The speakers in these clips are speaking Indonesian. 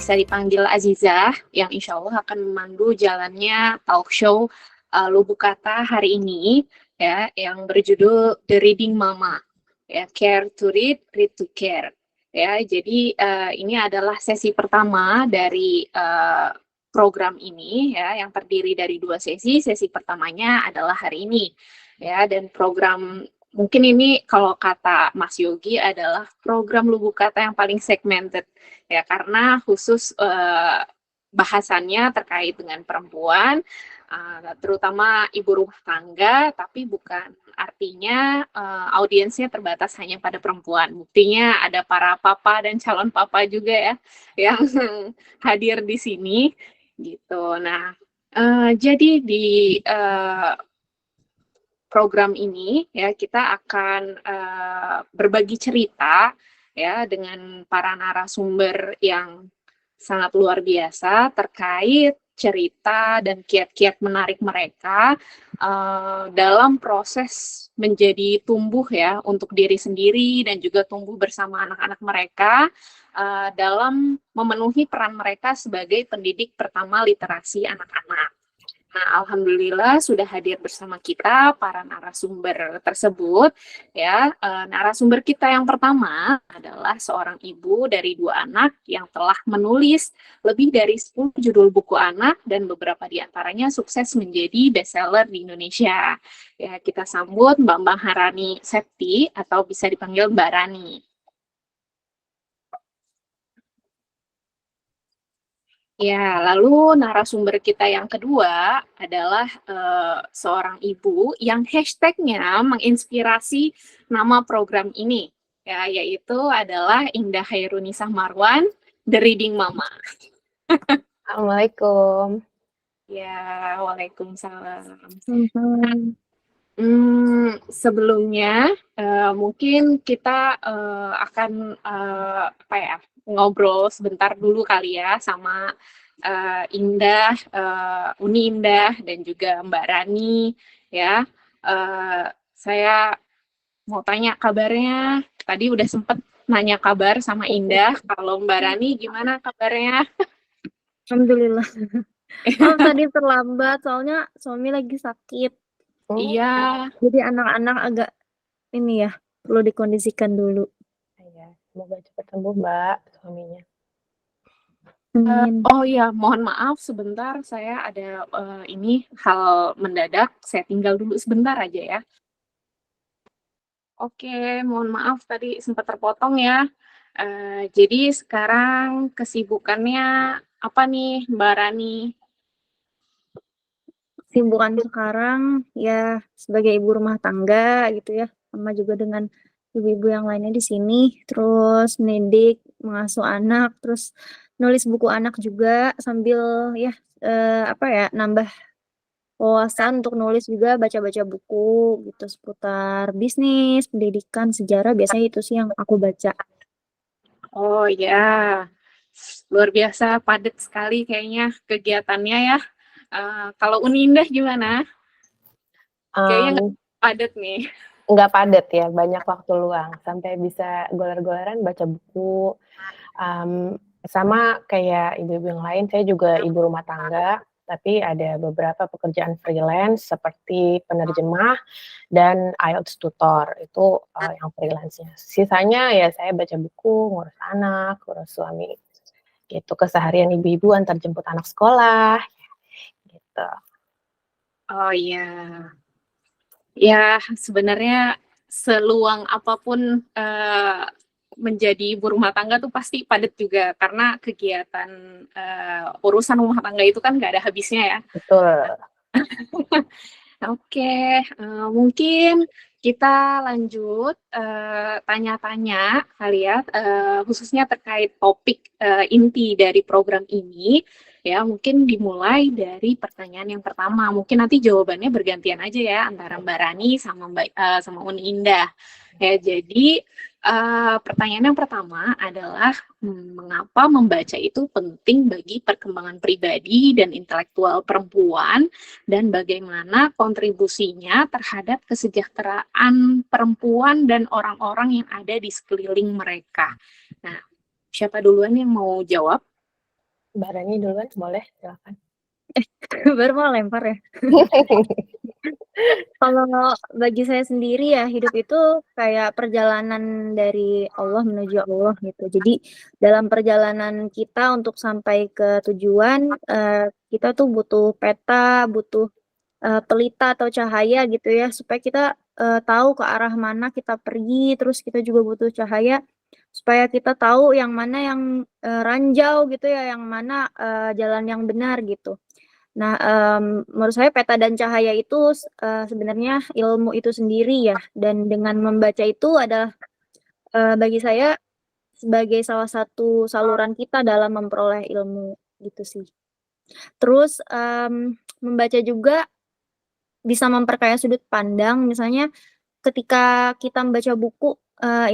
bisa dipanggil Azizah, yang insya Allah akan memandu jalannya talk show Lubuk Kata hari ini, ya, yang berjudul The Reading Mama, ya, Care to Read, Read to Care. Ya, jadi ini adalah sesi pertama dari program ini, ya, yang terdiri dari 2 sesi. Sesi pertamanya adalah hari ini, ya, dan program mungkin ini kalau kata Mas Yogi adalah program Lubuk Kata yang paling segmented, ya, karena khusus bahasannya terkait dengan perempuan, terutama ibu rumah tangga, tapi bukan artinya audiensnya terbatas hanya pada perempuan. Buktinya ada para papa dan calon papa juga ya yang hadir di sini gitu. Nah, jadi di program ini ya kita akan berbagi cerita ya dengan para narasumber yang sangat luar biasa terkait cerita dan kiat-kiat menarik mereka dalam proses menjadi tumbuh ya untuk diri sendiri dan juga tumbuh bersama anak-anak mereka dalam memenuhi peran mereka sebagai pendidik pertama literasi anak-anak. Nah, alhamdulillah sudah hadir bersama kita para narasumber tersebut. Ya, narasumber kita yang pertama adalah seorang ibu dari 2 anak yang telah menulis lebih dari 10 judul buku anak dan beberapa di antaranya sukses menjadi bestseller di Indonesia. Ya, kita sambut Mbak Maharani Septi atau bisa dipanggil Mbak Rani. Ya, lalu narasumber kita yang kedua adalah seorang ibu yang hashtagnya menginspirasi nama program ini, ya, yaitu adalah Indah Hairunisah Marwan, The Reading Mama. Assalamualaikum. Ya, waalaikumsalam. Mhm. Sebelumnya mungkin kita akan apa ya, ngobrol sebentar dulu kali ya sama Indah, Uni Indah dan juga Mbak Rani ya. Saya mau tanya kabarnya. Tadi udah sempet nanya kabar sama Indah. Kalau Mbak Rani gimana kabarnya? Alhamdulillah. Maaf tadi terlambat, soalnya suami lagi sakit. Iya. Jadi anak-anak agak ini ya, perlu dikondisikan dulu. Iya, semoga cepat sembuh Mbak suaminya. Amin. Oh ya, mohon maaf sebentar, saya ada ini hal mendadak, saya tinggal dulu sebentar aja ya. Oke, mohon maaf tadi sempat terpotong ya. Jadi sekarang kesibukannya apa nih Mbak Rani? Kesibukan sekarang ya sebagai ibu rumah tangga gitu ya, sama juga dengan ibu-ibu yang lainnya di sini, terus mendidik, mengasuh anak, terus nulis buku anak juga sambil ya apa ya, nambah wawasan untuk nulis juga, baca-baca buku gitu seputar bisnis, pendidikan, sejarah, biasanya itu sih yang aku baca. Oh ya, luar biasa padat sekali kayaknya kegiatannya ya. Kalau Uni Indah gimana? Kayaknya nggak padat nih. Nggak padat ya, banyak waktu luang sampai bisa goler-goleran baca buku. Sama kayak ibu-ibu yang lain, saya juga ibu rumah tangga, tapi ada beberapa pekerjaan freelance seperti penerjemah dan IELTS tutor, itu yang freelance-nya. Sisanya ya saya baca buku, ngurus anak, ngurus suami, gitu. Keseharian ibu-ibu antar jemput anak sekolah, gitu. Oh iya. Ya, sebenarnya seluang apapun menjadi ibu rumah tangga tuh pasti padat juga karena kegiatan urusan rumah tangga itu kan nggak ada habisnya ya. Betul. Oke, mungkin kita lanjut tanya-tanya kali ya, khususnya terkait topik inti dari program ini. Ya, mungkin dimulai dari pertanyaan yang pertama. Mungkin nanti jawabannya bergantian aja ya antara Mbak Rani sama sama Uni Indah. Ya, jadi pertanyaan yang pertama adalah mengapa membaca itu penting bagi perkembangan pribadi dan intelektual perempuan dan bagaimana kontribusinya terhadap kesejahteraan perempuan dan orang-orang yang ada di sekeliling mereka. Nah, siapa duluan yang mau jawab? Mbak Rani duluan boleh, silakan. Baru mau lempar ya. Kalau bagi saya sendiri ya, hidup itu kayak perjalanan dari Allah menuju Allah gitu. Jadi dalam perjalanan kita untuk sampai ke tujuan, kita tuh butuh peta, butuh pelita atau cahaya gitu ya, supaya kita tahu ke arah mana kita pergi. Terus kita juga butuh cahaya supaya kita tahu yang mana yang ranjau gitu ya, yang mana jalan yang benar gitu. Nah, menurut saya peta dan cahaya itu sebenarnya ilmu itu sendiri ya, dan dengan membaca itu adalah bagi saya sebagai salah satu saluran kita dalam memperoleh ilmu gitu sih. Terus membaca juga bisa memperkaya sudut pandang, misalnya ketika kita membaca buku,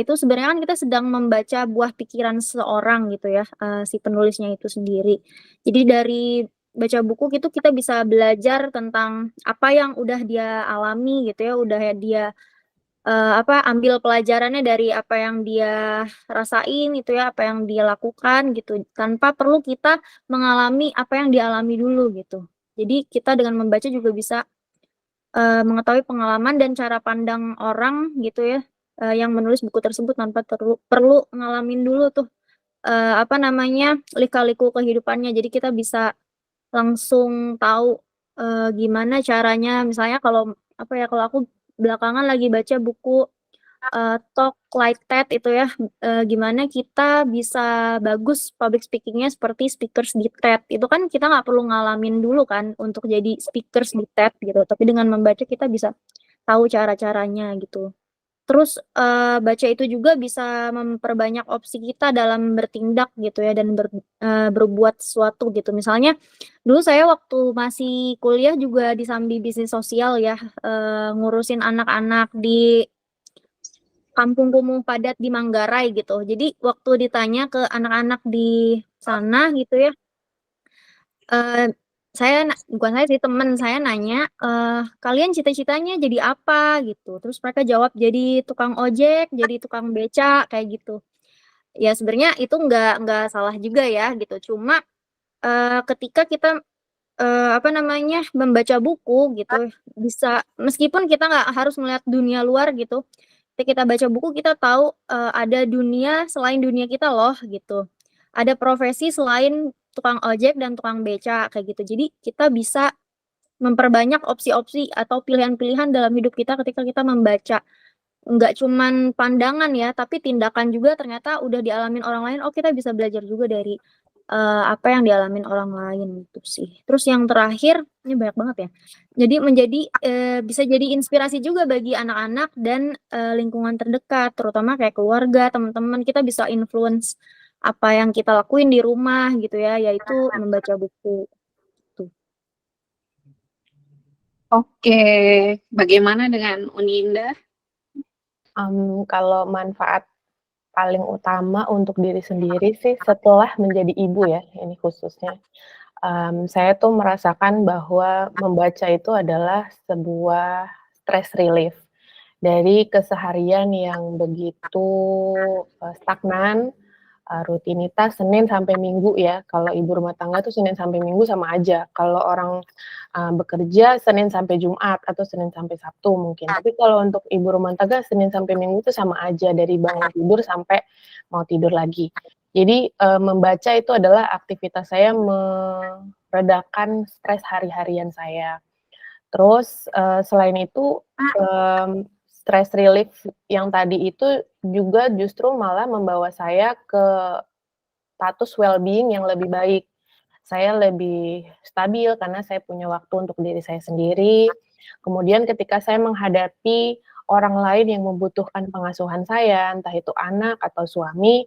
itu sebenarnya kan kita sedang membaca buah pikiran seseorang gitu ya, si penulisnya itu sendiri. Jadi dari baca buku itu kita bisa belajar tentang apa yang udah dia alami gitu ya, udah dia, ambil pelajarannya dari apa yang dia rasain gitu ya, apa yang dia lakukan gitu, tanpa perlu kita mengalami apa yang dialami dulu gitu. Jadi kita dengan membaca juga bisa mengetahui pengalaman dan cara pandang orang gitu ya, yang menulis buku tersebut tanpa perlu ngalamin dulu tuh, lika-liku kehidupannya. Jadi kita bisa langsung tahu gimana caranya, misalnya kalau kalau aku belakangan lagi baca buku Talk Like TED itu ya, gimana kita bisa bagus public speaking-nya seperti speakers di TED. Itu kan kita nggak perlu ngalamin dulu kan untuk jadi speakers di TED gitu, tapi dengan membaca kita bisa tahu cara-caranya gitu. Terus baca itu juga bisa memperbanyak opsi kita dalam bertindak gitu ya, dan berbuat sesuatu gitu. Misalnya dulu saya waktu masih kuliah juga disambi bisnis sosial ya, ngurusin anak-anak di kampung kumuh padat di Manggarai gitu. Jadi waktu ditanya ke anak-anak di sana gitu ya, eee, bukan saya sih, temen saya nanya, "Kalian cita-citanya jadi apa?" Gitu. Terus mereka jawab, "Jadi tukang ojek, jadi tukang beca," kayak gitu. Ya sebenarnya itu nggak salah juga ya gitu, cuma, ketika kita, membaca buku gitu, bisa meskipun kita nggak harus melihat dunia luar gitu, ketika kita baca buku kita tahu, ada dunia selain dunia kita loh gitu. Ada profesi selain tukang ojek dan tukang beca kayak gitu. Jadi kita bisa memperbanyak opsi-opsi atau pilihan-pilihan dalam hidup kita ketika kita membaca. Nggak cuman pandangan ya, tapi tindakan juga ternyata udah dialamin orang lain, oh kita bisa belajar juga dari, apa yang dialamin orang lain gitu sih. Terus yang terakhir, ini banyak banget ya, jadi bisa jadi inspirasi juga bagi anak-anak dan, lingkungan terdekat, terutama kayak keluarga, teman-teman, kita bisa influence apa yang kita lakuin di rumah gitu ya, yaitu membaca buku, tuh. Oke, bagaimana dengan Uninda? Kalau manfaat paling utama untuk diri sendiri sih setelah menjadi ibu ya, ini khususnya, saya tuh merasakan bahwa membaca itu adalah sebuah stress relief dari keseharian yang begitu, stagnan, rutinitas Senin sampai Minggu ya. Kalau ibu rumah tangga tuh Senin sampai Minggu sama aja. Kalau orang, bekerja Senin sampai Jumat atau Senin sampai Sabtu mungkin. Tapi kalau untuk ibu rumah tangga Senin sampai Minggu itu sama aja, dari bangun tidur sampai mau tidur lagi. Jadi, membaca itu adalah aktivitas saya meredakan stres hari-harian saya. Terus, selain itu, stress relief yang tadi itu juga justru malah membawa saya ke status well-being yang lebih baik. Saya lebih stabil karena saya punya waktu untuk diri saya sendiri. Kemudian ketika saya menghadapi orang lain yang membutuhkan pengasuhan saya, entah itu anak atau suami,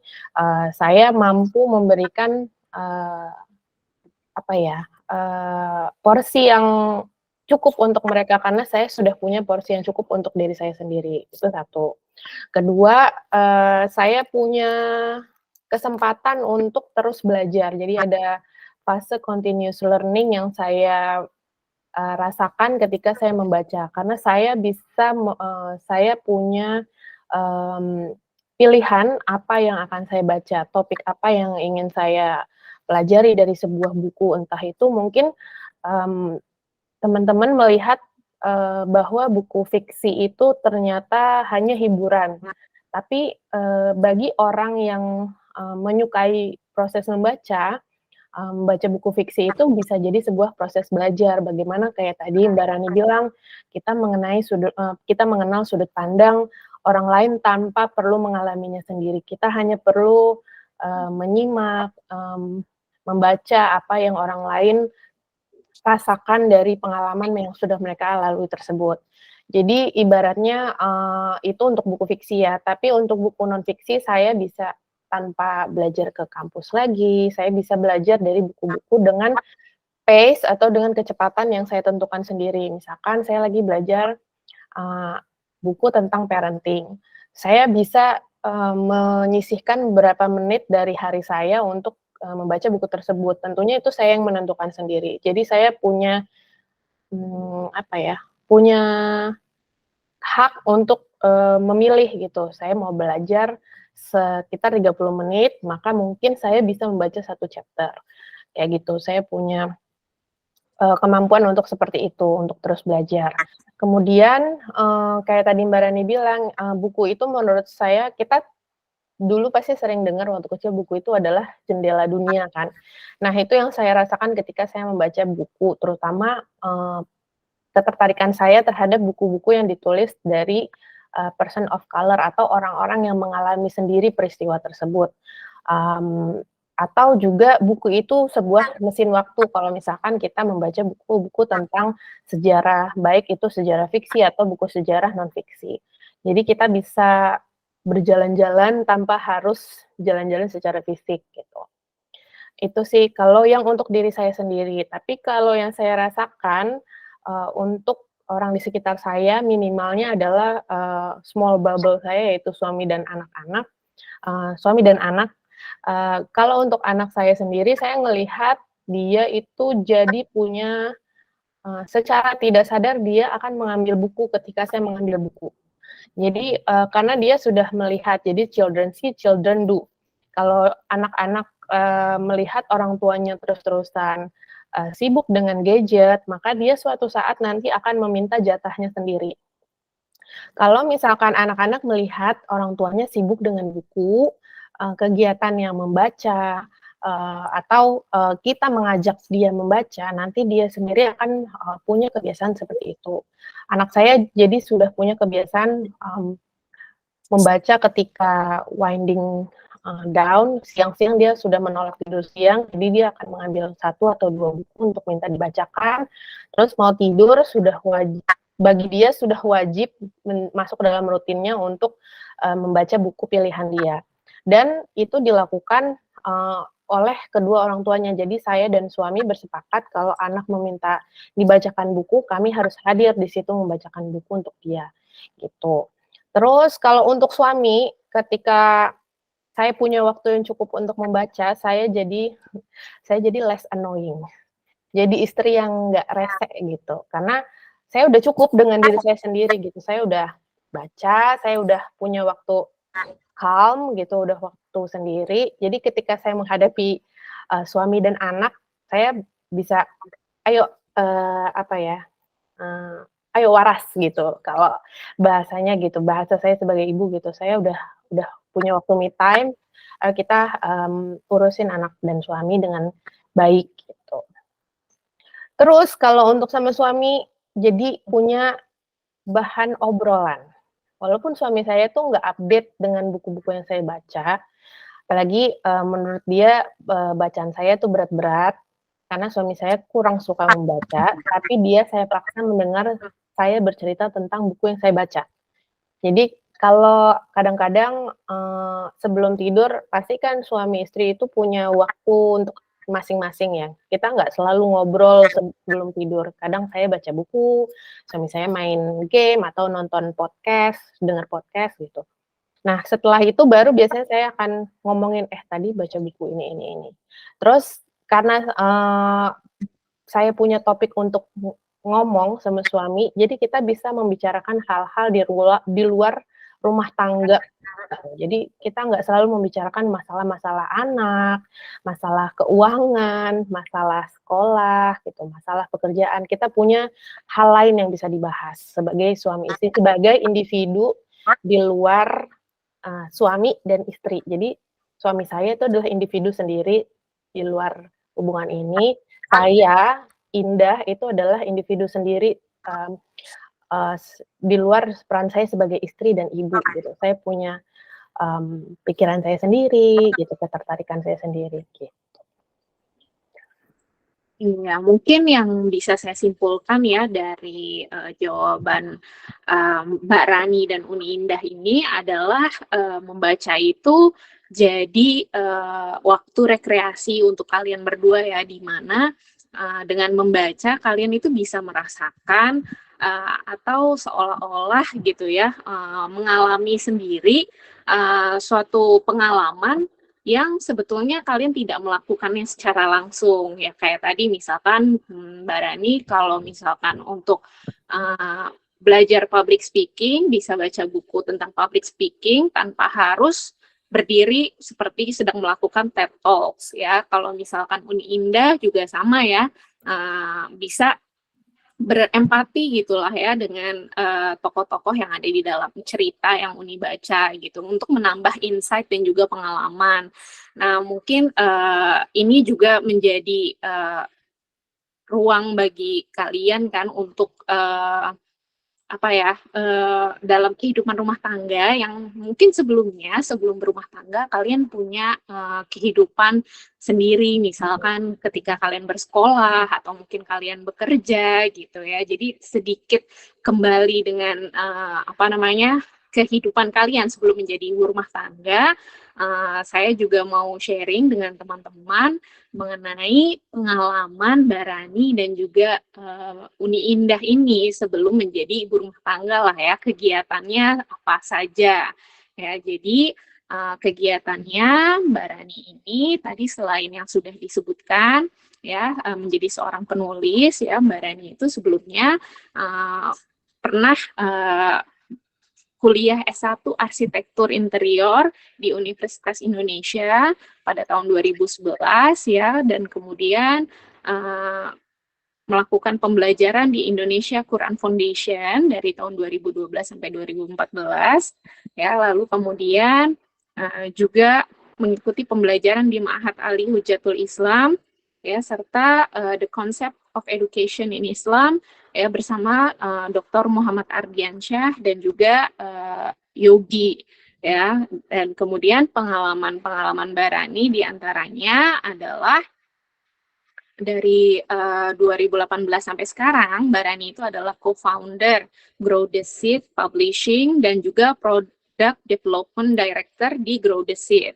saya mampu memberikan, porsi yang cukup untuk mereka karena saya sudah punya porsi yang cukup untuk diri saya sendiri, itu satu. Kedua, saya punya kesempatan untuk terus belajar. Jadi ada fase continuous learning yang saya, rasakan ketika saya membaca. Karena saya punya, pilihan apa yang akan saya baca, topik apa yang ingin saya pelajari dari sebuah buku, entah itu mungkin teman-teman melihat bahwa buku fiksi itu ternyata hanya hiburan. Tapi bagi orang yang menyukai proses membaca buku fiksi itu bisa jadi sebuah proses belajar. Bagaimana kayak tadi Mbak Rani bilang, kita mengenal sudut pandang orang lain tanpa perlu mengalaminya sendiri. Kita hanya perlu menyimak, membaca apa yang orang lain rasakan dari pengalaman yang sudah mereka lalui tersebut. Jadi ibaratnya itu untuk buku fiksi ya, tapi untuk buku non fiksi saya bisa tanpa belajar ke kampus lagi, saya bisa belajar dari buku-buku dengan pace atau dengan kecepatan yang saya tentukan sendiri. Misalkan saya lagi belajar buku tentang parenting, saya bisa menyisihkan beberapa menit dari hari saya untuk membaca buku tersebut. Tentunya itu saya yang menentukan sendiri. Jadi saya punya punya hak untuk memilih gitu. Saya mau belajar sekitar 30 menit, maka mungkin saya bisa membaca 1 chapter. Kayak gitu. Saya punya kemampuan untuk seperti itu, untuk terus belajar. Kemudian kayak tadi Mbak Rani bilang, buku itu menurut saya kita dulu pasti sering dengar waktu kecil buku itu adalah jendela dunia kan. Nah, itu yang saya rasakan ketika saya membaca buku, terutama ketertarikan saya terhadap buku-buku yang ditulis dari person of color atau orang-orang yang mengalami sendiri peristiwa tersebut. Atau juga buku itu sebuah mesin waktu kalau misalkan kita membaca buku-buku tentang sejarah, baik itu sejarah fiksi atau buku sejarah non fiksi. Jadi kita bisa berjalan-jalan tanpa harus jalan-jalan secara fisik gitu. Itu sih kalau yang untuk diri saya sendiri. Tapi kalau yang saya rasakan untuk orang di sekitar saya minimalnya adalah small bubble saya yaitu suami dan anak-anak. Suami dan anak. Kalau untuk anak saya sendiri, saya ngelihat dia itu jadi punya secara tidak sadar dia akan mengambil buku ketika saya mengambil buku. Jadi karena dia sudah melihat, jadi children see, children do. Kalau anak-anak melihat orang tuanya terus-terusan sibuk dengan gadget, maka dia suatu saat nanti akan meminta jatahnya sendiri. Kalau misalkan anak-anak melihat orang tuanya sibuk dengan buku, kegiatan yang membaca, atau kita mengajak dia membaca, nanti dia sendiri akan punya kebiasaan seperti itu. Anak saya jadi sudah punya kebiasaan membaca ketika winding down, siang-siang dia sudah menolak tidur siang, jadi dia akan mengambil 1 atau 2 buku untuk minta dibacakan, terus mau tidur bagi dia sudah wajib masuk dalam rutinnya untuk membaca buku pilihan dia. Dan itu dilakukan oleh kedua orang tuanya. Jadi saya dan suami bersepakat kalau anak meminta dibacakan buku, kami harus hadir di situ membacakan buku untuk dia, gitu. Terus kalau untuk suami, ketika saya punya waktu yang cukup untuk membaca, saya jadi less annoying. Jadi istri yang nggak rese gitu, karena saya udah cukup dengan diri saya sendiri gitu. Saya udah baca, saya udah punya waktu calm gitu, udah waktu sendiri. Jadi ketika saya menghadapi suami dan anak, saya bisa, ayo ayo waras gitu. Kalau bahasanya gitu, bahasa saya sebagai ibu gitu. Saya udah punya waktu me time. Ayo kita urusin anak dan suami dengan baik gitu. Terus kalau untuk sama suami, jadi punya bahan obrolan. Walaupun suami saya tuh nggak update dengan buku-buku yang saya baca, apalagi menurut dia bacaan saya tuh berat-berat, karena suami saya kurang suka membaca, tapi saya paksa mendengar saya bercerita tentang buku yang saya baca. Jadi kalau kadang-kadang sebelum tidur, pasti kan suami istri itu punya waktu untuk masing-masing ya. Kita nggak selalu ngobrol sebelum tidur. Kadang saya baca buku, suami saya main game atau nonton podcast, dengar podcast gitu. Nah, setelah itu baru biasanya saya akan ngomongin, tadi baca buku ini. Terus karena saya punya topik untuk ngomong sama suami, jadi kita bisa membicarakan hal-hal di luar rumah tangga. Jadi kita nggak selalu membicarakan masalah-masalah anak, masalah keuangan, masalah sekolah, gitu, masalah pekerjaan. Kita punya hal lain yang bisa dibahas sebagai suami istri, sebagai individu di luar suami dan istri. Jadi suami saya itu adalah individu sendiri di luar hubungan ini. Saya, Indah, itu adalah individu sendiri di luar peran saya sebagai istri dan ibu gitu. Saya punya pikiran saya sendiri gitu, ketertarikan saya sendiri gitu. Iya, mungkin yang bisa saya simpulkan ya dari jawaban Mbak Rani dan Uni Indah ini adalah membaca itu jadi waktu rekreasi untuk kalian berdua ya, di mana dengan membaca kalian itu bisa merasakan atau seolah-olah gitu ya mengalami sendiri suatu pengalaman yang sebetulnya kalian tidak melakukannya secara langsung ya, kayak tadi misalkan Mbak Rani kalau misalkan untuk belajar public speaking bisa baca buku tentang public speaking tanpa harus berdiri seperti sedang melakukan TED Talks ya. Kalau misalkan Uni Indah juga sama ya, bisa berempati gitulah ya dengan tokoh-tokoh yang ada di dalam cerita yang Uni baca gitu untuk menambah insight dan juga pengalaman. Nah, mungkin ini juga menjadi ruang bagi kalian kan untuk dalam kehidupan rumah tangga yang mungkin sebelumnya sebelum berumah tangga kalian punya kehidupan sendiri, misalkan ketika kalian bersekolah atau mungkin kalian bekerja gitu ya. Jadi sedikit kembali dengan kehidupan kalian sebelum menjadi ibu rumah tangga. Saya juga mau sharing dengan teman-teman mengenai pengalaman Mbak Rani dan juga Uni Indah ini sebelum menjadi ibu rumah tangga lah ya, kegiatannya apa saja ya. Jadi kegiatannya Mbak Rani ini tadi selain yang sudah disebutkan ya, menjadi seorang penulis ya, Mbak Rani itu sebelumnya pernah kuliah S1 Arsitektur Interior di Universitas Indonesia pada tahun 2011 ya, dan kemudian melakukan pembelajaran di Indonesia Quran Foundation dari tahun 2012 sampai 2014 ya, lalu kemudian juga mengikuti pembelajaran di Ma'had Ali Hujatul Islam ya, serta The Concept of Education in Islam ya bersama Dr. Muhammad Ardiansyah dan juga Yogi ya. Dan kemudian pengalaman Barani diantaranya adalah dari 2018 sampai sekarang, Barani itu adalah co-founder Grow the Seed Publishing dan juga Product Development Director di Grow the Seed.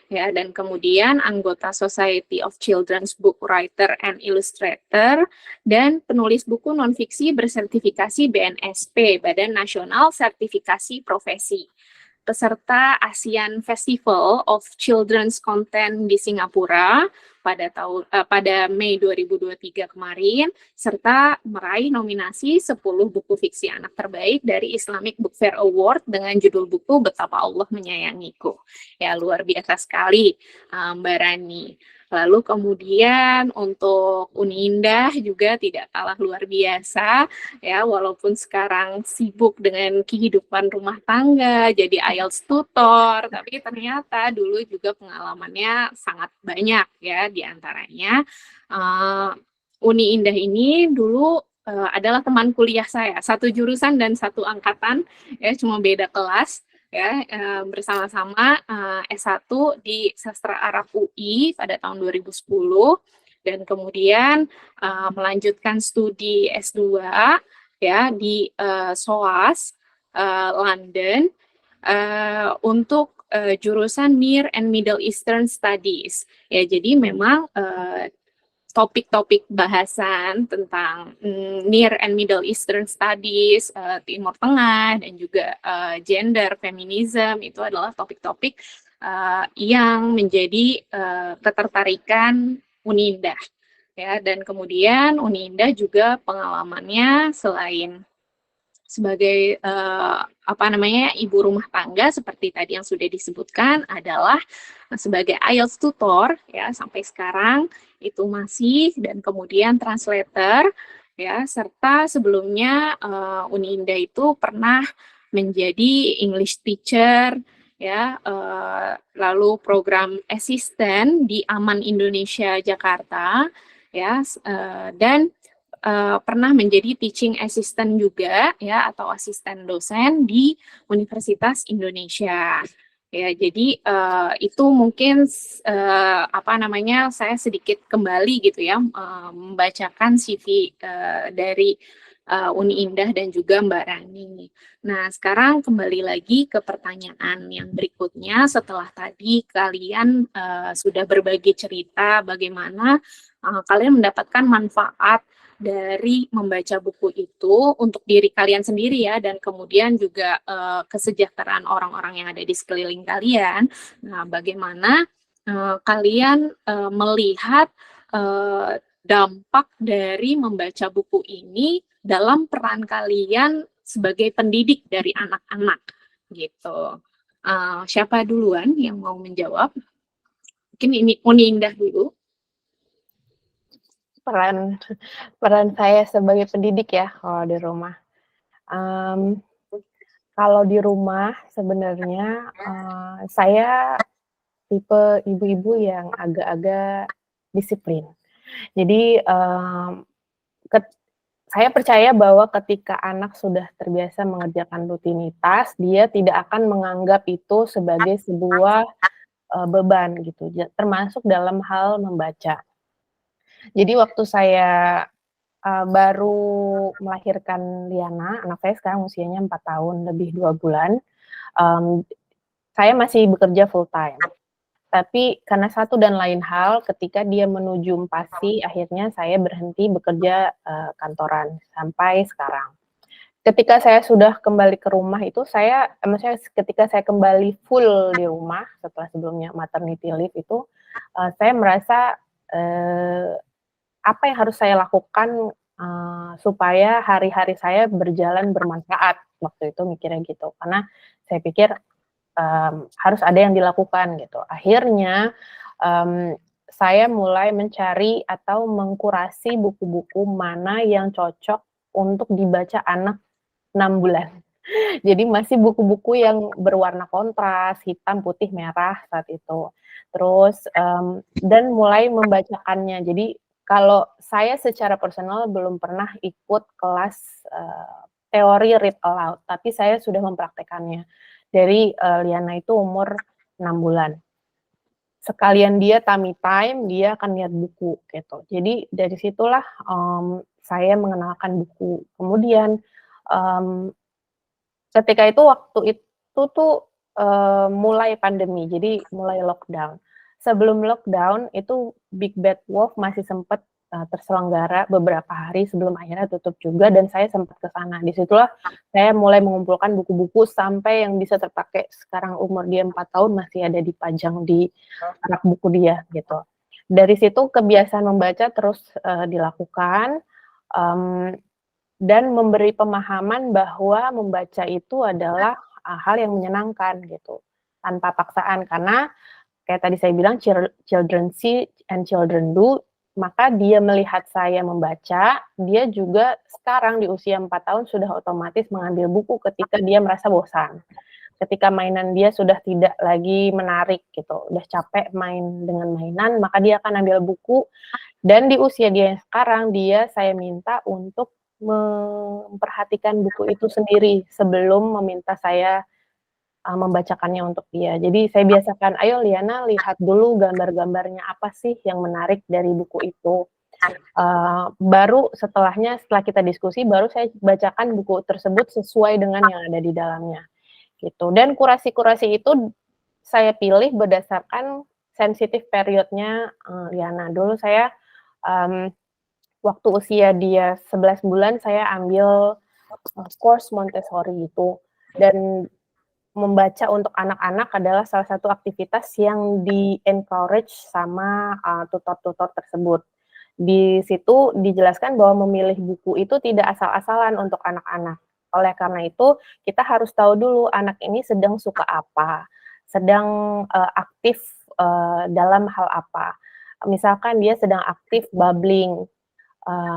Ya, dan kemudian anggota Society of Children's Book Writer and Illustrator dan penulis buku nonfiksi bersertifikasi BNSP, Badan Nasional Sertifikasi Profesi. Peserta ASEAN Festival of Children's Content di Singapura pada Mei 2023 kemarin, serta meraih nominasi 10 buku fiksi anak terbaik dari Islamic Book Fair Award dengan judul buku Betapa Allah Menyayangiku. Ya, luar biasa sekali Mbak Rani. Lalu kemudian untuk Uni Indah juga tidak kalah luar biasa ya, walaupun sekarang sibuk dengan kehidupan rumah tangga, jadi IELTS tutor, tapi ternyata dulu juga pengalamannya sangat banyak ya, diantaranya Uni Indah ini dulu adalah teman kuliah saya, satu jurusan dan satu angkatan ya, cuma beda kelas. Ya, bersama-sama S1 di Sastra Arab UI pada tahun 2010 dan kemudian melanjutkan studi S2 ya di SOAS London untuk jurusan Near and Middle Eastern Studies. Ya, jadi memang topik-topik bahasan tentang Near and Middle Eastern Studies, Timur Tengah, dan juga gender, feminism, itu adalah topik-topik yang menjadi ketertarikan Uni Indah. Ya, dan kemudian Uni Indah juga pengalamannya selain sebagai ibu rumah tangga seperti tadi yang sudah disebutkan adalah sebagai IELTS tutor ya sampai sekarang itu masih, dan kemudian translator ya, serta sebelumnya Uni Indah itu pernah menjadi English teacher ya, lalu program assistant di Aman Indonesia Jakarta ya, dan pernah menjadi teaching assistant juga ya, atau asisten dosen di Universitas Indonesia. Ya, jadi itu mungkin saya sedikit kembali gitu ya, membacakan CV dari Uni Indah dan juga Mbak Rani. Nah, sekarang kembali lagi ke pertanyaan yang berikutnya. Setelah tadi kalian sudah berbagi cerita bagaimana kalian mendapatkan manfaat dari membaca buku itu untuk diri kalian sendiri ya, dan kemudian juga kesejahteraan orang-orang yang ada di sekeliling kalian. Nah, bagaimana kalian melihat dampak dari membaca buku ini dalam peran kalian sebagai pendidik dari anak-anak gitu. Siapa duluan yang mau menjawab? Mungkin ini Uni Indah dulu. Peran saya sebagai pendidik ya kalau di rumah. Kalau di rumah sebenarnya saya tipe ibu-ibu yang agak-agak disiplin. Jadi saya percaya bahwa ketika anak sudah terbiasa mengerjakan rutinitas, dia tidak akan menganggap itu sebagai sebuah beban gitu, termasuk dalam hal membaca. Jadi waktu saya baru melahirkan Liana, anak saya sekarang usianya 4 tahun lebih 2 bulan, saya masih bekerja full time. Tapi karena satu dan lain hal, ketika dia menuju PASI, akhirnya saya berhenti bekerja kantoran sampai sekarang. Ketika saya sudah kembali ke rumah itu, maksudnya ketika saya kembali full di rumah setelah sebelumnya maternity leave itu, saya merasa apa yang harus saya lakukan supaya hari-hari saya berjalan bermanfaat, waktu itu mikirnya gitu. Karena saya pikir harus ada yang dilakukan gitu. Akhirnya saya mulai mencari atau mengkurasi buku-buku mana yang cocok untuk dibaca anak 6 bulan. Jadi masih buku-buku yang berwarna kontras, hitam, putih, merah saat itu. Terus dan mulai membacakannya. Jadi kalau saya secara personal belum pernah ikut kelas teori read aloud, tapi saya sudah mempraktekannya. Dari Liana itu umur 6 bulan. Sekalian dia tummy time, dia akan lihat buku gitu. Jadi dari situlah saya mengenalkan buku. Kemudian ketika itu waktu itu tuh mulai pandemi, jadi mulai lockdown. Sebelum lockdown itu Big Bad Wolf masih sempat terselenggara beberapa hari sebelum akhirnya tutup juga, dan saya sempat ke sana. Di situlah saya mulai mengumpulkan buku-buku sampai yang bisa terpakai. Sekarang umur dia 4 tahun masih ada dipajang di rak buku dia gitu. Dari situ kebiasaan membaca terus dilakukan, dan memberi pemahaman bahwa membaca itu adalah hal yang menyenangkan gitu, tanpa paksaan. Karena kayak tadi saya bilang, children see and children do, maka dia melihat saya membaca, dia juga sekarang di usia 4 tahun sudah otomatis mengambil buku ketika dia merasa bosan. Ketika mainan dia sudah tidak lagi menarik gitu, udah capek main dengan mainan, maka dia akan ambil buku. Dan di usia dia yang sekarang, saya minta untuk memperhatikan buku itu sendiri sebelum meminta saya membacakannya untuk dia. Jadi saya biasakan, ayo Liana lihat dulu gambar-gambarnya apa sih yang menarik dari buku itu. Baru setelah kita diskusi, baru saya bacakan buku tersebut sesuai dengan yang ada di dalamnya. Gitu. Dan kurasi-kurasi itu saya pilih berdasarkan sensitif periodnya Liana. Dulu saya waktu usia dia 11 bulan saya ambil course Montessori itu, dan membaca untuk anak-anak adalah salah satu aktivitas yang di-encourage sama tutor-tutor tersebut. Di situ dijelaskan bahwa memilih buku itu tidak asal-asalan untuk anak-anak. Oleh karena itu, kita harus tahu dulu anak ini sedang suka apa, sedang, aktif, dalam hal apa. Misalkan dia sedang aktif babbling,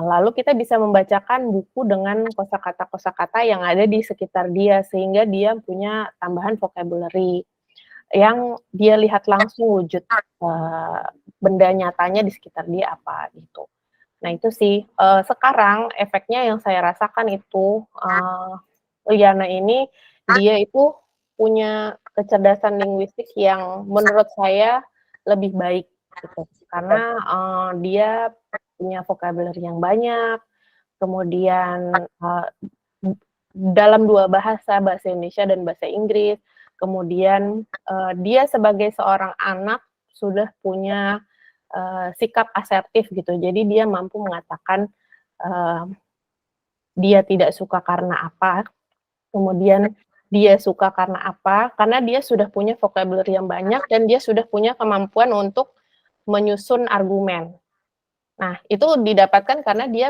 lalu kita bisa membacakan buku dengan kosakata-kosakata yang ada di sekitar dia, sehingga dia punya tambahan vocabulary yang dia lihat langsung wujud, benda nyatanya di sekitar dia apa, gitu. Nah itu sih, sekarang efeknya yang saya rasakan itu, Liana ini, dia itu punya kecerdasan linguistik yang menurut saya lebih baik, gitu. Karena, dia punya vocabulary yang banyak, kemudian, dalam 2 bahasa, bahasa Indonesia dan bahasa Inggris, kemudian, dia sebagai seorang anak sudah punya, sikap asertif gitu. Jadi dia mampu mengatakan, eee, dia tidak suka karena apa, kemudian dia suka karena apa, karena dia sudah punya vocabulary yang banyak dan dia sudah punya kemampuan untuk menyusun argumen. Nah, itu didapatkan karena dia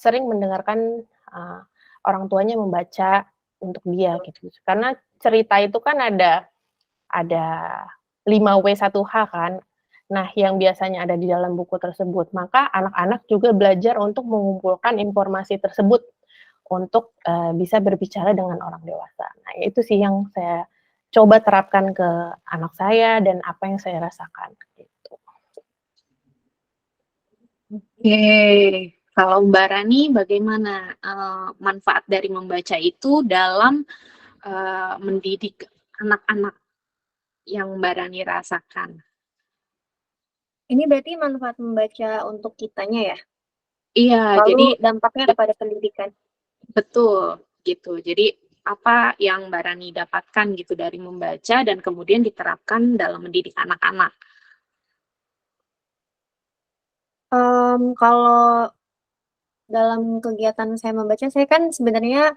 sering mendengarkan, orang tuanya membaca untuk dia gitu. Karena cerita itu kan ada 5W1H kan. Nah, yang biasanya ada di dalam buku tersebut. Maka anak-anak juga belajar untuk mengumpulkan informasi tersebut untuk, bisa berbicara dengan orang dewasa. Nah, itu sih yang saya coba terapkan ke anak saya dan apa yang saya rasakan, gitu. Oke, kalau Mbak Rani bagaimana, manfaat dari membaca itu dalam, mendidik anak-anak yang Mbak Rani rasakan? Ini berarti manfaat membaca untuk kitanya ya? Iya, jadi Lalu dampaknya kepada pendidikan? betul, gitu. Jadi apa yang Mbak Rani dapatkan gitu dari membaca dan kemudian diterapkan dalam mendidik anak-anak? Kalau dalam kegiatan saya membaca, saya kan sebenarnya,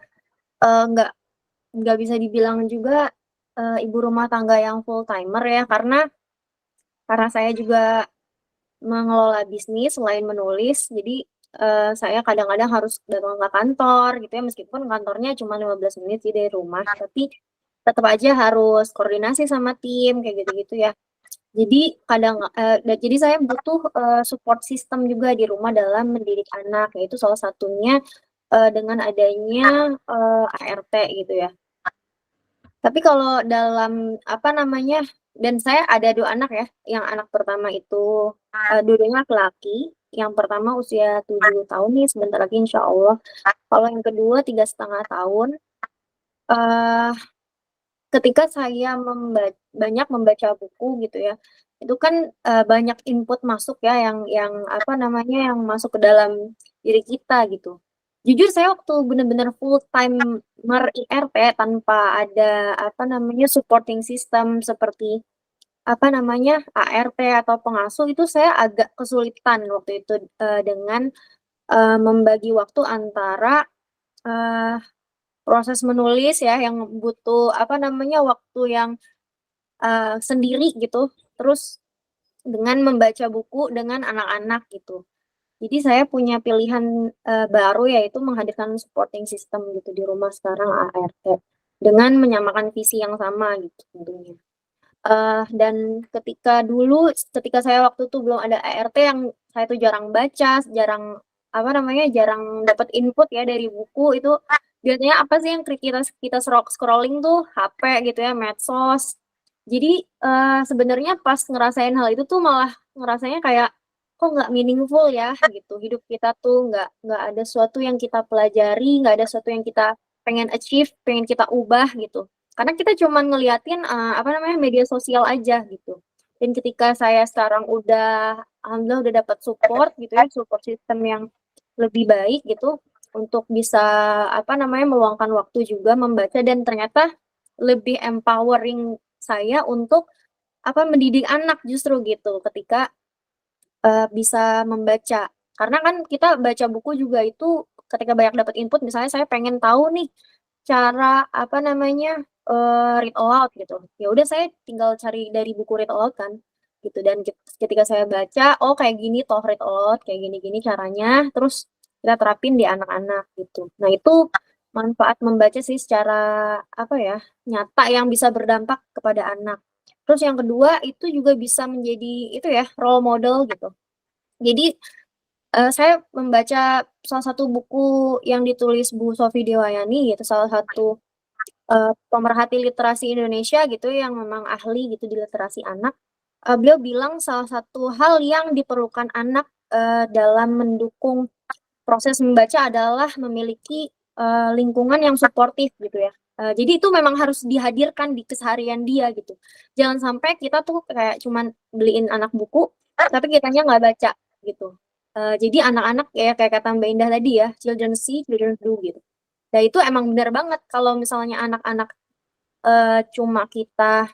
nggak bisa dibilang juga, ibu rumah tangga yang full timer ya, karena saya juga mengelola bisnis selain menulis. Jadi, saya kadang-kadang harus datang ke kantor gitu ya, meskipun kantornya cuma 15 menit sih dari rumah, tapi tetap aja harus koordinasi sama tim, kayak gitu-gitu ya. Jadi jadi saya butuh, support system juga di rumah dalam mendidik anak, yaitu salah satunya, dengan adanya, ART gitu ya. Tapi kalau dalam, apa namanya, dan saya ada 2 anak ya, yang anak pertama itu, dua-duanya laki-laki, yang pertama usia 7 tahun nih sebentar lagi insyaallah, kalau yang kedua 3,5 tahun. eee Ketika saya banyak membaca buku gitu ya, itu kan, banyak input masuk ya yang apa namanya, yang masuk ke dalam diri kita gitu. Jujur saya waktu bener-bener full timer IRT tanpa ada apa namanya, supporting system seperti apa namanya, ART atau pengasuh itu saya agak kesulitan waktu itu, dengan, membagi waktu antara, eee proses menulis ya yang butuh apa namanya, waktu yang, sendiri gitu, terus dengan membaca buku dengan anak-anak gitu. Jadi saya punya pilihan, baru yaitu menghadirkan supporting system gitu di rumah sekarang ART, dengan menyamakan visi yang sama gitu tentunya. Dan ketika saya waktu itu belum ada ART yang saya tuh jarang baca, jarang apa namanya, jarang dapat input ya dari buku itu, biasanya apa sih yang kita kita scrolling tuh HP gitu ya, medsos. Jadi, sebenarnya pas ngerasain hal itu tuh malah ngerasanya kayak, kok nggak meaningful ya gitu, hidup kita tuh nggak ada sesuatu yang kita pelajari, nggak ada sesuatu yang kita pengen achieve, pengen kita ubah gitu. Karena kita cuman ngeliatin, apa namanya, media sosial aja gitu. Dan ketika saya sekarang alhamdulillah udah dapat support gitu ya, support system yang lebih baik gitu, untuk bisa, apa namanya, meluangkan waktu juga membaca dan ternyata lebih empowering saya untuk, apa, mendidik anak justru gitu ketika, bisa membaca. Karena kan kita baca buku juga itu ketika banyak dapat input misalnya saya pengen tahu nih cara, apa namanya, read aloud gitu. Ya udah saya tinggal cari dari buku read aloud kan, gitu dan ketika saya baca, oh kayak gini toh read aloud, kayak gini-gini caranya, terus kita terapin di anak-anak gitu. Nah itu manfaat membaca sih secara apa ya, nyata yang bisa berdampak kepada anak. Terus yang kedua itu juga bisa menjadi itu ya, role model gitu. Jadi, saya membaca salah satu buku yang ditulis Bu Sofi Dewayani gitu, salah satu, pemerhati literasi Indonesia gitu yang memang ahli gitu di literasi anak. Beliau bilang salah satu hal yang diperlukan anak, dalam mendukung proses membaca adalah memiliki, lingkungan yang suportif gitu ya. Jadi itu memang harus dihadirkan di keseharian dia gitu. Jangan sampai kita tuh kayak cuman beliin anak buku, tapi kitanya nggak baca gitu. Jadi anak-anak ya kayak kata Mbak Indah tadi ya, children see, children do gitu. Nah itu emang bener banget kalau misalnya anak-anak, cuma kita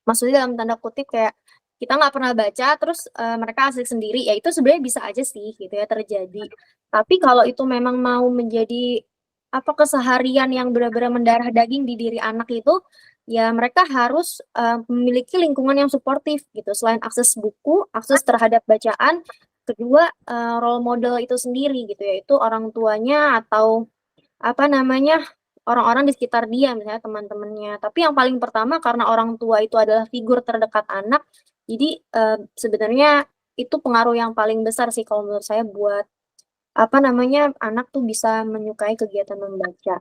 maksudnya dalam tanda kutip kayak kita nggak pernah baca terus, mereka asik sendiri, ya itu sebenarnya bisa aja sih gitu ya terjadi. Tapi kalau itu memang mau menjadi, apa, keseharian yang benar-benar mendarah daging di diri anak itu, ya mereka harus, memiliki lingkungan yang suportif gitu. Selain akses buku, akses terhadap bacaan, kedua, role model itu sendiri gitu, yaitu orang tuanya atau apa namanya, orang-orang di sekitar dia, misalnya teman-temannya. Tapi yang paling pertama karena orang tua itu adalah figur terdekat anak, jadi, sebenarnya itu pengaruh yang paling besar sih kalau menurut saya buat, apa namanya, anak tuh bisa menyukai kegiatan membaca.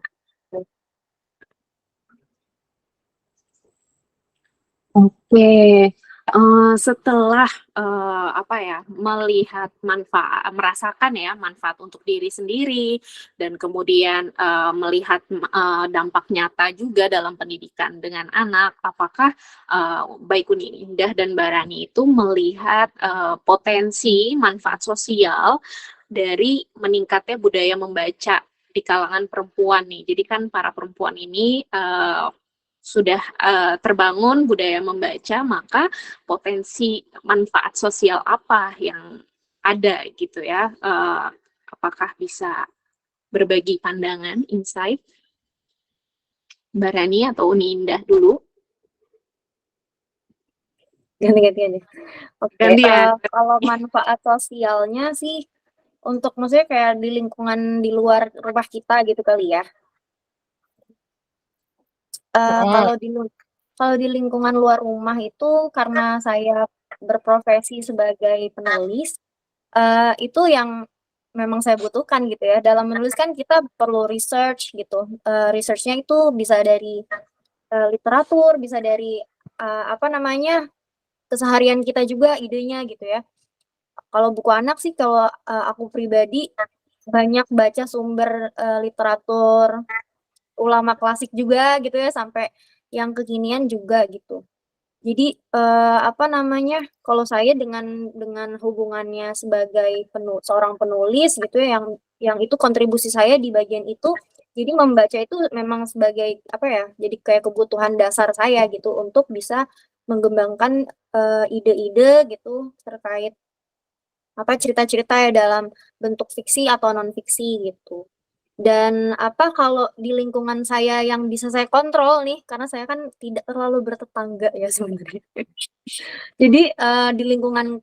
Oke, setelah, apa ya, melihat merasakan ya manfaat untuk diri sendiri dan kemudian, melihat, dampak nyata juga dalam pendidikan dengan anak, apakah, baik Uni Indah dan Barani itu melihat, potensi manfaat sosial dari meningkatnya budaya membaca di kalangan perempuan nih? Jadi kan para perempuan ini, sudah, terbangun budaya membaca, maka potensi manfaat sosial apa yang ada gitu ya, apakah bisa berbagi pandangan, insight? Mbak Rani atau Uni Indah dulu? Ganti-gantian ya. Oke, Gantian. kalau manfaat sosialnya sih untuk maksudnya kayak di lingkungan di luar rumah kita gitu kali ya? Mhm. Kalau di lingkungan luar rumah itu karena saya berprofesi sebagai penulis, itu yang memang saya butuhkan gitu ya. Dalam menulis kan kita perlu research gitu, research-nya itu bisa dari, literatur, bisa dari, apa namanya, keseharian kita juga idenya gitu ya. Kalau buku anak sih kalau, aku pribadi banyak baca sumber, literatur ulama klasik juga gitu ya, sampai yang kekinian juga gitu. Jadi, apa namanya, kalau saya dengan hubungannya sebagai seorang penulis gitu ya, yang itu kontribusi saya di bagian itu, jadi membaca itu memang sebagai, apa ya, jadi kayak kebutuhan dasar saya gitu untuk bisa mengembangkan, ide-ide gitu terkait, apa, cerita-cerita ya dalam bentuk fiksi atau non fiksi gitu. Dan apa, kalau di lingkungan saya yang bisa saya kontrol nih, karena saya kan tidak terlalu bertetangga ya sebenarnya. Jadi, di lingkungan,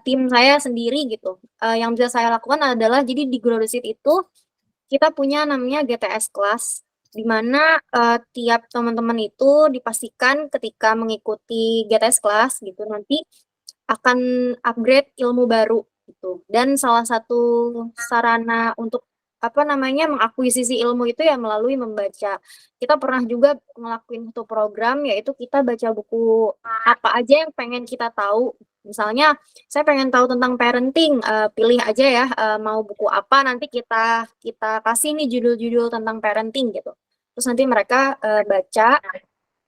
tim saya sendiri gitu, yang bisa saya lakukan adalah jadi di Grounded itu, kita punya namanya GTS Class, di mana, tiap teman-teman itu dipastikan ketika mengikuti GTS Class gitu, nanti akan upgrade ilmu baru gitu. Dan salah satu sarana untuk, apa namanya, mengakuisisi ilmu itu ya melalui membaca. Kita pernah juga ngelakuin satu program, yaitu kita baca buku apa aja yang pengen kita tahu. Misalnya saya pengen tahu tentang parenting, pilih aja ya, mau buku apa, nanti kita kita kasih nih judul-judul tentang parenting gitu. Terus nanti mereka, baca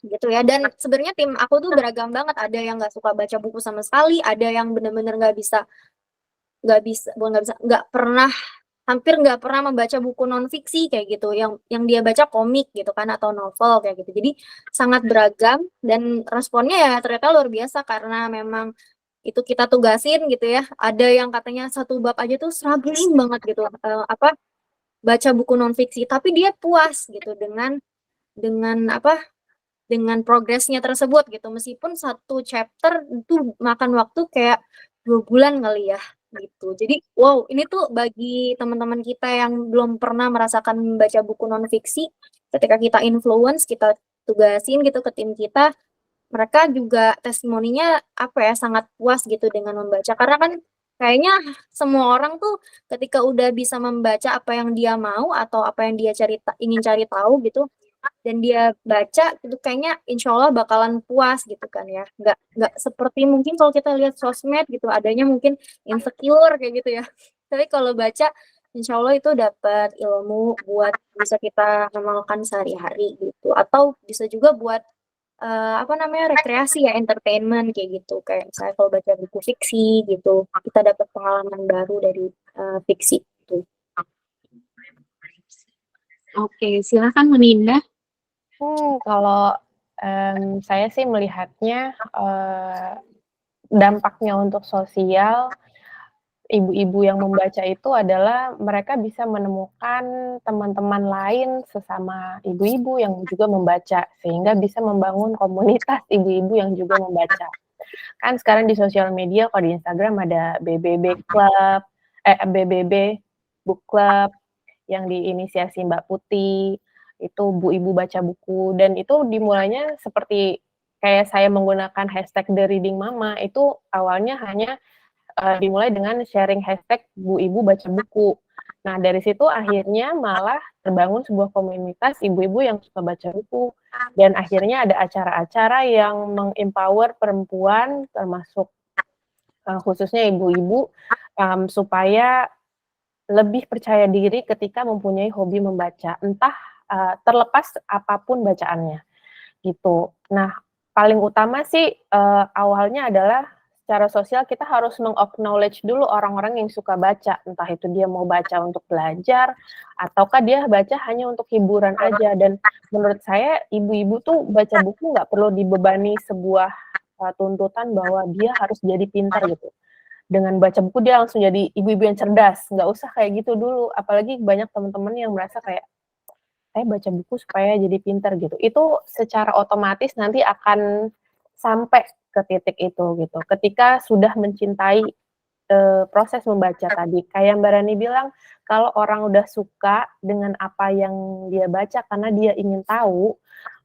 gitu ya. Dan sebenarnya tim aku tuh beragam banget, ada yang nggak suka baca buku sama sekali, ada yang bener-bener bukan nggak bisa, nggak pernah, hampir nggak pernah membaca buku non fiksi kayak gitu, yang dia baca komik gitu kan atau novel kayak gitu. Jadi sangat beragam dan responnya ya ternyata luar biasa karena memang itu kita tugasin gitu ya. Ada yang katanya satu bab aja tuh struggling banget gitu, apa, baca buku non fiksi, tapi dia puas gitu dengan apa, dengan progresnya tersebut gitu, meskipun satu chapter itu makan waktu kayak 2 bulan kali ya. gitu. Jadi wow, ini tuh bagi teman-teman kita yang belum pernah merasakan membaca buku non-fiksi, ketika kita influence, kita tugasin gitu ke tim kita, mereka juga testimoninya apa ya, sangat puas gitu dengan membaca. Karena kan kayaknya semua orang tuh ketika udah bisa membaca apa yang dia mau atau apa yang dia ingin cari tahu gitu, dan dia baca gitu kayaknya insya Allah bakalan puas gitu kan ya. Nggak seperti mungkin kalau kita lihat sosmed gitu, adanya mungkin insecure kayak gitu ya. Tapi kalau baca insya Allah itu dapat ilmu buat bisa kita amalkan sehari-hari gitu. Atau bisa juga buat apa namanya, rekreasi ya, entertainment kayak gitu. Kayak misalnya kalau baca buku fiksi gitu, kita dapat pengalaman baru dari fiksi itu. Oke, silakan Meninda. Kalau saya sih melihatnya dampaknya untuk sosial ibu-ibu yang membaca itu adalah mereka bisa menemukan teman-teman lain sesama ibu-ibu yang juga membaca, sehingga bisa membangun komunitas ibu-ibu yang juga membaca. Kan sekarang di sosial media, kalau di Instagram ada BBB Club, BBB Book Club yang diinisiasi Mbak Putih, itu Bu Ibu Baca Buku, dan itu dimulainya seperti kayak saya menggunakan hashtag The Reading Mama, itu awalnya hanya dimulai dengan sharing hashtag Bu Ibu Baca Buku. Nah, dari situ akhirnya malah terbangun sebuah komunitas ibu-ibu yang suka baca buku. Dan akhirnya ada acara-acara yang mengempower perempuan, termasuk khususnya ibu-ibu, supaya lebih percaya diri ketika mempunyai hobi membaca. Entah terlepas apapun bacaannya, gitu. Nah, paling utama sih awalnya adalah secara sosial kita harus meng-acknowledge dulu orang-orang yang suka baca, entah itu dia mau baca untuk belajar ataukah dia baca hanya untuk hiburan aja. Dan menurut saya ibu-ibu tuh baca buku nggak perlu dibebani sebuah tuntutan bahwa dia harus jadi pintar gitu. Dengan baca buku dia langsung jadi ibu-ibu yang cerdas, nggak usah kayak gitu dulu. Apalagi banyak teman-teman yang merasa kayak saya baca buku supaya jadi pintar gitu. Itu secara otomatis nanti akan sampai ke titik itu gitu. Ketika sudah mencintai proses membaca tadi. Kayak Mbak Rani bilang, kalau orang udah suka dengan apa yang dia baca karena dia ingin tahu,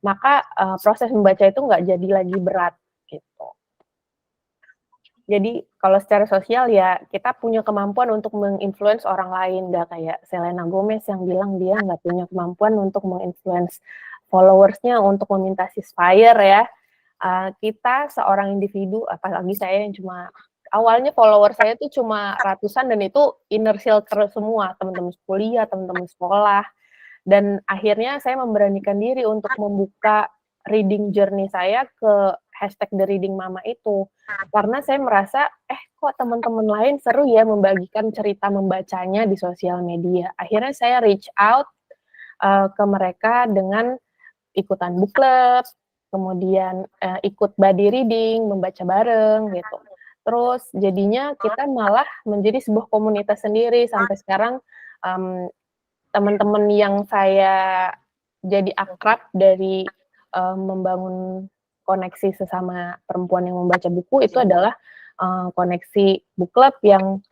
maka proses membaca itu nggak jadi lagi berat gitu. Jadi kalau secara sosial ya kita punya kemampuan untuk menginfluence orang lain, nggak kayak Selena Gomez yang bilang dia nggak punya kemampuan untuk menginfluence followers-nya untuk meminta ceasefire ya. Kita seorang individu, apalagi saya yang cuma awalnya follower saya tuh cuma ratusan dan itu inner circle semua, teman-teman kuliah, teman-teman sekolah. Dan akhirnya saya memberanikan diri untuk membuka reading journey saya ke hashtag The Reading Mama itu. Karena saya merasa, kok teman-teman lain seru ya membagikan cerita membacanya di sosial media. Akhirnya saya reach out ke mereka dengan ikutan book club, kemudian ikut buddy reading, membaca bareng gitu. Terus jadinya kita malah menjadi sebuah komunitas sendiri sampai sekarang teman-teman yang saya jadi akrab dari membangun koneksi sesama perempuan yang membaca buku itu adalah koneksi book club yang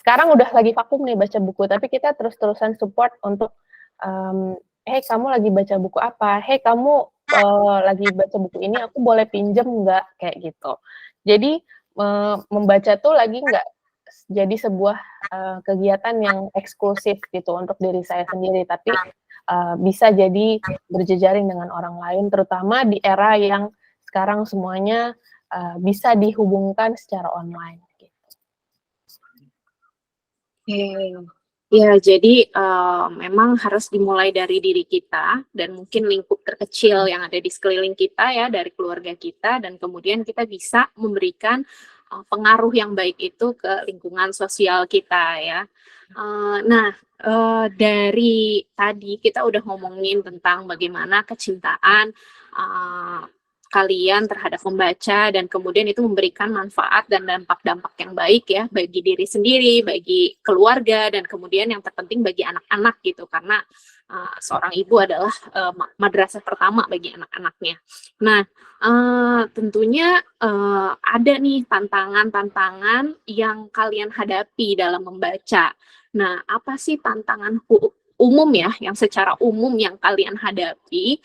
sekarang udah lagi vakum nih baca buku, tapi kita terus-terusan support untuk hey kamu lagi baca buku apa? Hey kamu lagi baca buku ini, aku boleh pinjem nggak? Kayak gitu. Jadi membaca tuh lagi nggak jadi sebuah kegiatan yang eksklusif gitu untuk diri saya sendiri, tapi bisa jadi berjejaring dengan orang lain, terutama di era yang sekarang semuanya bisa dihubungkan secara online. Gitu. Ya, jadi memang harus dimulai dari diri kita dan mungkin lingkup terkecil yang ada di sekeliling kita ya, dari keluarga kita, dan kemudian kita bisa memberikan pengaruh yang baik itu ke lingkungan sosial kita ya. Nah, dari tadi kita udah ngomongin tentang bagaimana kecintaan kalian terhadap membaca, dan kemudian itu memberikan manfaat dan dampak-dampak yang baik ya bagi diri sendiri, bagi keluarga, dan kemudian yang terpenting bagi anak-anak gitu, karena seorang ibu adalah madrasah pertama bagi anak-anaknya. Nah, tentunya ada nih tantangan-tantangan yang kalian hadapi dalam membaca. Nah, apa sih tantangan umum ya, yang secara umum yang kalian hadapi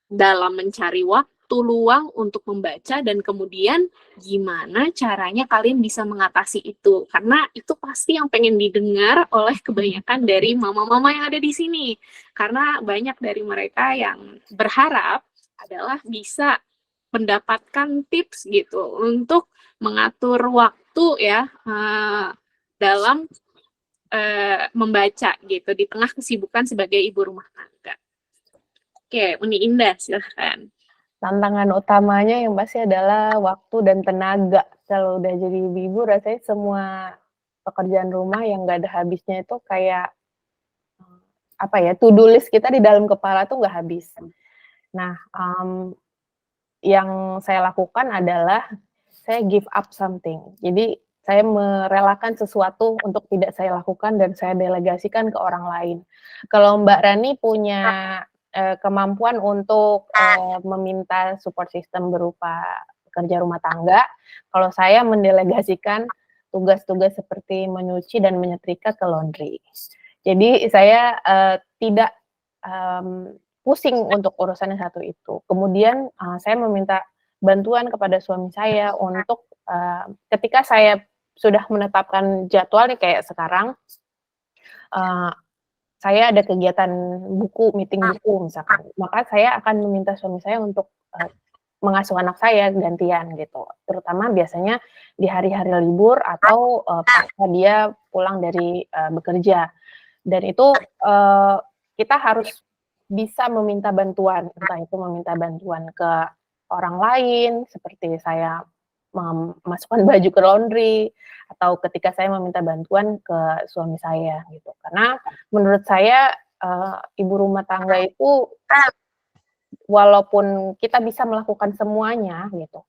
dalam mencari waktu luang untuk membaca, dan kemudian gimana caranya kalian bisa mengatasi itu? Karena itu pasti yang pengen didengar oleh kebanyakan dari mama-mama yang ada di sini. Karena banyak dari mereka yang berharap adalah bisa mendapatkan tips gitu untuk mengatur waktu ya dalam membaca gitu di tengah kesibukan sebagai ibu rumah tangga. Oke, Uni Indah, silahkan. Tantangan utamanya yang pasti adalah waktu dan tenaga. Kalau udah jadi ibu rasanya semua pekerjaan rumah yang nggak ada habisnya itu kayak apa ya, to do list kita di dalam kepala tuh nggak habis. Nah, yang saya lakukan adalah saya give up something. Jadi saya merelakan sesuatu untuk tidak saya lakukan dan saya delegasikan ke orang lain. Kalau Mbak Rani punya kemampuan untuk meminta support system berupa pekerja rumah tangga, kalau saya mendelegasikan tugas-tugas seperti menyuci dan menyetrika ke laundry. Jadi saya tidak pusing untuk urusan yang satu itu. Kemudian saya meminta bantuan kepada suami saya untuk ketika saya sudah menetapkan jadwal nih kayak sekarang, saya ada kegiatan buku, meeting buku misalkan, maka saya akan meminta suami saya untuk mengasuh anak saya gantian gitu. Terutama biasanya di hari-hari libur atau pasca dia pulang dari bekerja. Dan itu kita harus bisa meminta bantuan, entah itu meminta bantuan ke orang lain, seperti saya memasukkan baju ke laundry, atau ketika saya meminta bantuan ke suami saya gitu. Karena menurut saya ibu rumah tangga itu walaupun kita bisa melakukan semuanya gitu,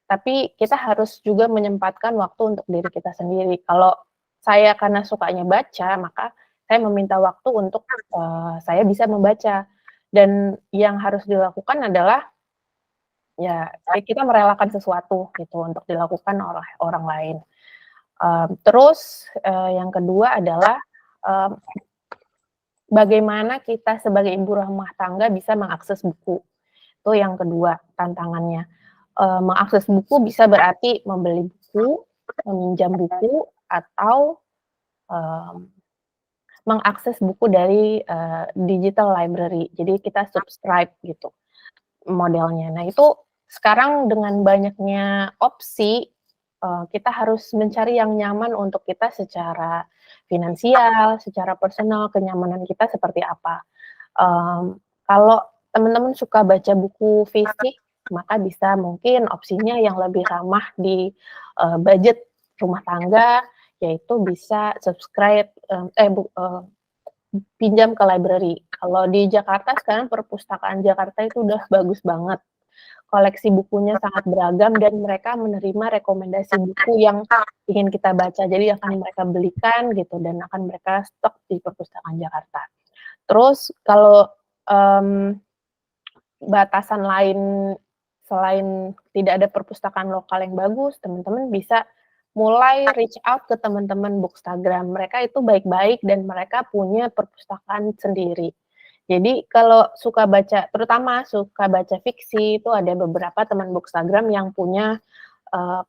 tapi kita harus juga menyempatkan waktu untuk diri kita sendiri. Kalau saya karena sukanya baca, maka saya meminta waktu untuk saya bisa membaca. Dan yang harus dilakukan adalah ya kita merelakan sesuatu gitu untuk dilakukan oleh orang lain. Terus yang kedua adalah bagaimana kita sebagai ibu rumah tangga bisa mengakses buku. Itu yang kedua tantangannya. Mengakses buku bisa berarti membeli buku, meminjam buku, atau mengakses buku dari digital library. Jadi kita subscribe gitu modelnya. Nah itu sekarang dengan banyaknya opsi, kita harus mencari yang nyaman untuk kita secara finansial, secara personal, kenyamanan kita seperti apa. Kalau teman-teman suka baca buku fisik, maka bisa mungkin opsinya yang lebih ramah di budget rumah tangga, yaitu bisa subscribe, pinjam ke library. Kalau di Jakarta sekarang perpustakaan Jakarta itu udah bagus banget. Koleksi bukunya sangat beragam dan mereka menerima rekomendasi buku yang ingin kita baca. Jadi akan mereka belikan gitu dan akan mereka stok di perpustakaan Jakarta. Terus kalau batasan lain selain tidak ada perpustakaan lokal yang bagus, teman-teman bisa mulai reach out ke teman-teman Bookstagram. Mereka itu baik-baik dan mereka punya perpustakaan sendiri. Jadi kalau suka baca, terutama suka baca fiksi, itu ada beberapa teman Bookstagram yang punya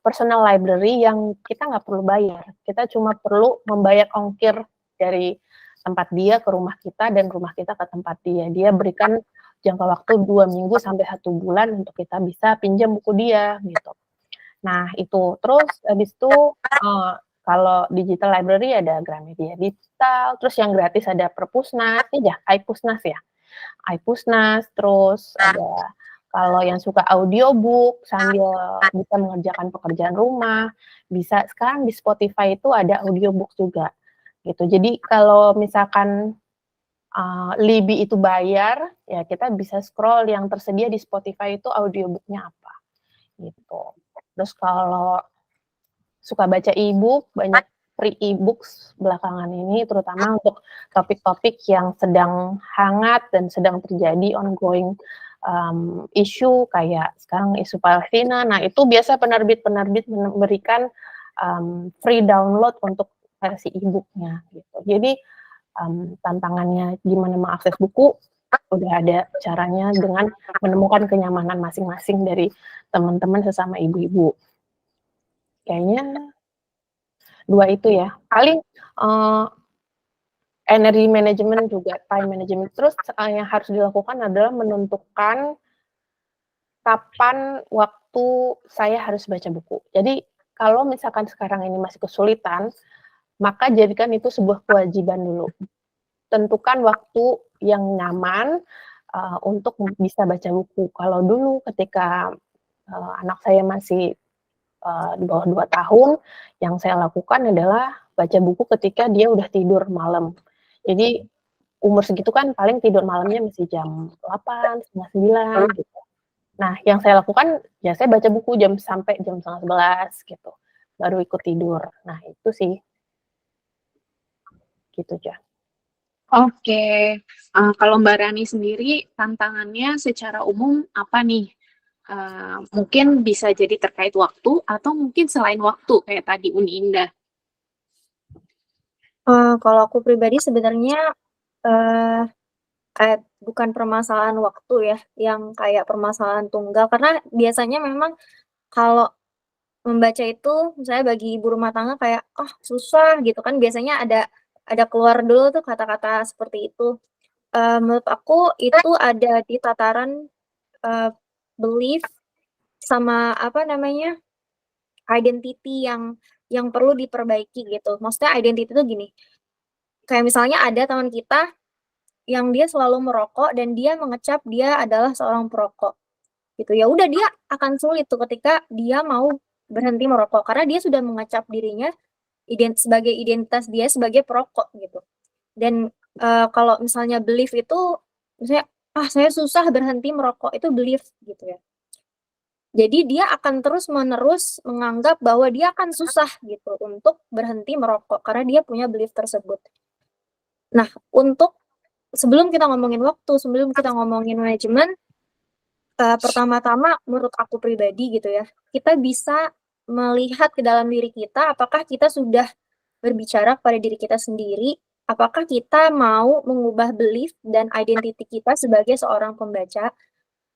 personal library yang kita nggak perlu bayar. Kita cuma perlu membayar ongkir dari tempat dia ke rumah kita dan rumah kita ke tempat dia. Dia berikan jangka waktu 2 minggu sampai 1 bulan untuk kita bisa pinjam buku dia gitu. Nah itu, terus habis itu kalau digital library ada Gramedia Digital, terus yang gratis ada Perpusnas, iPusnas ya, iPusnas, terus ada kalau yang suka audiobook sambil bisa mengerjakan pekerjaan rumah, bisa sekarang di Spotify itu ada audiobook juga gitu. Jadi kalau misalkan Libby itu bayar, ya kita bisa scroll yang tersedia di Spotify itu audiobook-nya apa, gitu. Terus kalau suka baca e-book, banyak free e-books belakangan ini, terutama untuk topik-topik yang sedang hangat dan sedang terjadi ongoing isu kayak sekarang isu Palestina. Nah, itu biasa penerbit-penerbit memberikan free download untuk versi e-book-nya, gitu. Jadi tantangannya gimana mengakses buku, udah ada caranya dengan menemukan kenyamanan masing-masing dari teman-teman sesama ibu-ibu. Kayaknya 2 itu ya. Paling energi manajemen juga, time management. Terus yang harus dilakukan adalah menentukan kapan waktu saya harus baca buku. Jadi kalau misalkan sekarang ini masih kesulitan, maka jadikan itu sebuah kewajiban dulu. Tentukan waktu yang nyaman untuk bisa baca buku. Kalau dulu ketika anak saya masih di bawah 2 tahun, yang saya lakukan adalah baca buku ketika dia udah tidur malam. Jadi umur segitu kan paling tidur malamnya masih jam 8, setengah 9 gitu. Nah, yang saya lakukan ya saya baca buku sampai jam 10:30 gitu, baru ikut tidur. Nah, itu sih. Gitu, Ja. Oke, kalau Mbak Rani sendiri tantangannya secara umum apa nih? Mungkin bisa jadi terkait waktu atau mungkin selain waktu kayak tadi Uni Indah. Kalau aku pribadi sebenarnya bukan permasalahan waktu ya, yang kayak permasalahan tunggal. Karena biasanya memang kalau membaca itu misalnya bagi ibu rumah tangga kayak, "Oh susah," gitu kan, biasanya ada keluar dulu tuh kata-kata seperti itu. Menurut aku itu ada di tataran, belief sama apa namanya, identity yang perlu diperbaiki gitu. Maksudnya identity itu gini, kayak misalnya ada teman kita yang dia selalu merokok dan dia mengecap dia adalah seorang perokok, gitu. Ya udah dia akan sulit tuh ketika dia mau berhenti merokok, karena dia sudah mengecap dirinya sebagai identitas dia sebagai perokok, gitu. Dan, kalau misalnya belief itu misalnya, "Ah, saya susah berhenti merokok," itu belief, gitu ya. Jadi dia akan terus-menerus menganggap bahwa dia akan susah gitu untuk berhenti merokok, karena dia punya belief tersebut. Nah, sebelum kita ngomongin waktu, sebelum kita ngomongin manajemen, pertama-tama menurut aku pribadi gitu ya, kita bisa melihat ke dalam diri kita, apakah kita sudah berbicara kepada diri kita sendiri, apakah kita mau mengubah belief dan identity kita sebagai seorang pembaca.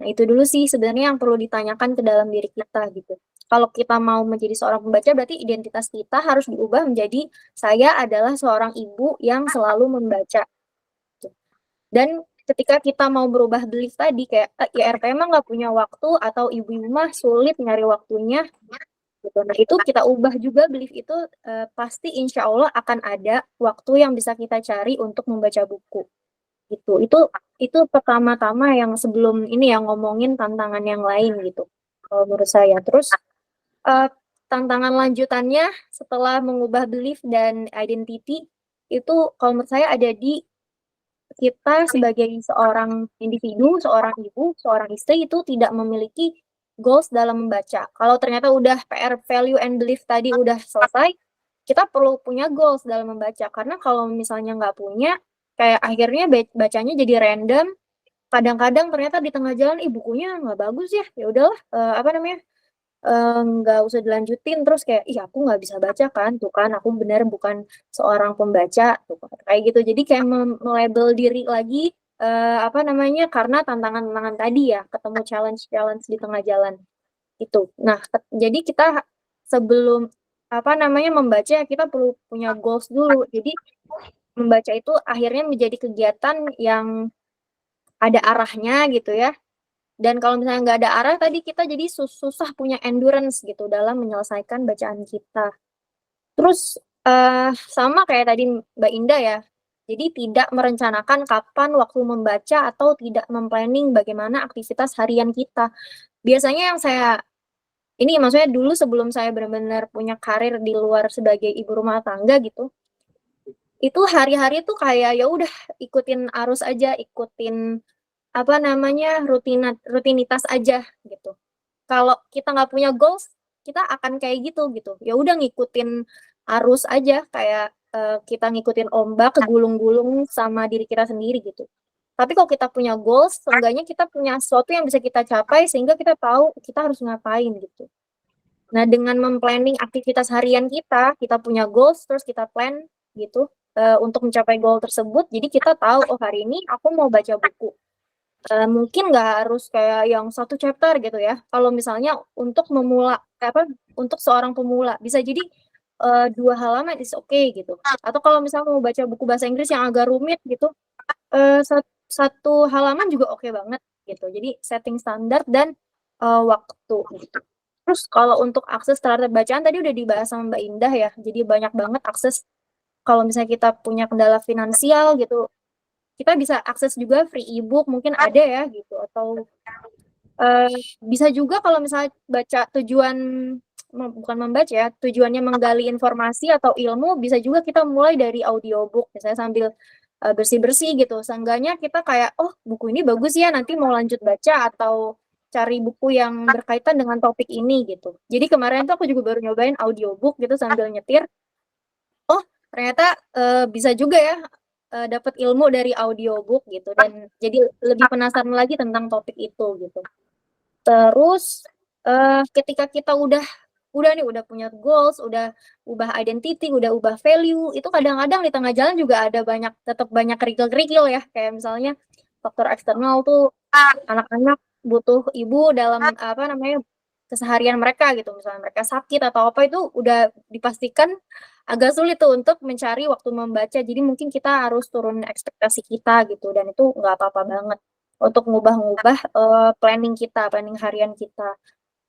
Nah, itu dulu sih sebenarnya yang perlu ditanyakan ke dalam diri kita gitu. Kalau kita mau menjadi seorang pembaca berarti identitas kita harus diubah menjadi, "Saya adalah seorang ibu yang selalu membaca." Gitu. Dan ketika kita mau berubah belief tadi kayak, IRT mah nggak punya waktu atau ibu-ibu mah sulit nyari waktunya gitu. Nah, itu kita ubah juga belief itu, pasti insya Allah akan ada waktu yang bisa kita cari untuk membaca buku. Gitu. Itu pertama-tama yang sebelum ini ya ngomongin tantangan yang lain gitu, kalau menurut saya. Terus, tantangan lanjutannya setelah mengubah belief dan identity, itu kalau menurut saya ada di kita sebagai seorang individu, seorang ibu, seorang istri itu tidak memiliki goals dalam membaca. Kalau ternyata udah PR value and belief tadi udah selesai, kita perlu punya goals dalam membaca. Karena kalau misalnya nggak punya, kayak akhirnya bacanya jadi random, kadang-kadang ternyata di tengah jalan, "Ih bukunya nggak bagus ya, ya udahlah," apa namanya, nggak usah dilanjutin, terus kayak, "Ih aku nggak bisa baca kan, tuh kan aku bener bukan seorang pembaca," tuh kan, kayak gitu. Jadi kayak me-label diri lagi, apa namanya, karena tantangan-tantangan tadi ya, ketemu challenge-challenge di tengah jalan, itu. Nah, jadi kita sebelum, apa namanya, membaca kita perlu punya goals dulu. Jadi, membaca itu akhirnya menjadi kegiatan yang ada arahnya gitu ya, dan kalau misalnya nggak ada arah tadi kita jadi susah punya endurance gitu dalam menyelesaikan bacaan kita. Terus, sama kayak tadi Mbak Indah ya, jadi tidak merencanakan kapan waktu membaca atau tidak mem-planning bagaimana aktivitas harian kita. Biasanya yang saya ini maksudnya dulu sebelum saya benar-benar punya karir di luar sebagai ibu rumah tangga gitu, itu hari-hari tuh kayak ya udah ikutin arus aja, ikutin apa namanya, rutinitas aja gitu. Kalau kita nggak punya goals, kita akan kayak gitu. Ya udah ngikutin arus aja kayak, kita ngikutin ombak, kegulung-gulung sama diri kita sendiri gitu. Tapi kalau kita punya goals, seenggaknya kita punya sesuatu yang bisa kita capai sehingga kita tahu kita harus ngapain gitu. Nah, dengan aktivitas harian kita punya goals, terus kita plan gitu, untuk mencapai goal tersebut, jadi kita tahu, "Oh, hari ini aku mau baca buku." Mungkin nggak harus kayak yang satu chapter gitu ya. Kalau misalnya untuk seorang pemula, bisa jadi, 2 halaman is okay gitu. Atau kalau misalnya mau baca buku bahasa Inggris yang agak rumit gitu, 1 halaman juga oke banget gitu. Jadi setting standar dan, waktu gitu. Terus kalau untuk akses terhadap bacaan tadi udah dibahas sama Mbak Indah ya, jadi banyak banget akses kalau misalnya kita punya kendala finansial gitu, kita bisa akses juga free e-book mungkin ada ya gitu, atau, bisa juga kalau misalnya bukan membaca ya, tujuannya menggali informasi atau ilmu, bisa juga kita mulai dari audiobook, misalnya sambil, bersih-bersih gitu. Seenggaknya kita kayak, "Oh, buku ini bagus ya, nanti mau lanjut baca," atau cari buku yang berkaitan dengan topik ini gitu. Jadi kemarin tuh aku juga baru nyobain audiobook gitu sambil nyetir, oh ternyata, bisa juga ya, dapet ilmu dari audiobook gitu dan jadi lebih penasaran lagi tentang topik itu gitu. Terus, ketika kita udah punya goals, udah ubah identity, udah ubah value, itu kadang-kadang di tengah jalan juga ada tetap banyak kerikil-kerikil ya, kayak misalnya faktor eksternal tuh anak-anak butuh ibu dalam, apa namanya, keseharian mereka gitu, misalnya mereka sakit atau apa, itu udah dipastikan agak sulit tuh untuk mencari waktu membaca. Jadi mungkin kita harus turunin ekspektasi kita gitu, dan itu nggak apa-apa banget untuk ngubah-ngubah, planning harian kita.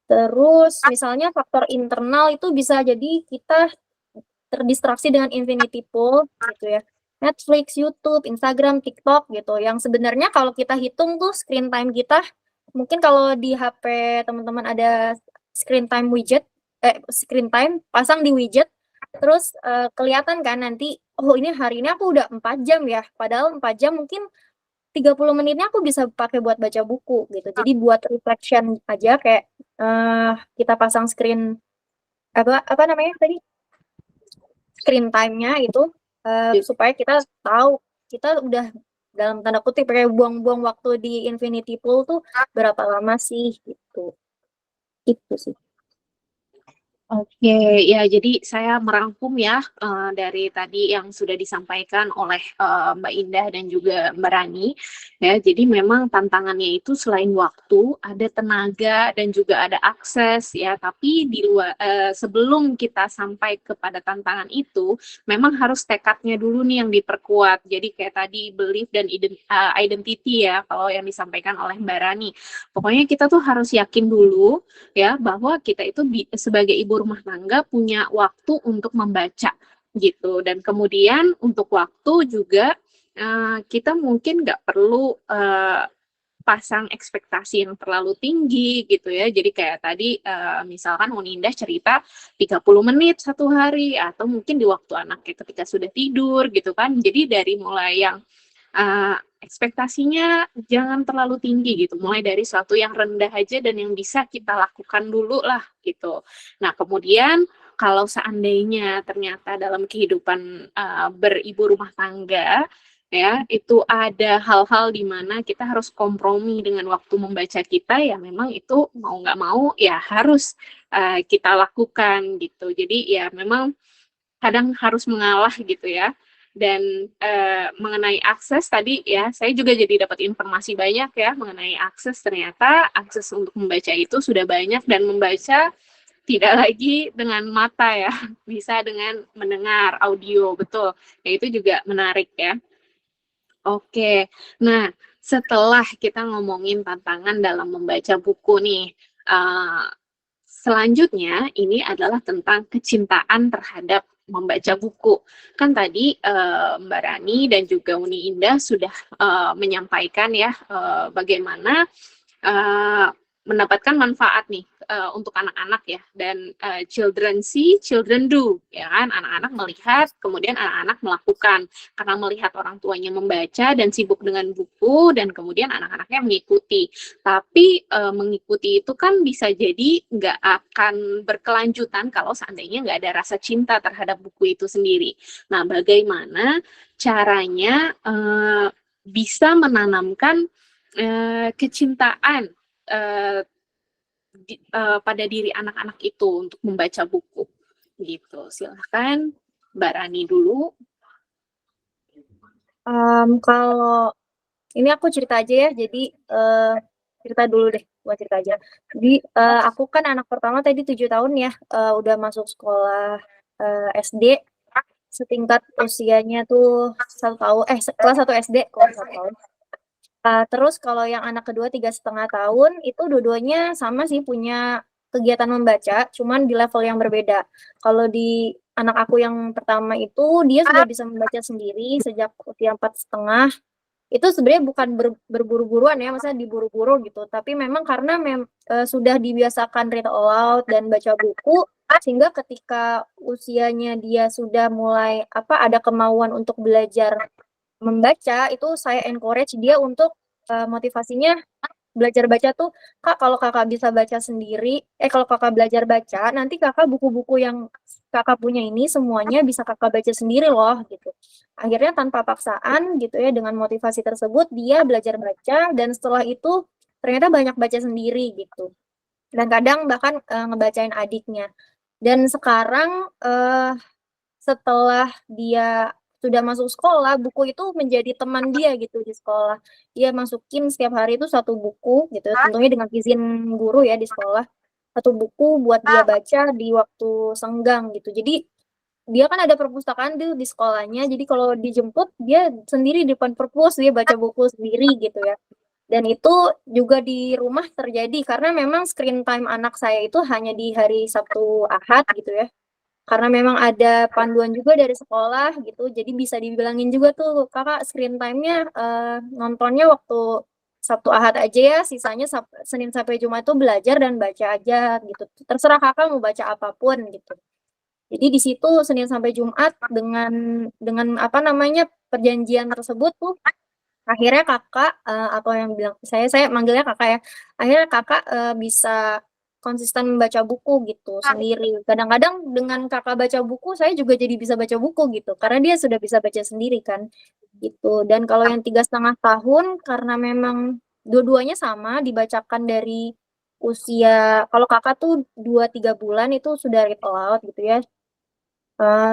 Terus misalnya faktor internal itu bisa jadi kita terdistraksi dengan infinity pool gitu ya. Netflix, YouTube, Instagram, TikTok gitu, yang sebenarnya kalau kita hitung tuh screen time kita, mungkin kalau di HP teman-teman ada screen time pasang di widget, terus, kelihatan kan nanti, "Oh, ini hari ini aku udah 4 jam ya," padahal 4 jam mungkin 30 menitnya aku bisa pakai buat baca buku gitu. Jadi buat reflection aja kayak, kita pasang apa namanya tadi, screen time-nya itu, supaya kita tahu kita udah dalam tanda kutip kayak buang-buang waktu di infinity pool tuh berapa lama sih gitu. Itu sih. Oke, ya jadi saya merangkum ya dari tadi yang sudah disampaikan oleh Mbak Indah dan juga Mbak Rani. Ya, jadi memang tantangannya itu selain waktu, ada tenaga dan juga ada akses ya. Tapi sebelum kita sampai kepada tantangan itu, memang harus tekadnya dulu nih yang diperkuat. Jadi kayak tadi belief dan identity ya, kalau yang disampaikan oleh Mbak Rani. Pokoknya kita tuh harus yakin dulu ya bahwa kita itu sebagai ibu rumah tangga punya waktu untuk membaca gitu, dan kemudian untuk waktu juga kita mungkin nggak perlu pasang ekspektasi yang terlalu tinggi gitu ya. Jadi kayak tadi misalkan Unindah cerita 30 menit satu hari, atau mungkin di waktu anaknya ketika sudah tidur gitu kan. Jadi dari mulai yang ekspektasinya jangan terlalu tinggi gitu, mulai dari sesuatu yang rendah aja dan yang bisa kita lakukan dulu lah gitu. Nah kemudian kalau seandainya ternyata dalam kehidupan beribu rumah tangga ya itu ada hal-hal di mana kita harus kompromi dengan waktu membaca kita, ya memang itu mau nggak mau ya harus kita lakukan gitu. Jadi ya memang kadang harus mengalah gitu ya. Dan mengenai akses tadi ya, saya juga jadi dapat informasi banyak ya mengenai akses. Ternyata akses untuk membaca itu sudah banyak, dan membaca tidak lagi dengan mata ya, bisa dengan mendengar audio, betul. Ya itu juga menarik ya. Oke, nah setelah kita ngomongin tantangan dalam membaca buku nih, selanjutnya ini adalah tentang kecintaan terhadap membaca buku. Kan tadi Mbak Rani dan juga Uni Indah sudah menyampaikan ya bagaimana mendapatkan manfaat nih untuk anak-anak ya, dan children see, children do, ya kan, anak-anak melihat, kemudian anak-anak melakukan, karena melihat orang tuanya membaca dan sibuk dengan buku, dan kemudian anak-anaknya mengikuti. Tapi mengikuti itu kan bisa jadi nggak akan berkelanjutan kalau seandainya nggak ada rasa cinta terhadap buku itu sendiri. Nah, bagaimana caranya bisa menanamkan kecintaan pada diri anak-anak itu untuk membaca buku gitu. Silahkan Mbak Rani dulu. Kalau ini aku cerita aja ya, jadi cerita dulu deh, buat cerita aja. Jadi aku kan anak pertama tadi 7 tahun ya, udah masuk sekolah SD, setingkat usianya tuh 1 tahun, kelas 1 SD, kelas 1 tahun. Terus kalau yang anak kedua 3,5 tahun, itu dua-duanya sama sih punya kegiatan membaca, cuman di level yang berbeda. Kalau di anak aku yang pertama itu, dia sudah bisa membaca sendiri sejak usia 4,5. Itu sebenarnya bukan berburu-buruan ya, maksudnya diburu-buru gitu, tapi memang karena sudah dibiasakan read aloud dan baca buku, sehingga ketika usianya dia sudah mulai ada kemauan untuk belajar membaca, itu saya encourage dia untuk motivasinya belajar baca tuh, "Kak, kalau Kakak bisa baca sendiri kalau Kakak belajar baca, nanti Kakak buku-buku yang Kakak punya ini semuanya bisa Kakak baca sendiri loh," gitu. Akhirnya tanpa paksaan gitu ya, dengan motivasi tersebut dia belajar baca dan setelah itu ternyata banyak baca sendiri gitu. Dan kadang bahkan ngebacain adiknya. Dan sekarang setelah dia sudah masuk sekolah, buku itu menjadi teman dia gitu di sekolah. Dia masukin setiap hari itu 1 buku gitu, tentunya dengan izin guru ya di sekolah. 1 buku buat dia baca di waktu senggang gitu. Jadi dia kan ada perpustakaan tuh di sekolahnya, jadi kalau dijemput dia sendiri di depan perpus, dia baca buku sendiri gitu ya. Dan itu juga di rumah terjadi karena memang screen time anak saya itu hanya di hari Sabtu, Ahad gitu ya. Karena memang ada panduan juga dari sekolah gitu, jadi bisa dibilangin juga tuh, "Kakak screen time-nya, nontonnya waktu Sabtu, Ahad aja ya, sisanya Senin sampai Jumat tuh belajar dan baca aja," gitu. "Terserah Kakak mau baca apapun," gitu. Jadi di situ Senin sampai Jumat dengan perjanjian tersebut tuh, akhirnya Kakak, atau yang bilang saya manggilnya Kakak ya, akhirnya Kakak bisa konsisten membaca buku gitu sendiri. Kadang-kadang dengan Kakak baca buku, saya juga jadi bisa baca buku gitu, karena dia sudah bisa baca sendiri kan, gitu. Dan kalau yang 3,5 tahun, karena memang dua-duanya sama dibacakan dari usia, kalau Kakak tuh 2, 3 bulan itu sudah read aloud gitu ya.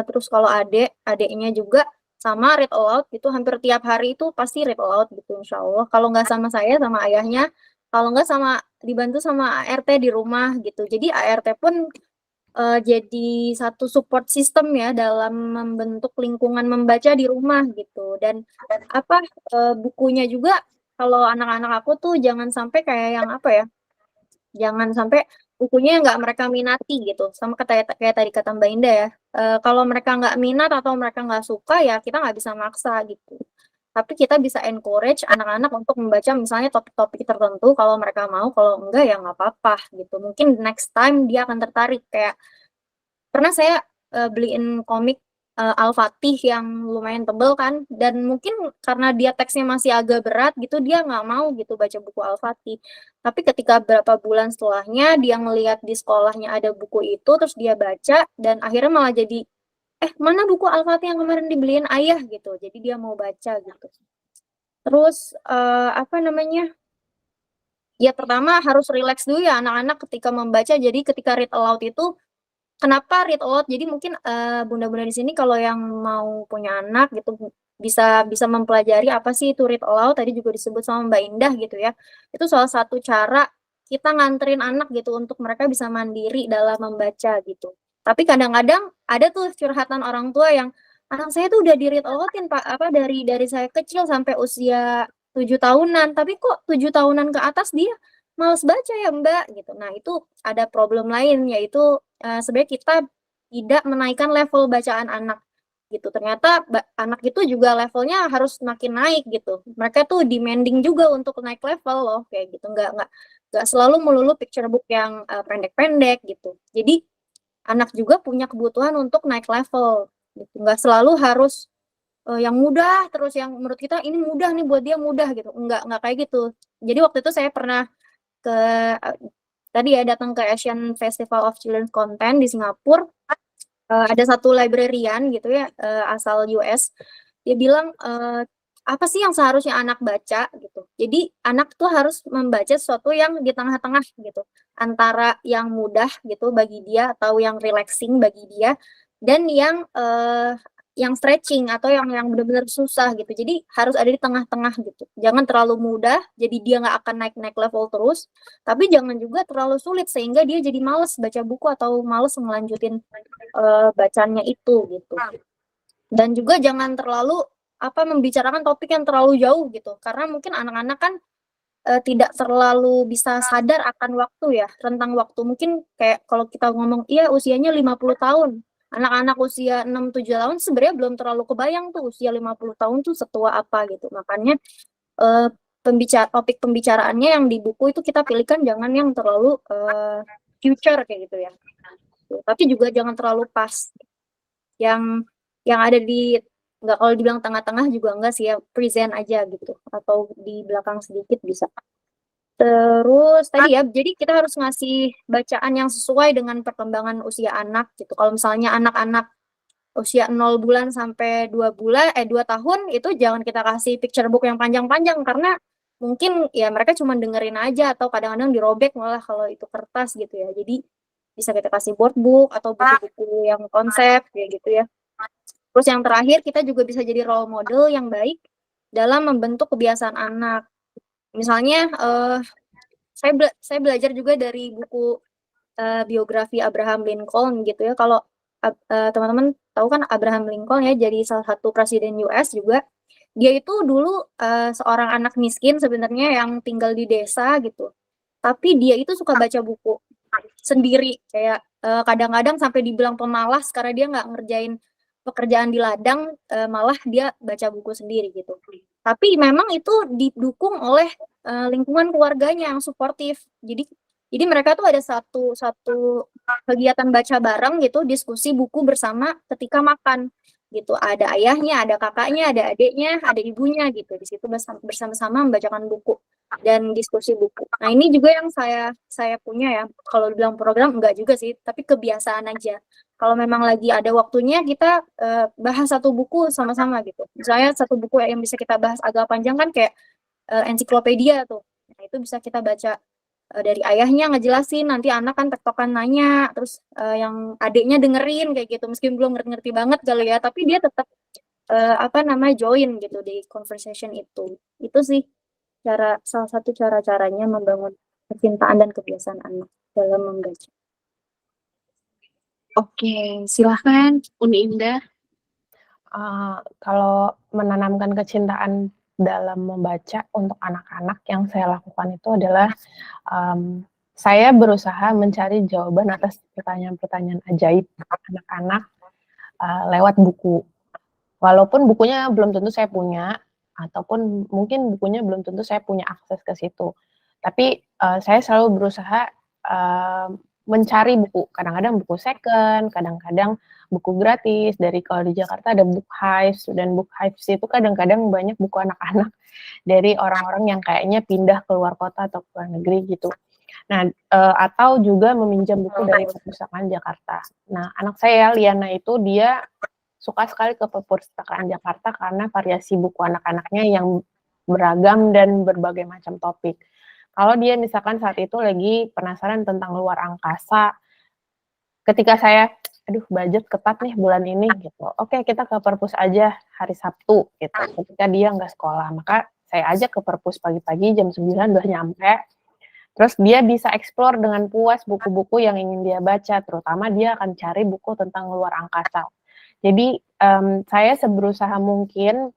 Terus kalau adeknya juga sama read aloud gitu, hampir tiap hari itu pasti read aloud gitu insyaallah. Kalau nggak sama saya, sama ayahnya, kalau nggak dibantu sama ART di rumah gitu. Jadi ART pun jadi satu support system ya dalam membentuk lingkungan membaca di rumah gitu. Dan bukunya juga kalau anak-anak aku tuh jangan sampai kayak yang jangan sampai bukunya nggak mereka minati gitu, sama kayak tadi kata Mbak Indah ya, kalau mereka nggak minat atau mereka nggak suka ya kita nggak bisa maksa gitu. Tapi kita bisa encourage anak-anak untuk membaca misalnya topik-topik tertentu, kalau mereka mau, kalau enggak ya nggak apa-apa gitu. Mungkin next time dia akan tertarik, kayak pernah saya beliin komik Al-Fatih yang lumayan tebel kan, dan mungkin karena dia teksnya masih agak berat gitu, dia nggak mau gitu baca buku Al-Fatih. Tapi ketika berapa bulan setelahnya dia ngelihat di sekolahnya ada buku itu, terus dia baca dan akhirnya malah jadi, mana buku Al-Fatih yang kemarin dibeliin ayah gitu, jadi dia mau baca gitu. Terus ya pertama harus rileks dulu ya anak-anak ketika membaca, jadi ketika read aloud itu, kenapa read aloud? Jadi mungkin, bunda-bunda di sini kalau yang mau punya anak gitu, bisa bisa mempelajari apa sih itu read aloud, tadi juga disebut sama Mbak Indah gitu ya. Itu salah satu cara kita nganterin anak gitu untuk mereka bisa mandiri dalam membaca gitu. Tapi kadang-kadang ada tuh curhatan orang tua yang, "Anak saya tuh udah di-read aloud-in Pak, dari saya kecil sampai usia 7 tahunan, tapi kok 7 tahunan ke atas dia males baca ya Mbak," gitu. Nah itu ada problem lain, yaitu sebenarnya kita tidak menaikkan level bacaan anak gitu. Ternyata anak itu juga levelnya harus makin naik gitu. Mereka tuh demanding juga untuk naik level loh kayak gitu. Nggak Nggak selalu melulu picture book yang pendek-pendek gitu. Jadi anak juga punya kebutuhan untuk naik level gitu. Nggak selalu harus yang mudah terus, yang menurut kita ini mudah nih buat dia mudah gitu. Nggak kayak gitu. Jadi waktu itu saya pernah ke tadi ya datang ke Asian Festival of Children's Content di Singapura. Ada satu librarian gitu ya, asal US. Dia bilang apa sih yang seharusnya anak baca gitu. Jadi anak tuh harus membaca sesuatu yang di tengah-tengah gitu, antara yang mudah gitu bagi dia atau yang relaxing bagi dia, dan yang stretching atau yang benar-benar susah gitu. Jadi harus ada di tengah-tengah gitu. Jangan terlalu mudah, jadi dia nggak akan naik-naik level terus. Tapi jangan juga terlalu sulit sehingga dia jadi males baca buku atau males ngelanjutin bacanya itu gitu. Dan juga jangan terlalu membicarakan topik yang terlalu jauh gitu. Karena mungkin anak-anak kan tidak terlalu bisa sadar akan waktu ya, rentang waktu. Mungkin kayak kalau kita ngomong, iya usianya 50 tahun. Anak-anak usia 6-7 tahun sebenarnya belum terlalu kebayang tuh usia 50 tahun tuh setua apa gitu. Makanya topik pembicaraannya yang di buku itu kita pilihkan jangan yang terlalu future kayak gitu ya. Tapi juga jangan terlalu pas. Yang ada di, nggak, kalau dibilang tengah-tengah juga enggak sih ya, present aja gitu. Atau di belakang sedikit bisa. Terus tadi ya, jadi kita harus ngasih bacaan yang sesuai dengan perkembangan usia anak gitu. Kalau misalnya anak-anak usia 0 bulan sampai 2 tahun itu jangan kita kasih picture book yang panjang-panjang karena mungkin ya mereka cuma dengerin aja atau kadang-kadang dirobek malah kalau itu kertas gitu ya. Jadi bisa kita kasih board book atau buku-buku yang konsep kayak gitu ya. Terus yang terakhir kita juga bisa jadi role model yang baik dalam membentuk kebiasaan anak. Misalnya saya belajar juga dari buku biografi Abraham Lincoln gitu ya. Kalau teman-teman tahu kan Abraham Lincoln ya, jadi salah satu presiden US juga. Dia itu dulu seorang anak miskin sebenarnya yang tinggal di desa gitu. Tapi dia itu suka baca buku sendiri, kayak kadang-kadang sampai dibilang pemalas karena dia nggak ngerjain pekerjaan di ladang, malah dia baca buku sendiri gitu. Tapi memang itu didukung oleh lingkungan keluarganya yang suportif. Jadi mereka tuh ada satu kegiatan baca bareng gitu, diskusi buku bersama ketika makan gitu. Ada ayahnya, ada kakaknya, ada adiknya, ada ibunya gitu. Di situ bersama-sama membacakan buku dan diskusi buku. Nah, ini juga yang saya punya ya. Kalau dibilang program enggak juga sih, tapi kebiasaan aja. Kalau memang lagi ada waktunya kita bahas satu buku sama-sama gitu. Misalnya satu buku yang bisa kita bahas agak panjang kan kayak ensiklopedia tuh. Nah, itu bisa kita baca dari ayahnya ngejelasin, nanti anak kan tektokan nanya, terus yang adiknya dengerin kayak gitu, meskipun belum ngerti-ngerti banget kali ya, tapi dia tetap join gitu di conversation itu. Itu sih salah satu cara-caranya membangun kecintaan dan kebiasaan anak dalam membaca. Oke, silahkan Uni Indah. Kalau menanamkan kecintaan dalam membaca untuk anak-anak, yang saya lakukan itu adalah saya berusaha mencari jawaban atas pertanyaan-pertanyaan ajaib anak-anak lewat buku. Walaupun bukunya belum tentu saya punya, ataupun mungkin bukunya belum tentu saya punya akses ke situ. Tapi saya selalu berusaha mencari buku. Kadang-kadang buku second, kadang-kadang buku gratis. Kalau di Jakarta ada Book Hives, dan Book Hives itu kadang-kadang banyak buku anak-anak dari orang-orang yang kayaknya pindah ke luar kota atau ke luar negeri gitu. Nah, atau juga meminjam buku dari perpustakaan Jakarta. Nah, anak saya, Liana itu, dia suka sekali ke perpustakaan Jakarta karena variasi buku anak-anaknya yang beragam dan berbagai macam topik. Kalau dia misalkan saat itu lagi penasaran tentang luar angkasa, ketika saya, budget ketat nih bulan ini gitu, oke kita ke perpus aja hari Sabtu gitu, ketika dia nggak sekolah, maka saya ajak ke perpus pagi-pagi jam 9 udah nyampe, terus dia bisa explore dengan puas buku-buku yang ingin dia baca, terutama dia akan cari buku tentang luar angkasa. Jadi saya seberusaha mungkin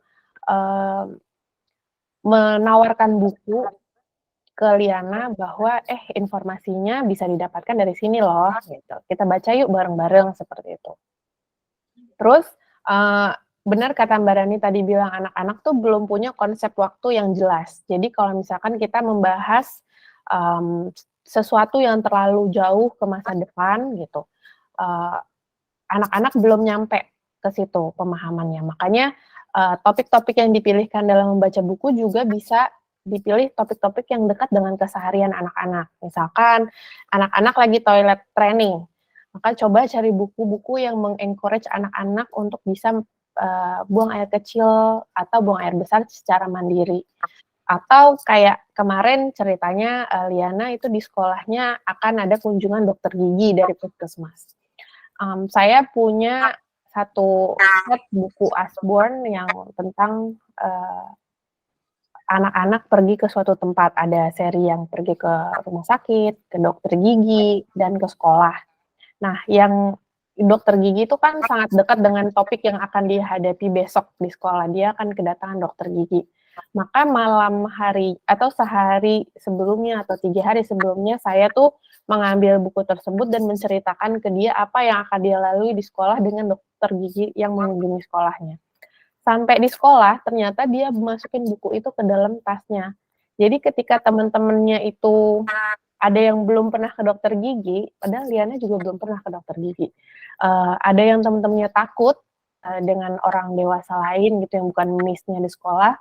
menawarkan buku ke Liana bahwa informasinya bisa didapatkan dari sini loh gitu. Kita baca yuk bareng-bareng seperti itu. Terus benar kata Mbak Rani tadi bilang anak-anak tuh belum punya konsep waktu yang jelas. Jadi kalau misalkan kita membahas sesuatu yang terlalu jauh ke masa depan gitu. Anak-anak belum nyampe ke situ pemahamannya. Makanya topik-topik yang dipilihkan dalam membaca buku juga bisa dipilih topik-topik yang dekat dengan keseharian anak-anak. Misalkan anak-anak lagi toilet training, maka coba cari buku-buku yang meng-encourage anak-anak untuk bisa buang air kecil atau buang air besar secara mandiri. Atau kayak kemarin ceritanya Liana itu di sekolahnya akan ada kunjungan dokter gigi dari puskesmas. Saya punya satu set buku Usborne yang tentang anak-anak pergi ke suatu tempat. Ada seri yang pergi ke rumah sakit, ke dokter gigi, dan ke sekolah. Nah, yang dokter gigi itu kan sangat dekat dengan topik yang akan dihadapi besok di sekolah. Dia akan kedatangan dokter gigi. Maka malam hari atau sehari sebelumnya atau 3 hari sebelumnya saya tuh mengambil buku tersebut dan menceritakan ke dia apa yang akan dia lalui di sekolah dengan dokter gigi yang mengunjungi sekolahnya. Sampai di sekolah ternyata dia masukin buku itu ke dalam tasnya. Jadi ketika teman-temannya itu ada yang belum pernah ke dokter gigi, padahal Liana juga belum pernah ke dokter gigi. Ada yang teman-temannya takut dengan orang dewasa lain gitu yang bukan miss-nya di sekolah.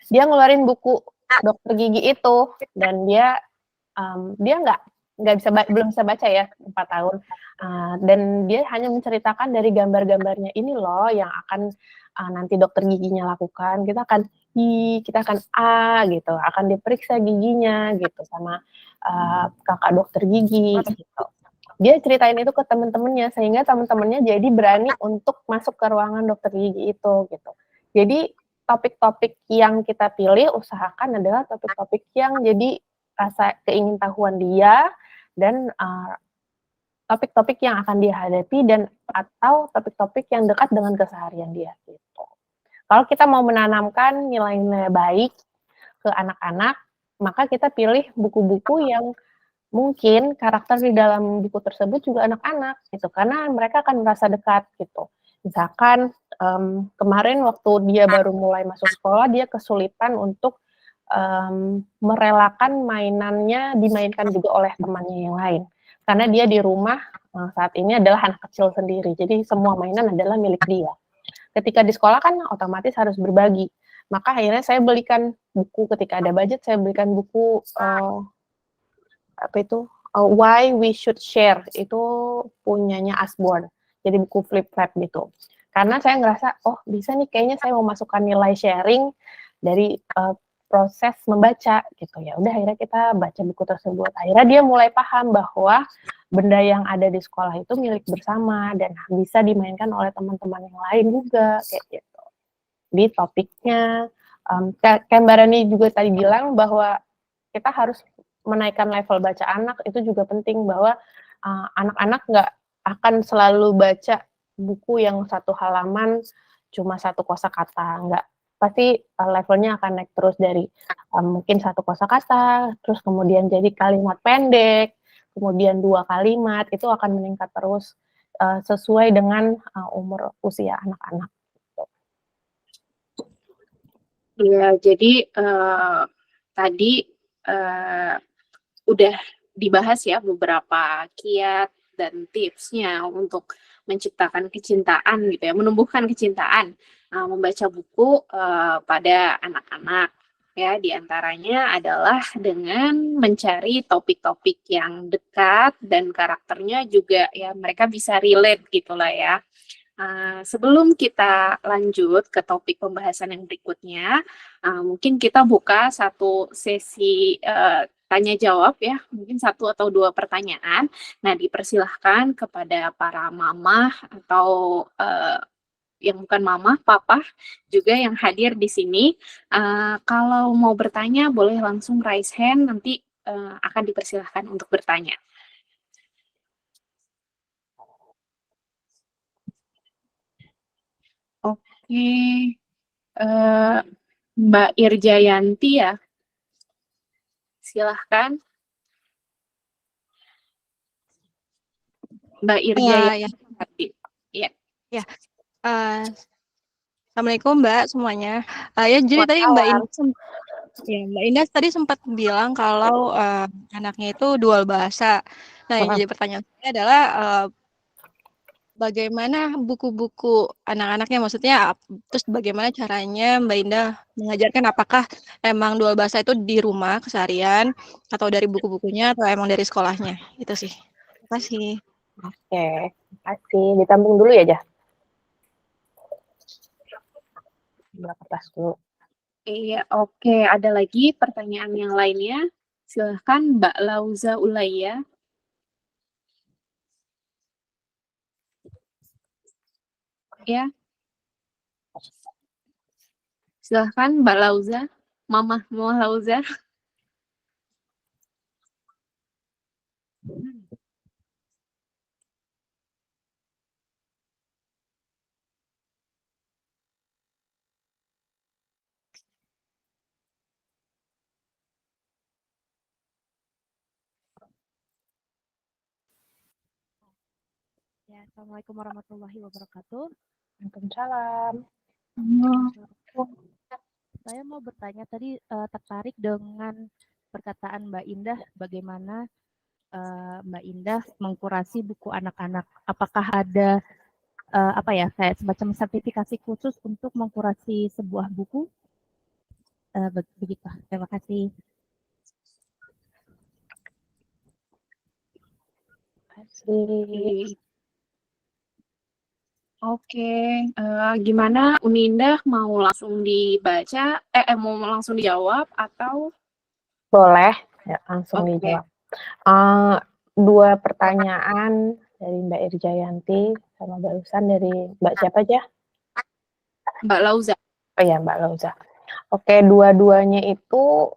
Dia ngeluarin buku dokter gigi itu dan dia belum bisa baca ya 4 tahun. Dan dia hanya menceritakan dari gambar-gambarnya ini loh yang akan nanti dokter giginya lakukan. Kita akan gitu, akan diperiksa giginya gitu sama kakak dokter gigi gitu. Dia ceritain itu ke teman-temannya sehingga teman-temannya jadi berani untuk masuk ke ruangan dokter gigi itu gitu. Jadi topik-topik yang kita pilih usahakan adalah topik-topik yang jadi rasa keingintahuan dia dan topik-topik yang akan dihadapi dan atau topik-topik yang dekat dengan keseharian dia gitu. Kalau kita mau menanamkan nilai-nilai baik ke anak-anak, maka kita pilih buku-buku yang mungkin karakter di dalam buku tersebut juga anak-anak gitu, karena mereka akan merasa dekat gitu. Misalkan kemarin waktu dia baru mulai masuk sekolah, dia kesulitan untuk merelakan mainannya dimainkan juga oleh temannya yang lain. Karena dia di rumah saat ini adalah anak kecil sendiri, jadi semua mainan adalah milik dia. Ketika di sekolah kan otomatis harus berbagi. Maka akhirnya saya belikan buku ketika ada budget, saya belikan buku Why We Should Share, itu punyanya Usborne. Jadi buku flip-flap gitu. Karena saya ngerasa, oh bisa nih kayaknya saya mau masukkan nilai sharing dari proses membaca gitu ya. Udah akhirnya kita baca buku tersebut. Akhirnya dia mulai paham bahwa benda yang ada di sekolah itu milik bersama dan bisa dimainkan oleh teman-teman yang lain juga kayak gitu. Di topiknya, kayak Mbak Rani juga tadi bilang bahwa kita harus menaikkan level baca anak, itu juga penting bahwa anak-anak nggak akan selalu baca buku yang satu halaman cuma satu kosakata, nggak. Pasti levelnya akan naik terus dari mungkin satu kosakata, terus kemudian jadi kalimat pendek, kemudian 2 kalimat, itu akan meningkat terus sesuai dengan umur usia anak-anak. Ya, jadi tadi udah dibahas ya beberapa kiat dan tipsnya untuk menciptakan kecintaan gitu ya, menumbuhkan kecintaan membaca buku pada anak-anak ya. Diantaranya adalah dengan mencari topik-topik yang dekat dan karakternya juga ya mereka bisa relate gitulah ya. Sebelum kita lanjut ke topik pembahasan yang berikutnya, mungkin kita buka satu sesi tanya jawab ya, mungkin 1 atau 2 pertanyaan. Nah, dipersilahkan kepada para mama atau yang bukan mama, papa juga yang hadir di sini. Kalau mau bertanya boleh langsung raise hand, nanti akan dipersilahkan untuk bertanya. Oke, Mbak Irjayanti ya, silahkan. Mbak Irjayanti. Ya. Assalamualaikum Mbak semuanya. Ya jadi tadi Mbak Ina Ya, Mbak Indah tadi sempat bilang kalau anaknya itu dual bahasa. Nah, yang jadi pertanyaan saya adalah bagaimana buku-buku anak-anaknya, maksudnya terus bagaimana caranya Mbak Indah mengajarkan, apakah emang dual bahasa itu di rumah keseharian atau dari buku-bukunya atau emang dari sekolahnya? Itu sih. Terima kasih. Oke, kasih. Ditampung dulu ya, Jah. Berapa kertas dulu. Iya, oke. Ada lagi pertanyaan yang lainnya? Silahkan Mbak Lauza Ulaya. Ya, silahkan Mbak Lauza. Mama Lauza. Ya, Assalamualaikum warahmatullahi wabarakatuh. Waalaikumsalam. Saya mau bertanya tadi tertarik dengan perkataan Mbak Indah, bagaimana Mbak Indah mengkurasi buku anak-anak. Apakah ada kayak semacam sertifikasi khusus untuk mengkurasi sebuah buku? Begitu. Terima kasih. Oke, gimana Unindah mau langsung dibaca, mau langsung dijawab atau? Boleh, ya, langsung Oke. dijawab. Dua pertanyaan dari Mbak Irjayanti sama barusan dari Mbak siapa aja? Mbak Lauza. Oh ya, Mbak Lauza. Oke, dua-duanya itu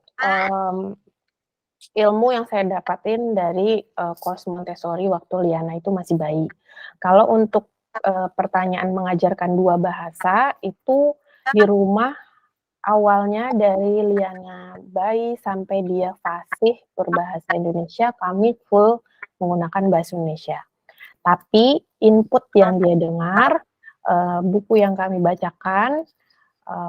ilmu yang saya dapatin dari course Montessori waktu Liana itu masih bayi. Kalau untuk pertanyaan mengajarkan dua bahasa, itu di rumah awalnya dari Liana bayi sampai dia fasih berbahasa Indonesia, kami full menggunakan bahasa Indonesia. Tapi input yang dia dengar, buku yang kami bacakan,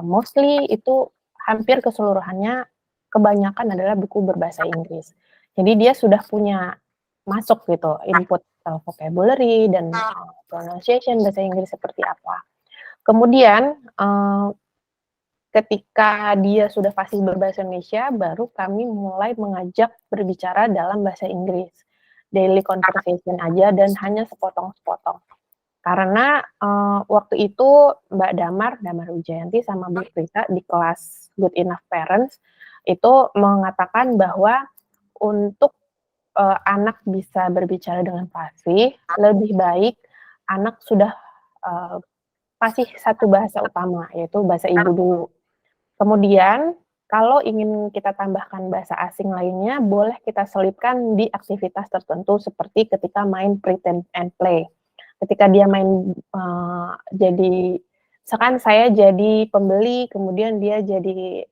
mostly itu hampir keseluruhannya kebanyakan adalah buku berbahasa Inggris. Jadi dia sudah punya masuk gitu input vocabulary dan pronunciation bahasa Inggris seperti apa. Kemudian ketika dia sudah fasih berbahasa Indonesia, baru kami mulai mengajak berbicara dalam bahasa Inggris. Daily conversation aja dan hanya sepotong-sepotong. Karena waktu itu Mbak Damar Wijayanti sama Bu Rita di kelas Good Enough Parents itu mengatakan bahwa untuk anak bisa berbicara dengan fasih, lebih baik anak sudah fasih satu bahasa utama, yaitu bahasa ibu dulu. Kemudian, kalau ingin kita tambahkan bahasa asing lainnya, boleh kita selipkan di aktivitas tertentu seperti ketika main pretend and play. Ketika dia main misalkan saya jadi pembeli, kemudian dia jadi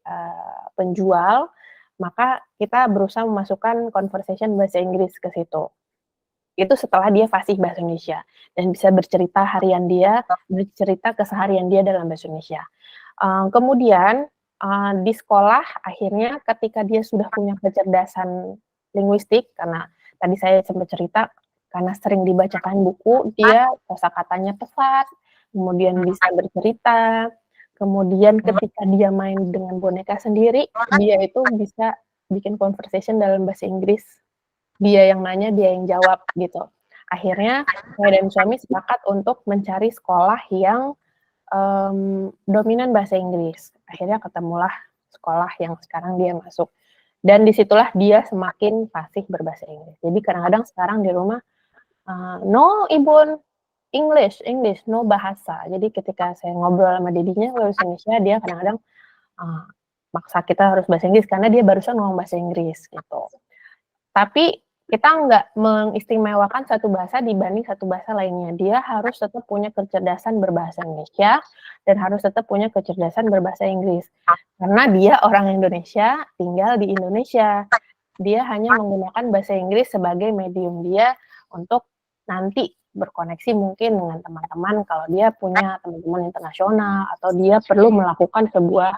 penjual, maka kita berusaha memasukkan conversation bahasa Inggris ke situ. Itu setelah dia fasih bahasa Indonesia dan bisa bercerita harian dia, bercerita keseharian dia dalam bahasa Indonesia. Kemudian di sekolah akhirnya ketika dia sudah punya kecerdasan linguistik, karena tadi saya sempat cerita karena sering dibacakan buku, dia kosakatanya pesat, kemudian bisa bercerita, kemudian ketika dia main dengan boneka sendiri, dia itu bisa bikin conversation dalam bahasa Inggris. Dia yang nanya, dia yang jawab gitu. Akhirnya saya dan suami sepakat untuk mencari sekolah yang dominan bahasa Inggris. Akhirnya ketemulah sekolah yang sekarang dia masuk. Dan disitulah dia semakin fasih berbahasa Inggris. Jadi kadang-kadang sekarang di rumah, no Ibun, English, no bahasa. Jadi ketika saya ngobrol sama dedinya bahasa Indonesia, dia kadang-kadang maksa kita harus bahasa Inggris karena dia barusan ngomong bahasa Inggris gitu. Tapi kita nggak mengistimewakan satu bahasa dibanding satu bahasa lainnya. Dia harus tetap punya kecerdasan berbahasa Indonesia dan harus tetap punya kecerdasan berbahasa Inggris. Karena dia orang Indonesia, tinggal di Indonesia. Dia hanya menggunakan bahasa Inggris sebagai medium dia untuk nanti berkoneksi mungkin dengan teman-teman kalau dia punya teman-teman internasional atau dia perlu melakukan sebuah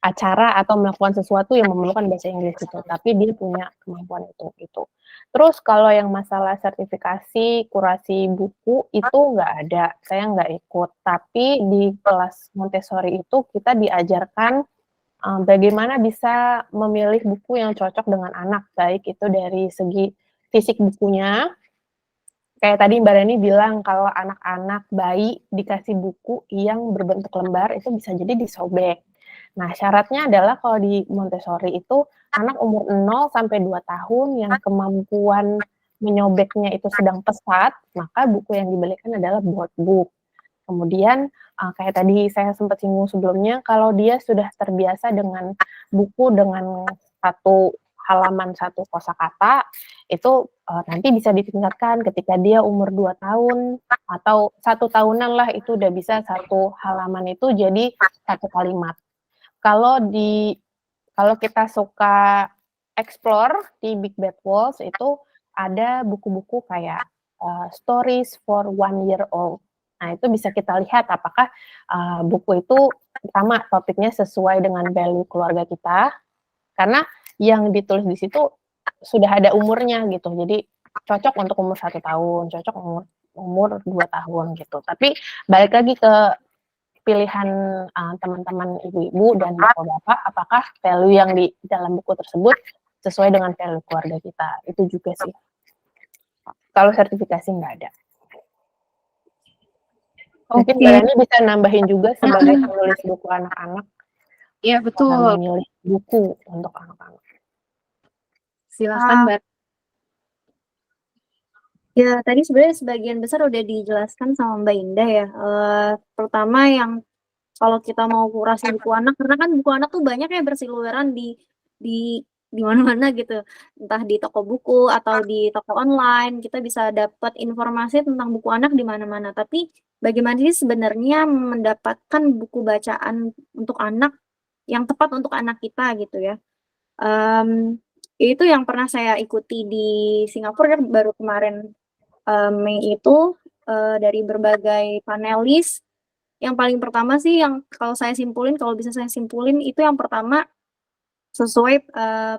acara atau melakukan sesuatu yang memerlukan bahasa Inggris gitu, tapi dia punya kemampuan itu gitu. Terus kalau yang masalah sertifikasi kurasi buku itu nggak ada, saya nggak ikut. Tapi di kelas Montessori itu kita diajarkan bagaimana bisa memilih buku yang cocok dengan anak, baik itu dari segi fisik bukunya, kayak tadi Mbak Rani bilang kalau anak-anak bayi dikasih buku yang berbentuk lembar itu bisa jadi disobek. Nah, syaratnya adalah kalau di Montessori itu anak umur 0 sampai 2 tahun yang kemampuan menyobeknya itu sedang pesat, maka buku yang dibelikan adalah board book. Kemudian kayak tadi saya sempat singgung sebelumnya, kalau dia sudah terbiasa dengan buku dengan satu halaman satu kosakata, itu nanti bisa ditingkatkan ketika dia umur 2 tahun atau 1 tahunan lah itu udah bisa satu halaman itu jadi satu kalimat. Kalau kita suka explore di Big Bad Wolf itu ada buku-buku kayak Stories for 1 Year Old. Nah, itu bisa kita lihat apakah buku itu pertama topiknya sesuai dengan value keluarga kita, karena yang ditulis di situ sudah ada umurnya gitu. Jadi cocok untuk umur 1 tahun, cocok umur 2 tahun gitu. Tapi balik lagi ke pilihan teman-teman ibu-ibu dan bapak-bapak, apakah value yang di dalam buku tersebut sesuai dengan value keluarga kita. Itu juga sih. Kalau sertifikasi nggak ada. Mungkin Mbak Rani bisa nambahin juga sebagai penulis buku anak-anak. Iya, betul. Memilih buku untuk anak-anak. Silakan, Mbak. Ya, tadi sebenarnya sebagian besar udah dijelaskan sama Mbak Indah ya. Pertama yang kalau kita mau kurasi buku anak, karena kan buku anak tuh banyak ya berseliweran di mana-mana gitu. Entah di toko buku atau di toko online, kita bisa dapat informasi tentang buku anak di mana-mana. Tapi bagaimana sih sebenarnya mendapatkan buku bacaan untuk anak yang tepat untuk anak kita gitu ya. Itu yang pernah saya ikuti di Singapura baru kemarin Mei itu dari berbagai panelis. Yang paling pertama sih yang kalau bisa saya simpulin itu yang pertama sesuai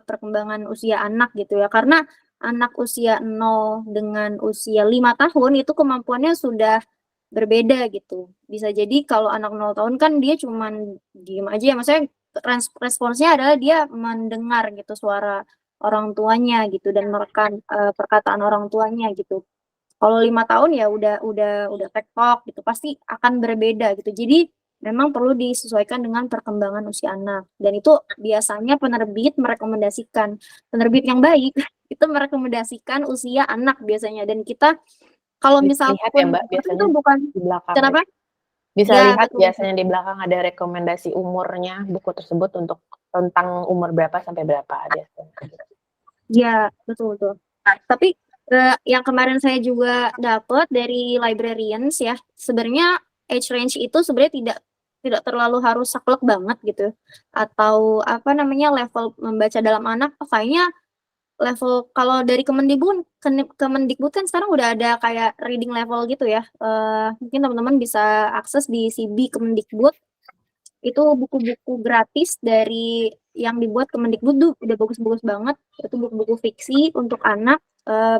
perkembangan usia anak gitu ya. Karena anak usia 0 dengan usia 5 tahun itu kemampuannya sudah berbeda gitu. Bisa jadi kalau anak 0 tahun kan dia cuman diem aja ya, maksudnya responsnya adalah dia mendengar gitu suara orang tuanya gitu dan merekam perkataan orang tuanya gitu. Kalau 5 tahun ya udah tektok gitu, pasti akan berbeda gitu. Jadi memang perlu disesuaikan dengan perkembangan usia anak. Dan itu biasanya penerbit yang baik itu merekomendasikan usia anak biasanya. Dan kita kalau Bisa lihat ya Mbak itu biasanya bukan di belakang. kenapa? Bisa Ya, lihat betul. biasanya di belakang ada rekomendasi umurnya buku tersebut untuk tentang umur berapa sampai berapa biasanya. Ya, betul. Tapi yang kemarin saya juga dapat dari librarians ya, sebenarnya age range itu sebenarnya tidak terlalu harus saklek banget gitu. Atau apa namanya level membaca dalam anak, kayaknya level kalau dari Kemendikbud kan sekarang udah ada kayak reading level gitu ya. Mungkin teman-teman bisa akses di CB Kemendikbud. Itu buku-buku gratis dari yang dibuat Kemendikbud tuh udah bagus-bagus banget. Itu buku-buku fiksi untuk anak,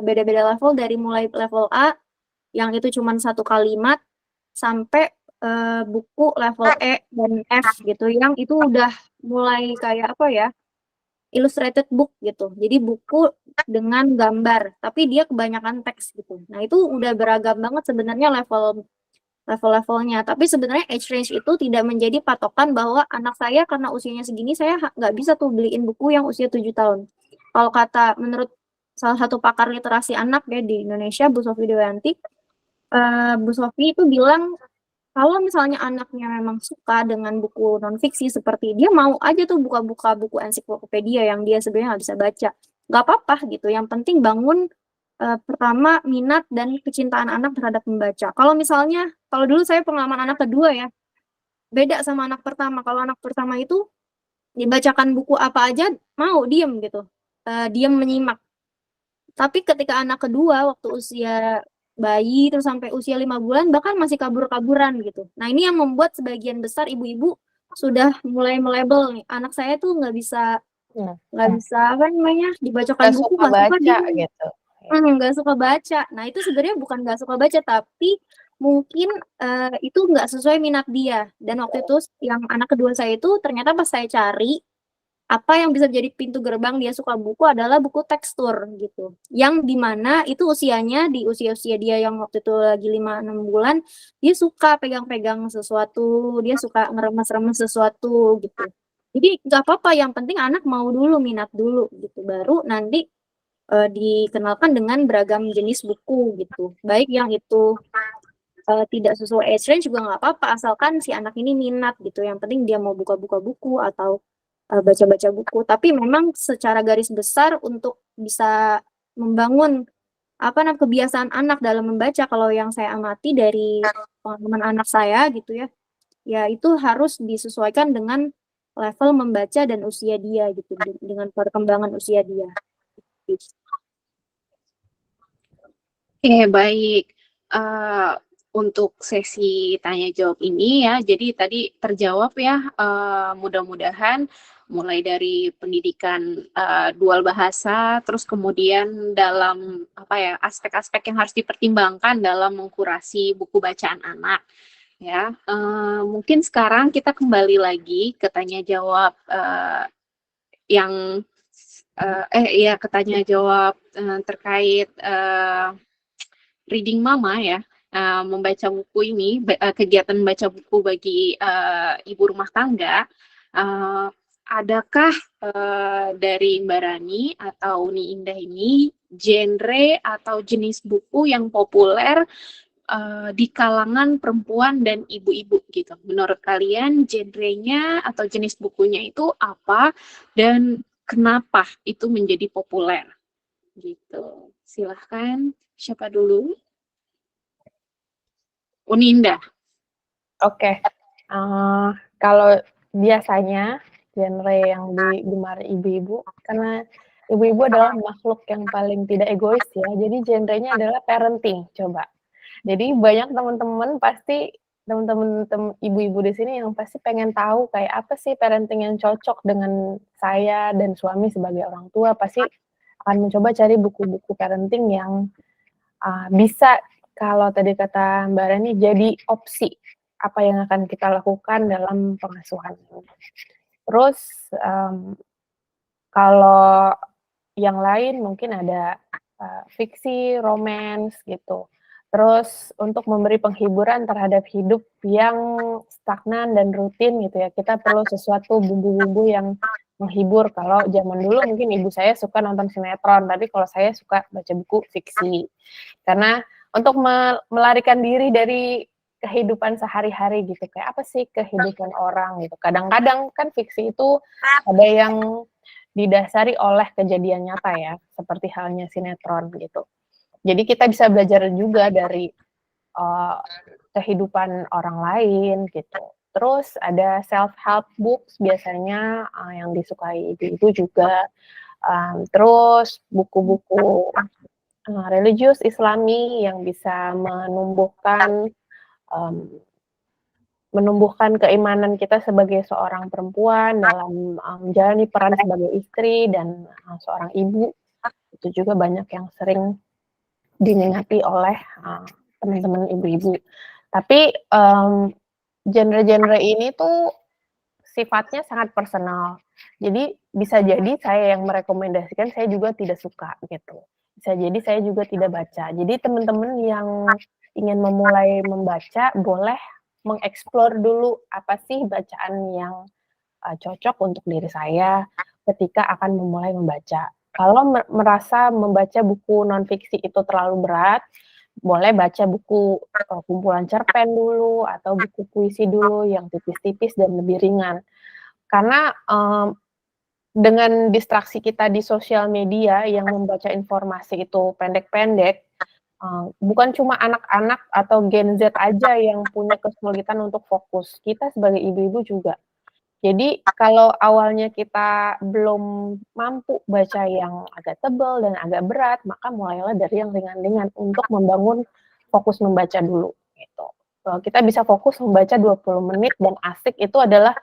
beda-beda level dari mulai level A yang itu cuma 1 kalimat sampai buku level E dan F gitu yang itu udah mulai kayak apa ya, illustrated book gitu. Jadi buku dengan gambar, tapi dia kebanyakan teks gitu. Nah, itu udah beragam banget sebenarnya level-levelnya. Tapi sebenarnya age range itu tidak menjadi patokan bahwa anak saya karena usianya segini saya nggak bisa tuh beliin buku yang usia 7 tahun. Kalau menurut salah satu pakar literasi anak ya di Indonesia, Bu Sofi Dewanti, Bu Sofi itu bilang kalau misalnya anaknya memang suka dengan buku non-fiksi seperti dia mau aja tuh buka-buka buku ensiklopedia yang dia sebenarnya nggak bisa baca. Nggak apa-apa gitu, yang penting bangun pertama minat dan kecintaan anak terhadap membaca. Kalau dulu saya pengalaman anak kedua ya, beda sama anak pertama. Kalau anak pertama itu dibacakan buku apa aja mau diem gitu, diem menyimak. Tapi ketika anak kedua waktu usia bayi terus sampai usia 5 bulan bahkan masih kabur-kaburan gitu. Nah, ini yang membuat sebagian besar ibu-ibu sudah mulai melabel nih, anak saya tuh nggak bisa apa namanya, dibacakan Nggak buku, suka nggak suka baca dia. gitu. Nggak suka baca. Nah, itu sebenarnya bukan nggak suka baca, tapi mungkin itu nggak sesuai minat dia. Dan waktu itu yang anak kedua saya itu ternyata pas saya cari apa yang bisa jadi pintu gerbang dia suka buku adalah buku tekstur gitu. Yang dimana itu usianya di usia-usia dia yang waktu itu lagi 5-6 bulan, dia suka pegang-pegang sesuatu, dia suka ngeremes-remes sesuatu gitu. Jadi nggak apa-apa, yang penting anak mau dulu, minat dulu gitu. Baru nanti dikenalkan dengan beragam jenis buku gitu. Baik yang itu tidak sesuai age range juga nggak apa-apa, asalkan si anak ini minat gitu. Yang penting dia mau buka-buka buku atau baca-baca buku. Tapi memang secara garis besar untuk bisa membangun kebiasaan anak dalam membaca, kalau yang saya amati dari pengalaman anak saya gitu ya, ya itu harus disesuaikan dengan level membaca dan usia dia gitu, dengan perkembangan usia dia. Oke, baik. Untuk sesi tanya jawab ini ya, jadi tadi terjawab ya, mudah-mudahan mulai dari pendidikan dual bahasa, terus kemudian dalam aspek-aspek yang harus dipertimbangkan dalam mengkurasi buku bacaan anak. Ya, mungkin sekarang kita kembali lagi ke tanya jawab tanya jawab terkait reading mama ya, membaca buku ini, kegiatan membaca buku bagi ibu rumah tangga. Adakah dari Mbak Rani atau Uni Indah ini genre atau jenis buku yang populer di kalangan perempuan dan ibu-ibu gitu? Menurut kalian genrenya atau jenis bukunya itu apa dan kenapa itu menjadi populer? Gitu. Silahkan, siapa dulu? Uni Indah. Oke. Kalau biasanya genre yang digemari ibu-ibu, karena ibu-ibu adalah makhluk yang paling tidak egois ya, jadi genrenya adalah parenting, coba. Jadi banyak teman-teman pasti, teman-teman ibu-ibu di sini yang pasti pengen tahu kayak apa sih parenting yang cocok dengan saya dan suami sebagai orang tua, pasti akan mencoba cari buku-buku parenting yang bisa, kalau tadi kata Mbak Rani, jadi opsi apa yang akan kita lakukan dalam pengasuhan. Terus kalau yang lain mungkin ada fiksi, romance gitu. Terus untuk memberi penghiburan terhadap hidup yang stagnan dan rutin gitu ya, kita perlu sesuatu bumbu-bumbu yang menghibur. Kalau zaman dulu mungkin ibu saya suka nonton sinetron, tapi kalau saya suka baca buku fiksi. Karena untuk melarikan diri dari kehidupan sehari-hari gitu, kayak apa sih kehidupan orang gitu. Kadang-kadang kan fiksi itu ada yang didasari oleh kejadian nyata ya, seperti halnya sinetron gitu. Jadi kita bisa belajar juga dari kehidupan orang lain gitu. Terus ada self-help books biasanya yang disukai ibu-ibu juga. Terus buku-buku religius Islami yang bisa menumbuhkan keimanan kita sebagai seorang perempuan dalam menjalani peran sebagai istri dan seorang ibu. Itu juga banyak yang sering diminati oleh teman-teman ibu-ibu. Tapi genre-genre ini tuh sifatnya sangat personal. Jadi bisa jadi saya yang merekomendasikan, saya juga tidak suka gitu. Bisa jadi saya juga tidak baca. Jadi teman-teman yang ingin memulai membaca boleh mengeksplor dulu apa sih bacaan yang cocok untuk diri saya ketika akan memulai membaca. Kalau merasa membaca buku non-fiksi itu terlalu berat, boleh baca buku kumpulan cerpen dulu atau buku puisi dulu yang tipis-tipis dan lebih ringan. Karena dengan distraksi kita di sosial media yang membaca informasi itu pendek-pendek, bukan cuma anak-anak atau Gen Z aja yang punya kesulitan untuk fokus, kita sebagai ibu-ibu juga. Jadi kalau awalnya kita belum mampu baca yang agak tebal dan agak berat, maka mulailah dari yang ringan-ringan untuk membangun fokus membaca dulu gitu. kita bisa fokus membaca 20 menit dan asik itu adalah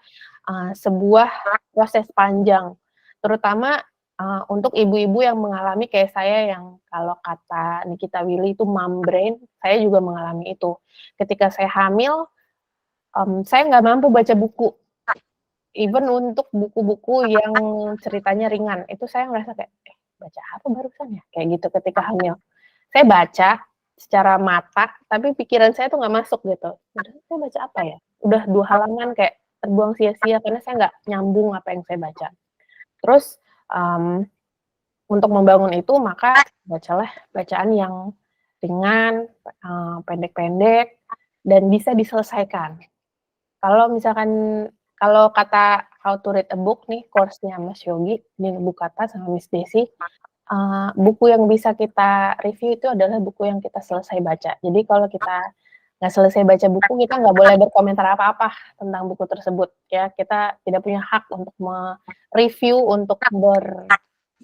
sebuah proses panjang. Terutama untuk ibu-ibu yang mengalami kayak saya yang kalau kata Nikita Willy itu mom brain, saya juga mengalami itu. Ketika saya hamil, saya nggak mampu baca buku. Even untuk buku-buku yang ceritanya ringan, itu saya ngerasa kayak, baca apa barusan ya? Kayak gitu ketika hamil. Saya baca secara mata, tapi pikiran saya tuh nggak masuk gitu. Saya baca apa ya? Udah 2 halaman kayak terbuang sia-sia karena saya nggak nyambung apa yang saya baca. Terus untuk membangun itu maka bacalah bacaan yang ringan, pendek-pendek, dan bisa diselesaikan. Kalau misalkan kalau kata How to Read a Book nih, course-nya Mas Yogi, Bu Kata sama Miss Desi, buku yang bisa kita review itu adalah buku yang kita selesai baca. Jadi kalau kita nggak selesai baca buku, kita nggak boleh berkomentar apa-apa tentang buku tersebut. Ya, kita tidak punya hak untuk mereview, untuk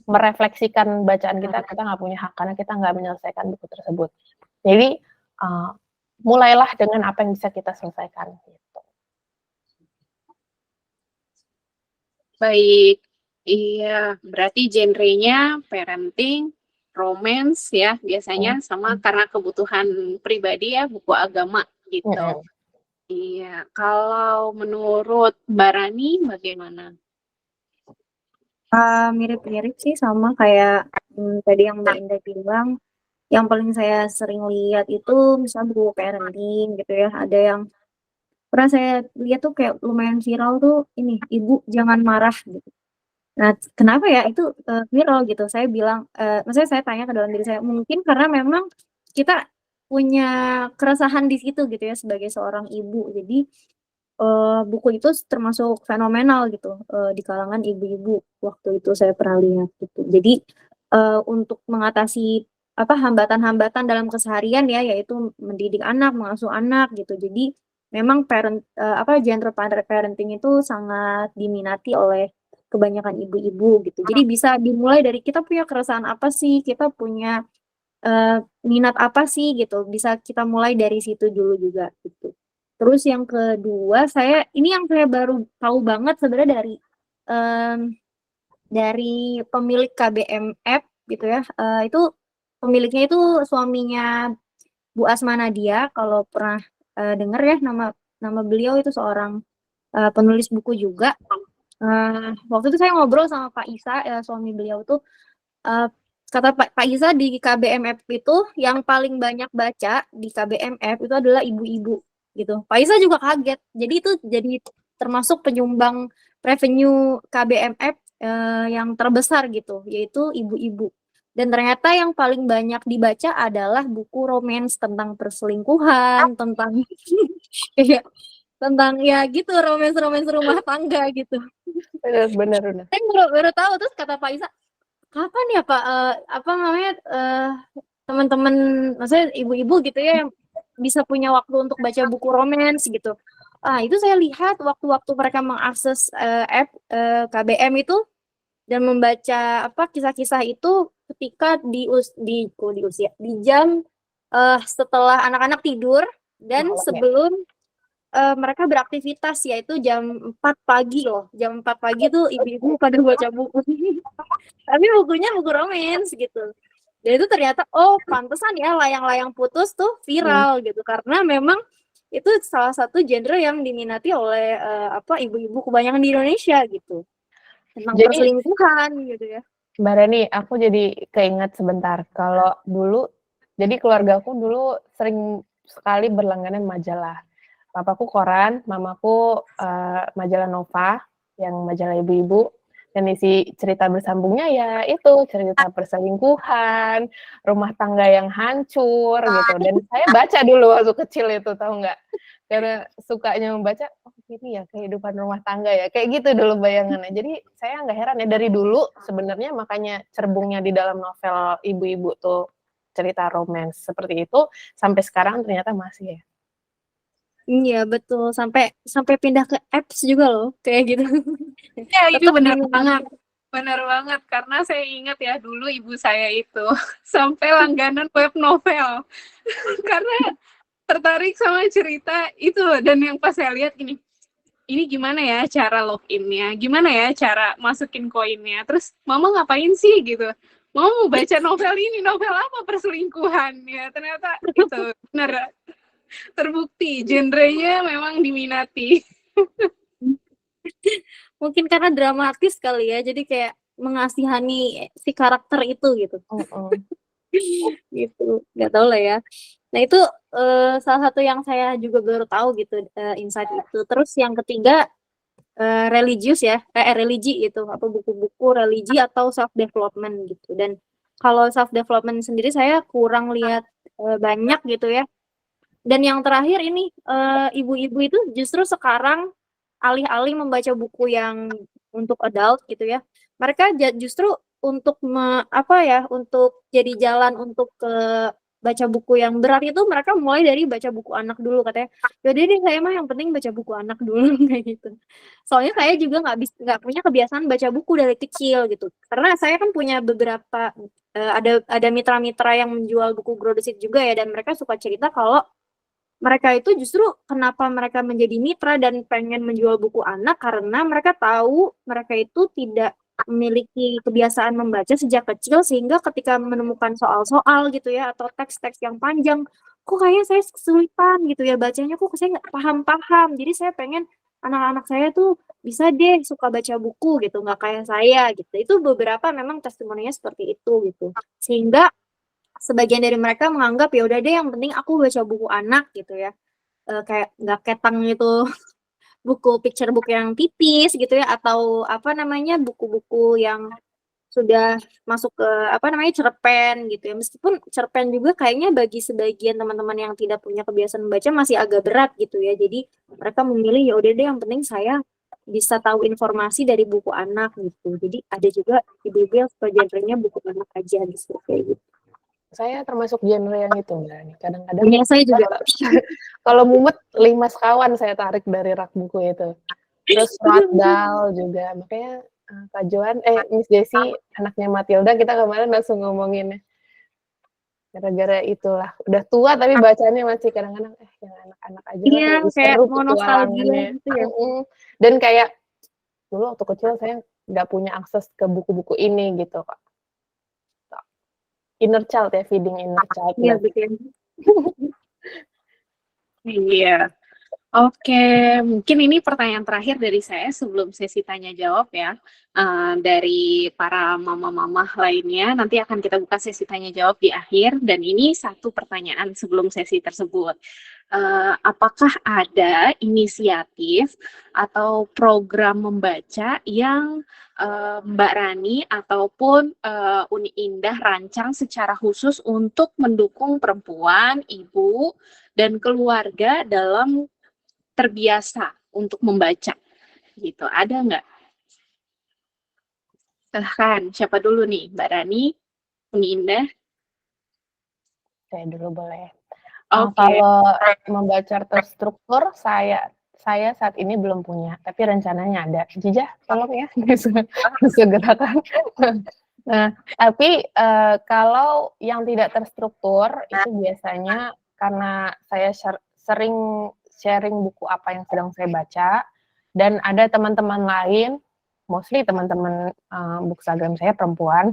merefleksikan bacaan kita nggak punya hak karena kita nggak menyelesaikan buku tersebut. Jadi mulailah dengan apa yang bisa kita selesaikan. Gitu. Baik, iya, berarti genrenya parenting, romance ya biasanya sama karena kebutuhan pribadi ya buku agama gitu. Iya, kalau menurut Mbak Rani bagaimana? Mirip-mirip sih sama kayak tadi yang Mbak Indah bilang. Yang paling saya sering lihat itu misalnya buku parenting gitu ya. Ada yang pernah saya lihat tuh kayak lumayan viral tuh ini, Ibu Jangan Marah gitu. Nah, kenapa ya itu viral gitu? Saya bilang, maksudnya saya tanya ke dalam diri saya, mungkin karena memang kita punya keresahan di situ gitu ya sebagai seorang ibu. Jadi buku itu termasuk fenomenal gitu di kalangan ibu-ibu waktu itu saya pernah lihat gitu. Jadi untuk mengatasi hambatan-hambatan dalam keseharian ya, yaitu mendidik anak, mengasuh anak gitu. Jadi memang genre parenting itu sangat diminati oleh kebanyakan ibu-ibu gitu. Jadi bisa dimulai dari kita punya keresahan apa sih, kita punya minat apa sih gitu. Bisa kita mulai dari situ dulu juga gitu. Terus yang kedua, ini yang saya baru tahu banget sebenarnya dari pemilik KBM App gitu ya. Itu pemiliknya itu suaminya Bu Asma Nadia. Kalau pernah dengar ya nama beliau itu seorang penulis buku juga. Waktu itu saya ngobrol sama Pak Isa, suami beliau tuh kata Pak Isa di KBM App itu yang paling banyak baca di KBM App itu adalah ibu-ibu gitu. Pak Isa juga kaget. Jadi itu jadi termasuk penyumbang revenue KBM App yang terbesar gitu, yaitu ibu-ibu. Dan ternyata yang paling banyak dibaca adalah buku romance tentang perselingkuhan, tentang kayak tentang ya gitu romance rumah tangga gitu. Benar. Saya baru tahu, terus kata Pak Isa, kapan ya Pak teman-teman maksudnya ibu-ibu gitu ya yang bisa punya waktu untuk baca buku romance gitu. Itu saya lihat waktu-waktu mereka mengakses app KBM itu dan membaca kisah-kisah itu ketika di jam setelah anak-anak tidur dan sebelum mereka beraktivitas, yaitu jam 4 pagi loh. Jam 4 pagi tuh ibu-ibu pada baca buku. Tapi bukunya buku romance gitu. Dan itu ternyata pantesan ya layang-layang putus tuh viral gitu karena memang itu salah satu genre yang diminati oleh ibu-ibu kebanyakan di Indonesia gitu. Tentang perselingkuhan gitu ya. Mbak Rani, aku jadi keinget sebentar kalau dulu jadi keluarga aku dulu sering sekali berlangganan majalah. Papaku koran, mamaku majalah Nova, yang majalah ibu-ibu, dan isi cerita bersambungnya ya itu, cerita perselingkuhan, rumah tangga yang hancur gitu. Dan saya baca dulu waktu kecil itu, tahu nggak? Karena sukanya membaca, ini ya kehidupan rumah tangga ya, kayak gitu dulu bayangannya. Jadi saya nggak heran ya, dari dulu sebenarnya makanya cerbungnya di dalam novel ibu-ibu tuh cerita romance seperti itu, sampai sekarang ternyata masih ya. Iya betul, sampai pindah ke apps juga loh kayak gitu. Ya itu benar banget karena saya ingat ya dulu ibu saya itu sampai langganan web novel karena tertarik sama cerita itu. Dan yang pas saya lihat gini, ini gimana ya cara loginnya, gimana ya cara masukin koinnya, terus mama ngapain sih gitu, mau baca novel ini, novel apa, perselingkuhan ya, ternyata itu benar terbukti genrenya memang diminati. Mungkin karena dramatis kali ya, jadi kayak mengasihani si karakter itu gitu. Gitu, nggak tahu lah ya. Nah itu salah satu yang saya juga baru tahu gitu, insight itu. Terus yang ketiga religius ya, religi gitu, apa buku-buku religi atau self development gitu. Dan kalau self development sendiri saya kurang lihat banyak gitu ya. Dan yang terakhir ini ibu-ibu itu justru sekarang alih-alih membaca buku yang untuk adult gitu ya, mereka justru untuk untuk jadi jalan untuk ke baca buku yang berat itu mereka mulai dari baca buku anak dulu katanya. Yaudah deh saya mah yang penting baca buku anak dulu kayak gitu. Soalnya saya juga nggak punya kebiasaan baca buku dari kecil gitu. Karena saya kan punya beberapa ada mitra-mitra yang menjual buku Grow the Seed juga ya, dan mereka suka cerita kalau mereka itu justru kenapa mereka menjadi mitra dan pengen menjual buku anak karena mereka tahu mereka itu tidak memiliki kebiasaan membaca sejak kecil, sehingga ketika menemukan soal-soal gitu ya atau teks-teks yang panjang, kok kayaknya saya kesulitan gitu ya bacanya, kok saya nggak paham-paham. Jadi saya pengen anak-anak saya tuh bisa deh suka baca buku gitu, nggak kayak saya gitu. Itu beberapa memang testimoninya seperti itu gitu. Sehingga sebagian dari mereka menganggap ya udah deh yang penting aku baca buku anak gitu ya. Kayak nggak ketang gitu buku picture book yang tipis gitu ya, atau apa namanya buku-buku yang sudah masuk ke apa namanya cerpen gitu ya. Meskipun cerpen juga kayaknya bagi sebagian teman-teman yang tidak punya kebiasaan membaca masih agak berat gitu ya. Jadi mereka memilih ya udah deh yang penting saya bisa tahu informasi dari buku anak gitu. Jadi ada juga ibu-ibu yang suka genrenya buku anak aja gitu kayak gitu. Saya termasuk genre yang itu Mbak. Kadang-kadang Ya, saya juga. kalau mumet 5 sekawan saya tarik dari rak buku itu. Terus Roald Dahl juga. Makanya Kak Joan, Miss Jessie, anaknya Matilda, kita kemarin langsung ngomonginnya. Gara-gara itulah. Udah tua tapi bacanya masih kadang-kadang yang anak-anak aja lah. Iya, Lebih kayak seru mau nostalgia petualangannya. gitu ya. Dan kayak dulu waktu kecil saya nggak punya akses ke buku-buku ini gitu Kak. Inner child ya, feeding inner child. Iya, betul. Iya. Oke, mungkin ini pertanyaan terakhir dari saya sebelum sesi tanya jawab ya. Dari para mama-mama lainnya, nanti akan kita buka sesi tanya jawab di akhir. Dan ini satu pertanyaan sebelum sesi tersebut. Apakah ada inisiatif atau program membaca yang Mbak Rani ataupun Uni Indah rancang secara khusus untuk mendukung perempuan, ibu, dan keluarga dalam terbiasa untuk membaca gitu, ada nggak? Silahkan, siapa dulu nih, Mbak Rani, Uni Indah? Saya dulu boleh. Oke. Kalau membaca terstruktur, saya saat ini belum punya, tapi rencananya ada. Jijah, tolong ya, segerakan. Nah, tapi kalau yang tidak terstruktur itu biasanya karena saya sering sharing buku apa yang sedang saya baca, dan ada teman-teman lain, mostly teman-teman Bookstagram saya perempuan,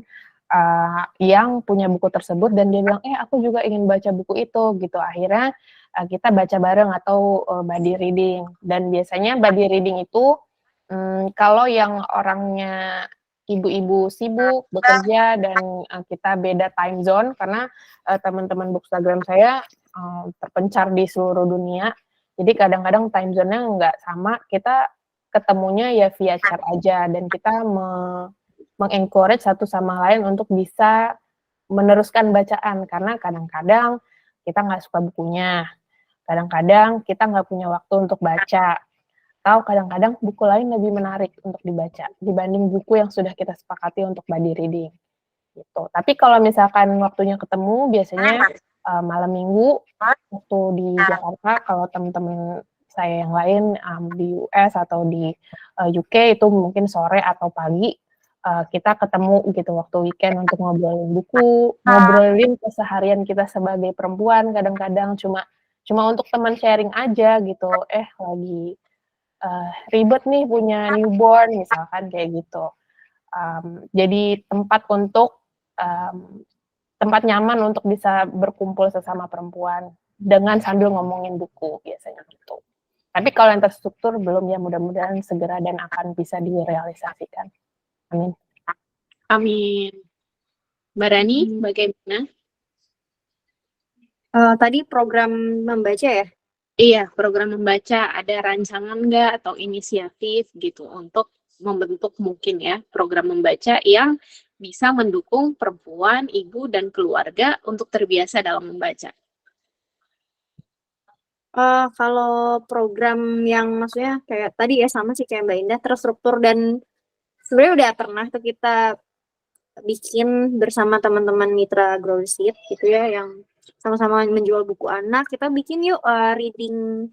yang punya buku tersebut dan dia bilang, aku juga ingin baca buku itu gitu. Akhirnya kita baca bareng atau buddy reading. Dan biasanya buddy reading itu kalau yang orangnya ibu-ibu sibuk bekerja dan kita beda time zone, karena teman-teman Bookstagram saya terpencar di seluruh dunia. Jadi kadang-kadang time zone-nya nggak sama, kita ketemunya ya via chat aja, dan kita mengencourage satu sama lain untuk bisa meneruskan bacaan, karena kadang-kadang kita nggak suka bukunya, kadang-kadang kita nggak punya waktu untuk baca, atau kadang-kadang buku lain lebih menarik untuk dibaca dibanding buku yang sudah kita sepakati untuk buddy reading gitu. Tapi kalau misalkan waktunya ketemu, biasanya malam minggu waktu di Jakarta. Kalau teman-teman saya yang lain di US atau di UK itu mungkin sore atau pagi, kita ketemu gitu waktu weekend untuk ngobrolin buku, ngobrolin keseharian kita sebagai perempuan. Kadang-kadang cuma cuma untuk teman sharing aja gitu, lagi, ribet nih punya newborn misalkan kayak gitu. Jadi tempat nyaman untuk bisa berkumpul sesama perempuan dengan sambil ngomongin buku biasanya gitu. Tapi kalau yang terstruktur belum ya, mudah-mudahan segera dan akan bisa direalisasikan. Amin. Amin. Mbak Rani, bagaimana? Tadi program membaca ya? Iya, program membaca ada rancangan nggak atau inisiatif gitu untuk membentuk mungkin ya program membaca yang bisa mendukung perempuan, ibu, dan keluarga untuk terbiasa dalam membaca. Kalau program yang maksudnya kayak tadi ya sama sih kayak Mbak Indah, terstruktur dan sebenarnya udah pernah tuh kita bikin bersama teman-teman mitra Growseed gitu ya, yang sama-sama menjual buku anak. Kita bikin yuk reading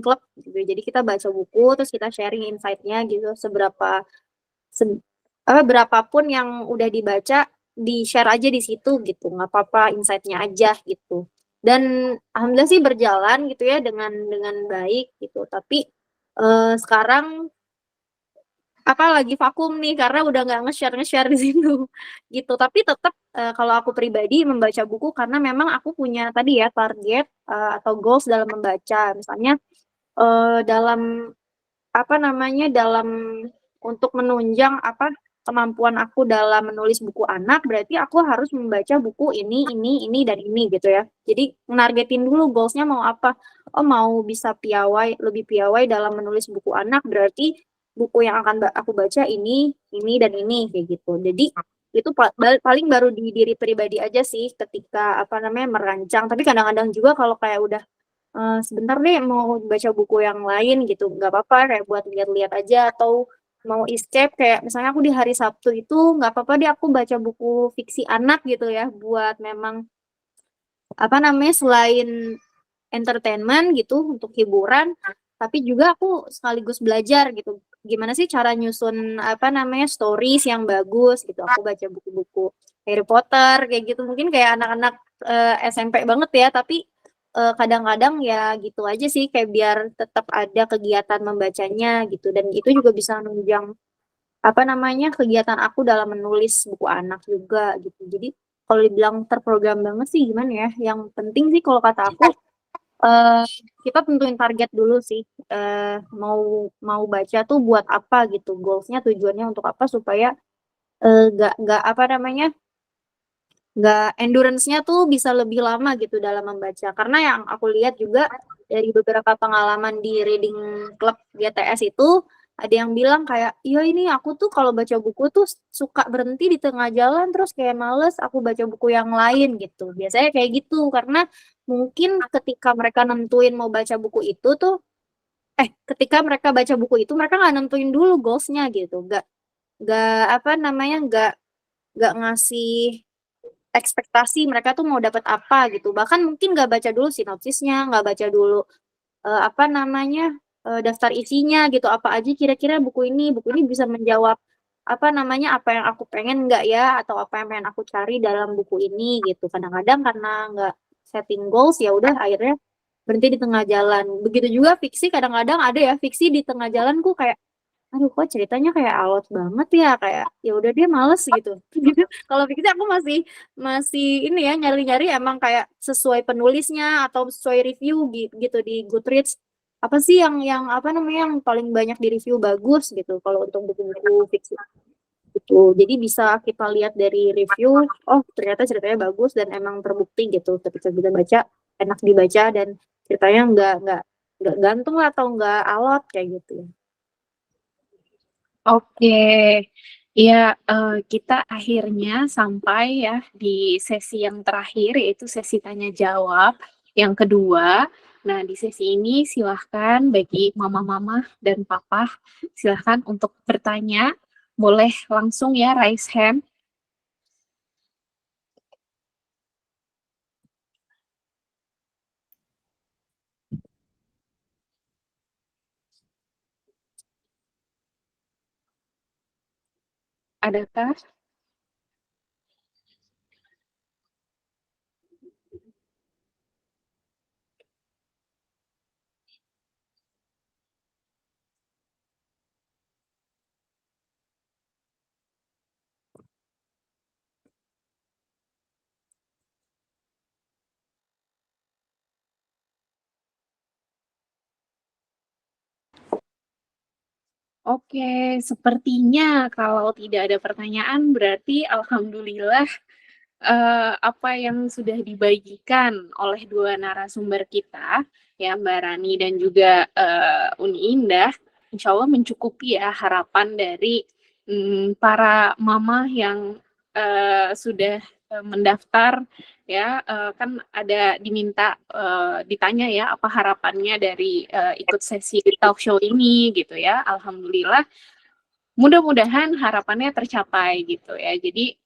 club gitu. Jadi kita baca buku terus kita sharing insight-nya gitu, berapapun yang udah dibaca di-share aja di situ gitu, nggak apa-apa insight-nya aja gitu. Dan alhamdulillah sih berjalan gitu ya dengan baik gitu. Tapi sekarang lagi vakum nih karena udah nggak nge-share di situ gitu. Tapi tetap kalau aku pribadi membaca buku karena memang aku punya tadi ya target atau goals dalam membaca. Misalnya dalam dalam untuk menunjang kemampuan aku dalam menulis buku anak, berarti aku harus membaca buku ini, dan ini gitu ya. Jadi nargetin dulu goalsnya mau apa. Oh, mau bisa lebih piawai dalam menulis buku anak, berarti buku yang akan aku baca ini, dan ini kayak gitu. Jadi itu paling baru di diri pribadi aja sih ketika merancang. Tapi kadang-kadang juga kalau kayak udah sebentar deh mau baca buku yang lain gitu, nggak apa-apa kayak buat lihat-lihat aja, atau mau escape kayak misalnya aku di hari Sabtu itu nggak apa-apa deh aku baca buku fiksi anak gitu ya, buat memang selain entertainment gitu untuk hiburan, tapi juga aku sekaligus belajar gitu gimana sih cara nyusun stories yang bagus gitu. Aku baca buku-buku Harry Potter kayak gitu, mungkin kayak anak-anak SMP banget ya, tapi kadang-kadang ya gitu aja sih kayak biar tetap ada kegiatan membacanya gitu, dan itu juga bisa menunjang kegiatan aku dalam menulis buku anak juga gitu. Jadi kalau dibilang terprogram banget sih gimana ya, yang penting sih kalau kata aku kita tentuin target dulu sih, mau baca tuh buat apa gitu, goalsnya tujuannya untuk apa, supaya nggak nggak endurance-nya tuh bisa lebih lama gitu dalam membaca. Karena yang aku lihat juga dari beberapa pengalaman di reading club GTS itu, ada yang bilang kayak, iya ini aku tuh kalau baca buku tuh suka berhenti di tengah jalan, terus kayak males aku baca buku yang lain gitu. Biasanya kayak gitu, karena mungkin ketika mereka nentuin mau baca buku itu tuh, ketika mereka baca buku itu mereka nggak nentuin dulu goals-nya gitu, nggak nggak ngasih ekspektasi mereka tuh mau dapat apa gitu. Bahkan mungkin nggak baca dulu sinopsisnya, nggak baca dulu daftar isinya gitu. Apa aja kira-kira buku ini bisa menjawab apa yang aku pengen nggak ya, atau apa yang pengen aku cari dalam buku ini gitu. Kadang-kadang karena nggak setting goals ya udah akhirnya berhenti di tengah jalan. Begitu juga fiksi, kadang-kadang ada ya fiksi di tengah jalan ku kayak, aduh kok ceritanya kayak alot banget ya, kayak ya udah dia males gitu. Kalau fiksi aku masih masih ini ya nyari-nyari emang kayak sesuai penulisnya atau sesuai review gitu di Goodreads. Apa sih yang paling banyak di review bagus gitu kalau untuk buku-buku fiksi gitu. Jadi bisa kita lihat dari review, oh ternyata ceritanya bagus dan emang terbukti gitu ketika kita baca, enak dibaca dan ceritanya nggak gantung lah atau nggak alot kayak gitu. Oke, ya kita akhirnya sampai ya di sesi yang terakhir, yaitu sesi tanya jawab yang kedua. Nah, di sesi ini silahkan bagi mama-mama dan papa, silahkan untuk bertanya. Boleh langsung ya raise hand. Adakah? Oke, sepertinya kalau tidak ada pertanyaan berarti alhamdulillah apa yang sudah dibagikan oleh dua narasumber kita, ya Mbak Rani dan juga Uni Indah, insya Allah mencukupi ya harapan dari para mama yang sudah mendaftar ya, kan ada diminta ditanya ya apa harapannya dari ikut sesi talk show ini gitu ya. Alhamdulillah, mudah-mudahan harapannya tercapai gitu ya. Jadi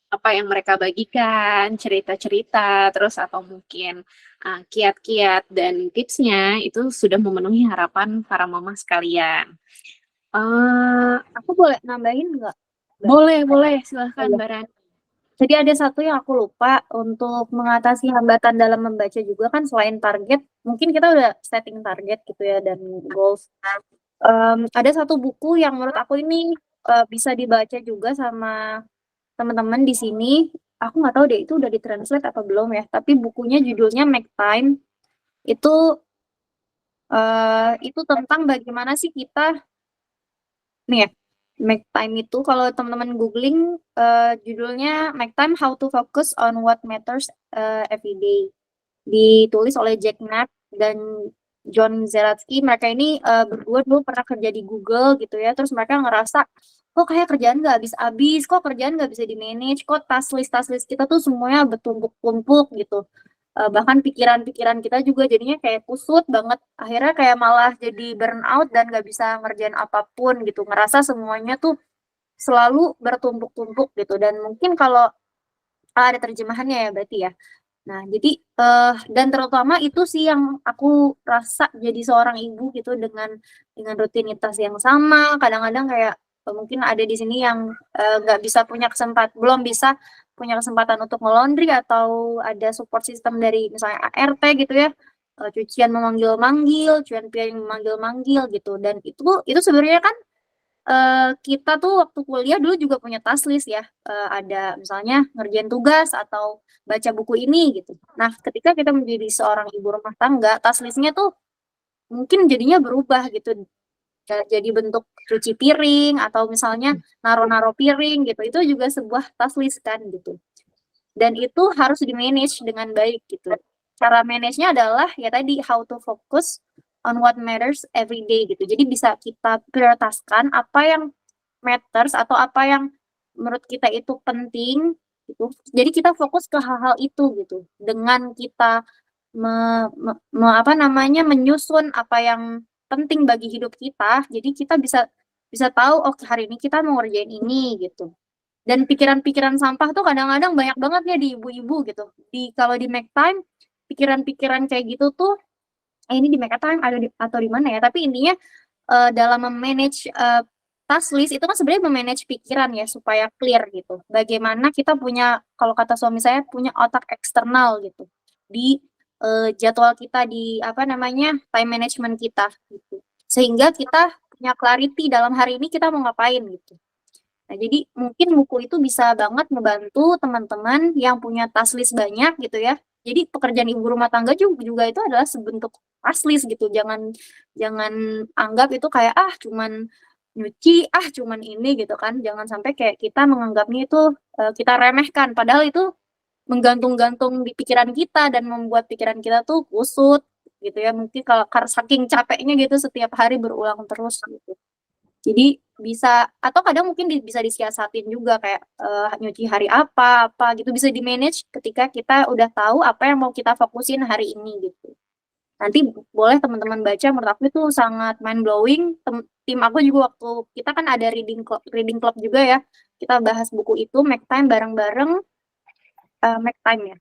apa yang mereka bagikan, cerita-cerita, terus atau mungkin kiat-kiat dan tipsnya itu sudah memenuhi harapan para mama sekalian. Aku boleh nambahin nggak? Boleh, silahkan Iya. Mbak Rani. Jadi ada satu yang aku lupa untuk mengatasi hambatan dalam membaca juga kan selain target, mungkin kita udah setting target gitu ya dan goals. Ada satu buku yang menurut aku ini bisa dibaca juga sama teman-teman di sini. Aku nggak tahu deh itu udah ditranslate apa belum ya. Tapi bukunya judulnya Make Time. Itu tentang bagaimana sih kita nih ya. Make Time itu kalau teman-teman googling judulnya Make Time How to Focus on What Matters Every Day. Ditulis oleh Jack Knapp dan John Zeratsky. Mereka ini berdua dulu pernah kerja di Google gitu ya. Terus mereka ngerasa kok kayak kerjaan nggak habis-habis, kok kerjaan nggak bisa di-manage, kok task list kita tuh semuanya bertumpuk-tumpuk gitu. Bahkan pikiran-pikiran kita juga jadinya kayak kusut banget. Akhirnya kayak malah jadi burnout dan nggak bisa ngerjain apapun gitu. Ngerasa semuanya tuh selalu bertumpuk-tumpuk gitu. Dan mungkin kalau ada terjemahannya ya berarti ya. Nah, jadi dan terutama itu sih yang aku rasa jadi seorang ibu gitu dengan rutinitas yang sama. Kadang-kadang kayak mungkin ada di sini yang nggak bisa belum bisa punya kesempatan untuk nge-laundry atau ada support system dari misalnya ART gitu ya. Cucian memanggil-manggil, cucian piring memanggil-manggil gitu. Dan itu sebenarnya kan kita tuh waktu kuliah dulu juga punya task list ya. Ada misalnya ngerjain tugas atau baca buku ini gitu. Nah, ketika kita menjadi seorang ibu rumah tangga, task list-nya tuh mungkin jadinya berubah gitu. Jadi bentuk cuci piring atau misalnya naro-naro piring gitu. Itu juga sebuah task list kan gitu. Dan itu harus di-manage dengan baik gitu. Cara manage-nya adalah ya tadi how to focus on what matters every day gitu. Jadi bisa kita prioritaskan apa yang matters atau apa yang menurut kita itu penting gitu. Jadi kita fokus ke hal-hal itu gitu. Dengan kita menyusun apa yang penting bagi hidup kita. Jadi kita bisa tahu oh hari ini kita mau ngerjain ini gitu. Dan pikiran-pikiran sampah tuh kadang-kadang banyak banget ya di ibu-ibu gitu. Kalau di Make Time, pikiran-pikiran kayak gitu tuh ini di Make Time atau di mana ya, tapi intinya dalam memanage task list itu kan sebenarnya memanage pikiran ya supaya clear gitu. Bagaimana kita punya, kalau kata suami saya, punya otak eksternal gitu di jadwal kita di time management kita gitu. Sehingga kita punya clarity dalam hari ini kita mau ngapain gitu. Nah, jadi mungkin buku itu bisa banget membantu teman-teman yang punya task list banyak gitu ya. Jadi pekerjaan ibu rumah tangga juga itu adalah sebentuk task list gitu. Jangan anggap itu kayak cuman nyuci, cuman ini gitu kan. Jangan sampai kayak kita menganggapnya itu kita remehkan. Padahal itu menggantung-gantung di pikiran kita dan membuat pikiran kita tuh kusut gitu ya. Mungkin kalau saking capeknya gitu setiap hari berulang terus gitu. Jadi bisa atau kadang mungkin bisa disiasatin juga kayak nyuci hari apa gitu bisa di-manage ketika kita udah tahu apa yang mau kita fokusin hari ini gitu. Nanti boleh teman-teman baca, menurut aku itu sangat mind blowing. Tim aku juga waktu kita kan ada reading club juga ya. Kita bahas buku itu Make Time bareng-bareng Make Time ya.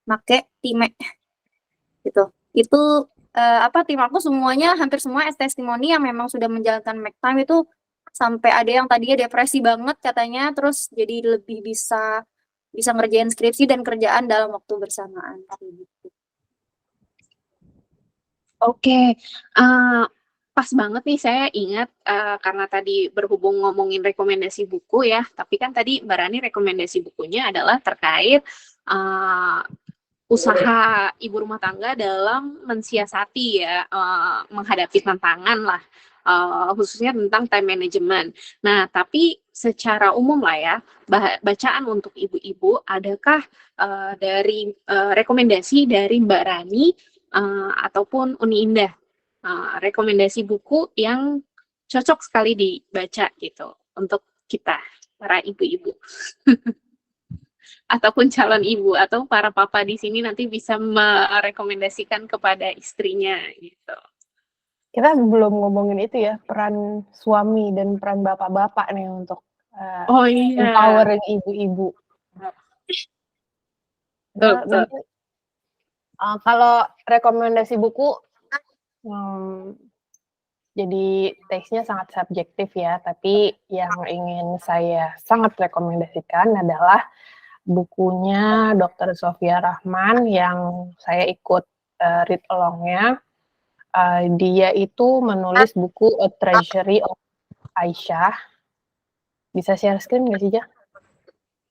Make time gitu. Itu tim aku semuanya hampir semua testimoni yang memang sudah menjalankan Make Time itu sampai ada yang tadinya depresi banget katanya terus jadi lebih bisa ngerjain skripsi dan kerjaan dalam waktu bersamaan gitu. Oke, pas banget nih saya ingat karena tadi berhubung ngomongin rekomendasi buku ya, tapi kan tadi Mbak Rani rekomendasi bukunya adalah terkait usaha ibu rumah tangga dalam mensiasati ya menghadapi tantangan lah khususnya tentang time management. Nah, tapi secara umum lah ya, bacaan untuk ibu-ibu, adakah dari rekomendasi dari Mbak Rani ataupun Uni Indah, rekomendasi buku yang cocok sekali dibaca gitu untuk kita, para ibu-ibu? Ataupun calon ibu atau para papa di sini nanti bisa merekomendasikan kepada istrinya gitu. Kita belum ngomongin itu ya, peran suami dan peran bapak-bapak nih untuk Oh iya. empowering ibu-ibu. Betul. Kalau rekomendasi buku, jadi taste-nya sangat subjektif ya, tapi yang ingin saya sangat rekomendasikan adalah bukunya Dr. Sofia Rahman yang saya ikut read along-nya. Dia itu menulis buku A Treasury of Aisyah. Bisa share screen nggak sih, Jah?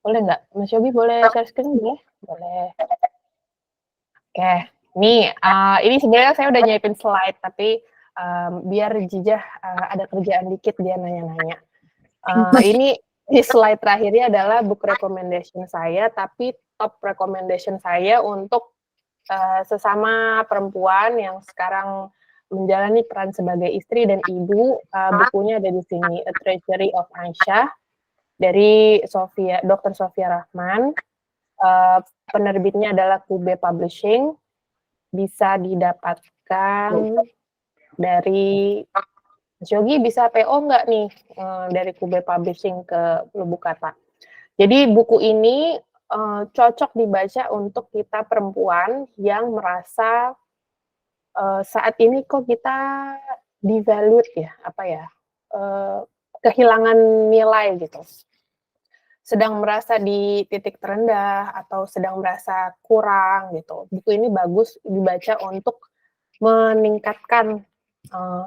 Boleh nggak? Mas Yogi boleh share screen boleh? Boleh. Oke, ini sebenarnya saya udah nyiapin slide, tapi biar Jijah ada kerjaan dikit dia nanya-nanya. Ini di slide terakhirnya adalah book recommendation saya, tapi top recommendation saya untuk sesama perempuan yang sekarang menjalani peran sebagai istri dan ibu. Bukunya ada di sini, A Treasury of Aisyah dari Dr. Sofia Rahman. Penerbitnya adalah Kube Publishing. Bisa didapatkan dari Mas Yogi, bisa PO nggak nih dari Kube Publishing ke Lubuk Kata. Jadi buku ini cocok dibaca untuk kita perempuan yang merasa saat ini kok kita devalued ya, kehilangan nilai gitu. Sedang merasa di titik terendah atau sedang merasa kurang gitu. Buku ini bagus dibaca untuk meningkatkan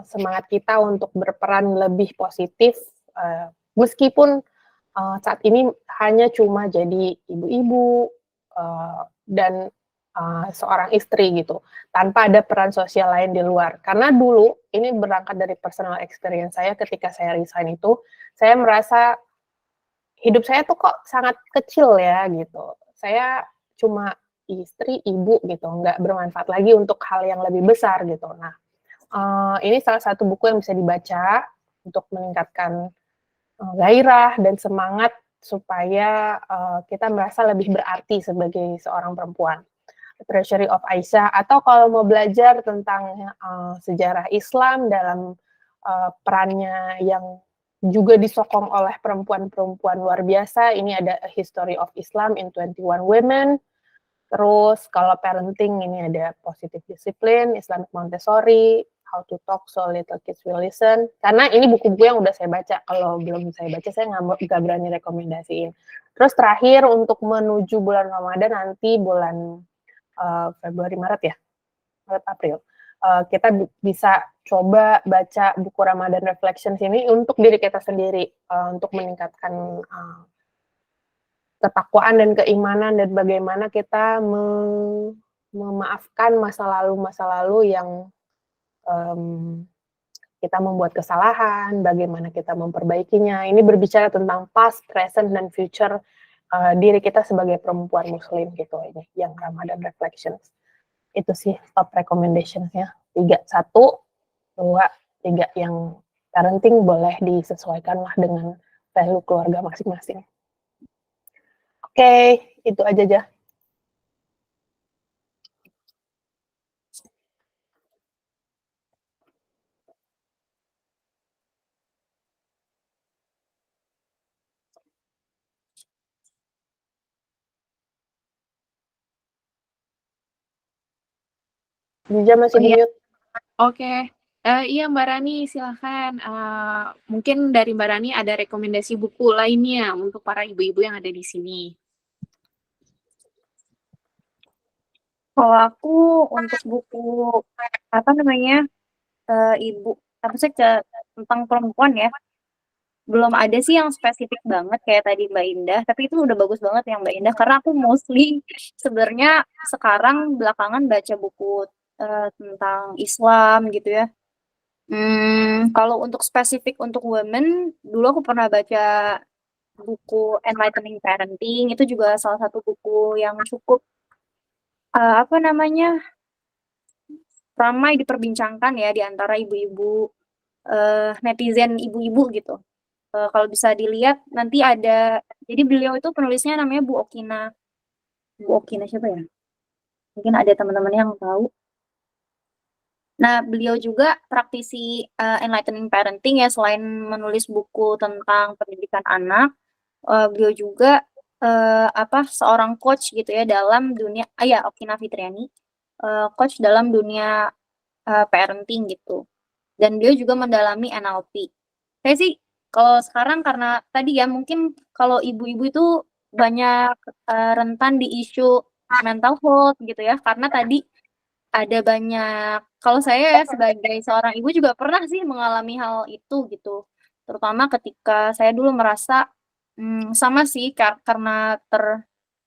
semangat kita untuk berperan lebih positif, meskipun saat ini hanya cuma jadi ibu-ibu dan seorang istri gitu, tanpa ada peran sosial lain di luar. Karena dulu, ini berangkat dari personal experience saya ketika saya resign itu, saya merasa hidup saya tuh kok sangat kecil ya gitu. Saya cuma istri, ibu gitu, nggak bermanfaat lagi untuk hal yang lebih besar gitu. Nah, ini salah satu buku yang bisa dibaca untuk meningkatkan gairah dan semangat supaya kita merasa lebih berarti sebagai seorang perempuan. Treasury of Aisyah, atau kalau mau belajar tentang sejarah Islam dalam perannya yang juga disokong oleh perempuan-perempuan luar biasa, ini ada A History of Islam in 21 Women. Terus kalau parenting ini ada Positive Discipline, Islamic Montessori, How to Talk So Little Kids Will Listen. Karena ini buku-buku yang udah saya baca. Kalau belum saya baca, saya nggak berani rekomendasiin. Terus terakhir untuk menuju bulan Ramadan nanti bulan Februari, Maret ya? Maret, April. Kita bisa coba baca buku Ramadan Reflections ini untuk diri kita sendiri, untuk meningkatkan ketakwaan dan keimanan dan bagaimana kita memaafkan masa lalu yang kita membuat kesalahan, bagaimana kita memperbaikinya. Ini berbicara tentang past, present, dan future diri kita sebagai perempuan muslim gitu, ini yang Ramadan Reflections. Itu sih top recommendations-nya. 3, 1, 2, 3 yang parenting boleh disesuaikan lah dengan value keluarga masing-masing. Oke, itu aja aja. Bija masih di mute. Oke. Iya Mbak Rani, silahkan. Mungkin dari Mbak Rani ada rekomendasi buku lainnya untuk para ibu-ibu yang ada di sini. Kalau aku untuk buku tentang perempuan ya, belum ada sih yang spesifik banget kayak tadi Mbak Indah, tapi itu udah bagus banget yang Mbak Indah, karena aku mostly sebenarnya sekarang belakangan baca buku tentang Islam gitu ya. Kalau untuk spesifik untuk women, dulu aku pernah baca buku Enlightening Parenting, itu juga salah satu buku yang cukup apa namanya, ramai diperbincangkan ya di antara ibu-ibu netizen ibu-ibu gitu. Kalau bisa dilihat nanti ada, jadi beliau itu penulisnya namanya Bu Okina siapa ya? Mungkin ada teman-teman yang tahu. Nah, beliau juga praktisi enlightening parenting ya, selain menulis buku tentang pendidikan anak, beliau juga seorang coach gitu ya dalam dunia, ya Okina Fitriani, coach dalam dunia parenting gitu. Dan beliau juga mendalami NLP. Saya sih kalau sekarang karena tadi ya mungkin kalau ibu-ibu itu banyak rentan di isu mental health gitu ya, karena tadi ada banyak, kalau saya ya sebagai seorang ibu juga pernah sih mengalami hal itu gitu. Terutama ketika saya dulu merasa sama sih karena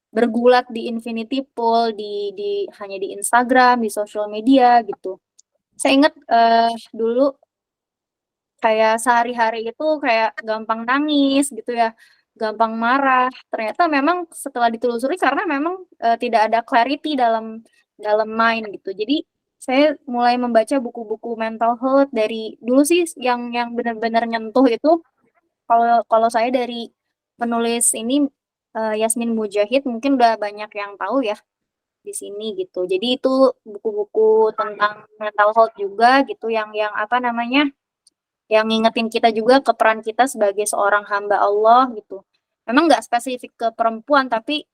bergulat di infinity pool di hanya di Instagram, di sosial media gitu. Saya ingat dulu kayak sehari-hari itu kayak gampang nangis gitu ya, gampang marah. Ternyata memang setelah ditelusuri karena memang tidak ada clarity dalam mind gitu. Jadi saya mulai membaca buku-buku mental health dari dulu sih yang benar-benar nyentuh itu kalau saya dari penulis ini Yasmin Mujahid, mungkin udah banyak yang tahu ya di sini gitu. Jadi itu buku-buku tentang mental health juga gitu yang apa namanya, yang ngingetin kita juga ke peran kita sebagai seorang hamba Allah gitu. Memang nggak spesifik ke perempuan, tapi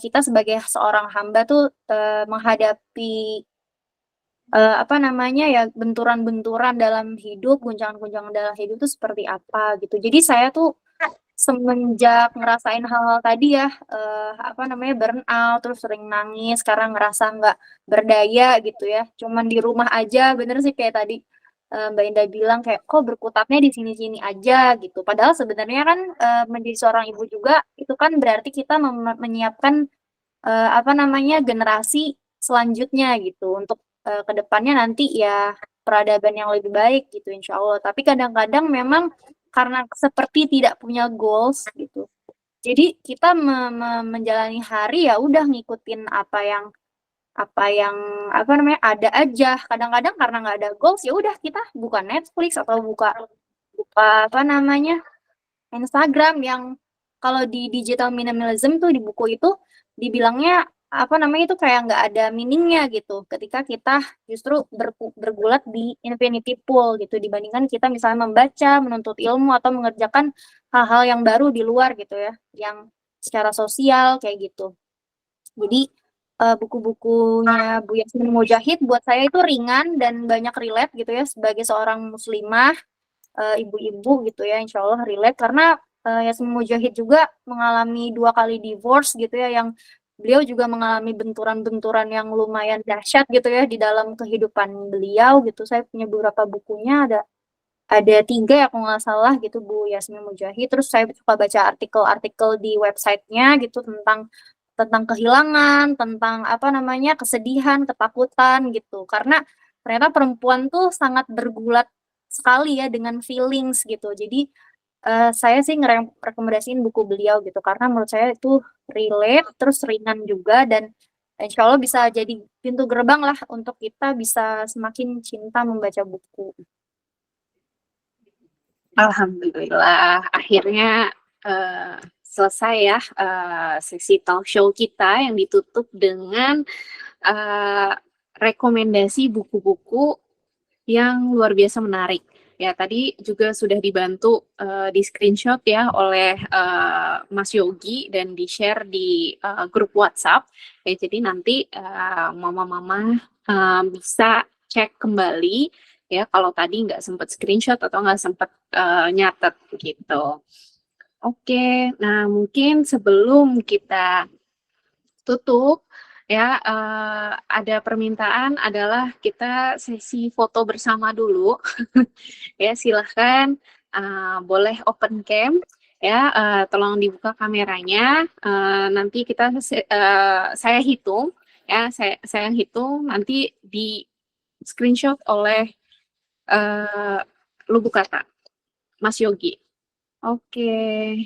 kita sebagai seorang hamba tuh menghadapi apa namanya ya, benturan-benturan dalam hidup, guncangan-guncangan dalam hidup tuh seperti apa gitu. Jadi saya tuh semenjak ngerasain hal-hal tadi ya, apa namanya, burnout, terus sering nangis karena ngerasa nggak berdaya gitu ya, cuman di rumah aja, bener sih kayak tadi Mbak Indah bilang kayak, "Kok berkutatnya di sini-sini aja?" Gitu. Padahal sebenarnya kan menjadi seorang ibu juga itu kan berarti kita menyiapkan apa namanya, generasi selanjutnya gitu untuk ke depannya nanti ya peradaban yang lebih baik gitu insya Allah. Tapi kadang-kadang memang karena seperti tidak punya goals gitu. Jadi kita menjalani hari ya udah ngikutin apa namanya, ada aja. Kadang-kadang karena nggak ada goals ya udah kita buka Netflix atau buka apa namanya, Instagram yang kalau di digital minimalism tuh di buku itu dibilangnya apa namanya itu kayak nggak ada meaningnya gitu ketika kita justru bergulat di infinity pool gitu dibandingkan kita misalnya membaca, menuntut ilmu atau mengerjakan hal-hal yang baru di luar gitu ya, yang secara sosial kayak gitu. Jadi buku-bukunya Bu Yasmin Mujahid buat saya itu ringan dan banyak relate gitu ya sebagai seorang muslimah, ibu-ibu gitu ya, insya Allah relate karena Yasmin Mujahid juga mengalami 2 kali divorce gitu ya, yang beliau juga mengalami benturan-benturan yang lumayan dahsyat gitu ya di dalam kehidupan beliau gitu. Saya punya beberapa bukunya, ada 3 ya kalau nggak salah gitu Bu Yasmin Mujahid. Terus saya suka baca artikel-artikel di websitenya gitu tentang kehilangan, tentang apa namanya, kesedihan, ketakutan gitu. Karena ternyata perempuan tuh sangat bergulat sekali ya dengan feelings gitu. Jadi saya sih ngerekomendasiin buku beliau gitu karena menurut saya itu relate, terus ringan juga dan insya Allah bisa jadi pintu gerbang lah untuk kita bisa semakin cinta membaca buku. Alhamdulillah, akhirnya selesai ya sesi talk show kita yang ditutup dengan rekomendasi buku-buku yang luar biasa menarik. Ya, tadi juga sudah dibantu di screenshot ya oleh Mas Yogi dan di-share di grup WhatsApp. Ya, jadi nanti mama-mama bisa cek kembali ya kalau tadi nggak sempat screenshot atau nggak sempat nyatet gitu. Oke, nah mungkin sebelum kita tutup ya ada permintaan adalah kita sesi foto bersama dulu. Ya silahkan boleh open cam ya, tolong dibuka kameranya. Nanti kita saya hitung ya, saya hitung nanti di screenshot oleh Lubuk Kata, Mas Yogi. Oke,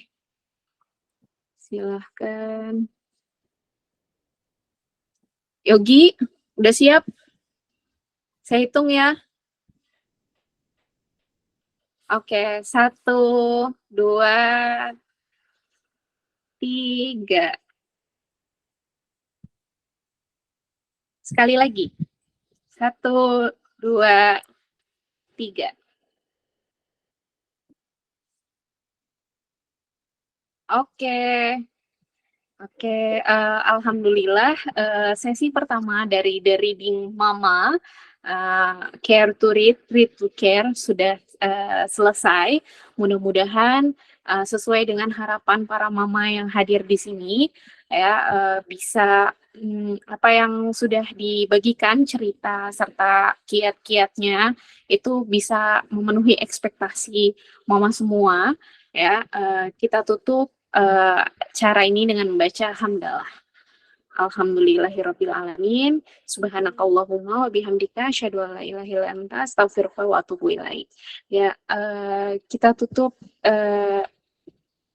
silahkan. Yogi, udah siap? Saya hitung ya. Oke, 1, 2, 3. Sekali lagi. 1, 2, 3. Oke. Oke, alhamdulillah, sesi pertama dari The Reading Mama, Care to Read to Care sudah selesai. Mudah-mudahan sesuai dengan harapan para mama yang hadir di sini, ya, bisa apa yang sudah dibagikan cerita serta kiat-kiatnya itu bisa memenuhi ekspektasi mama semua, ya. Kita tutup cara ini dengan membaca hamdalah. Alhamdulillahirabbil alamin. Subhanakallahumma wa bihamdika asyhadu an la ilaha illa anta astaghfiruka wa atubu ilaik. Ya, kita tutup,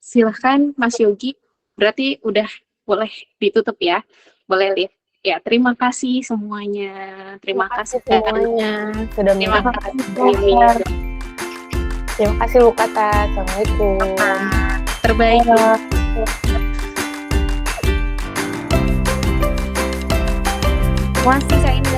silahkan Mas Yogi. Berarti udah boleh ditutup ya. Boleh lihat. Ya, terima kasih semuanya. Terima kasih semuanya sudah Terima menonton. kasih. Terima kasih Bu Kata. Assalamualaikum. Terbaik. Masih Kak Indah.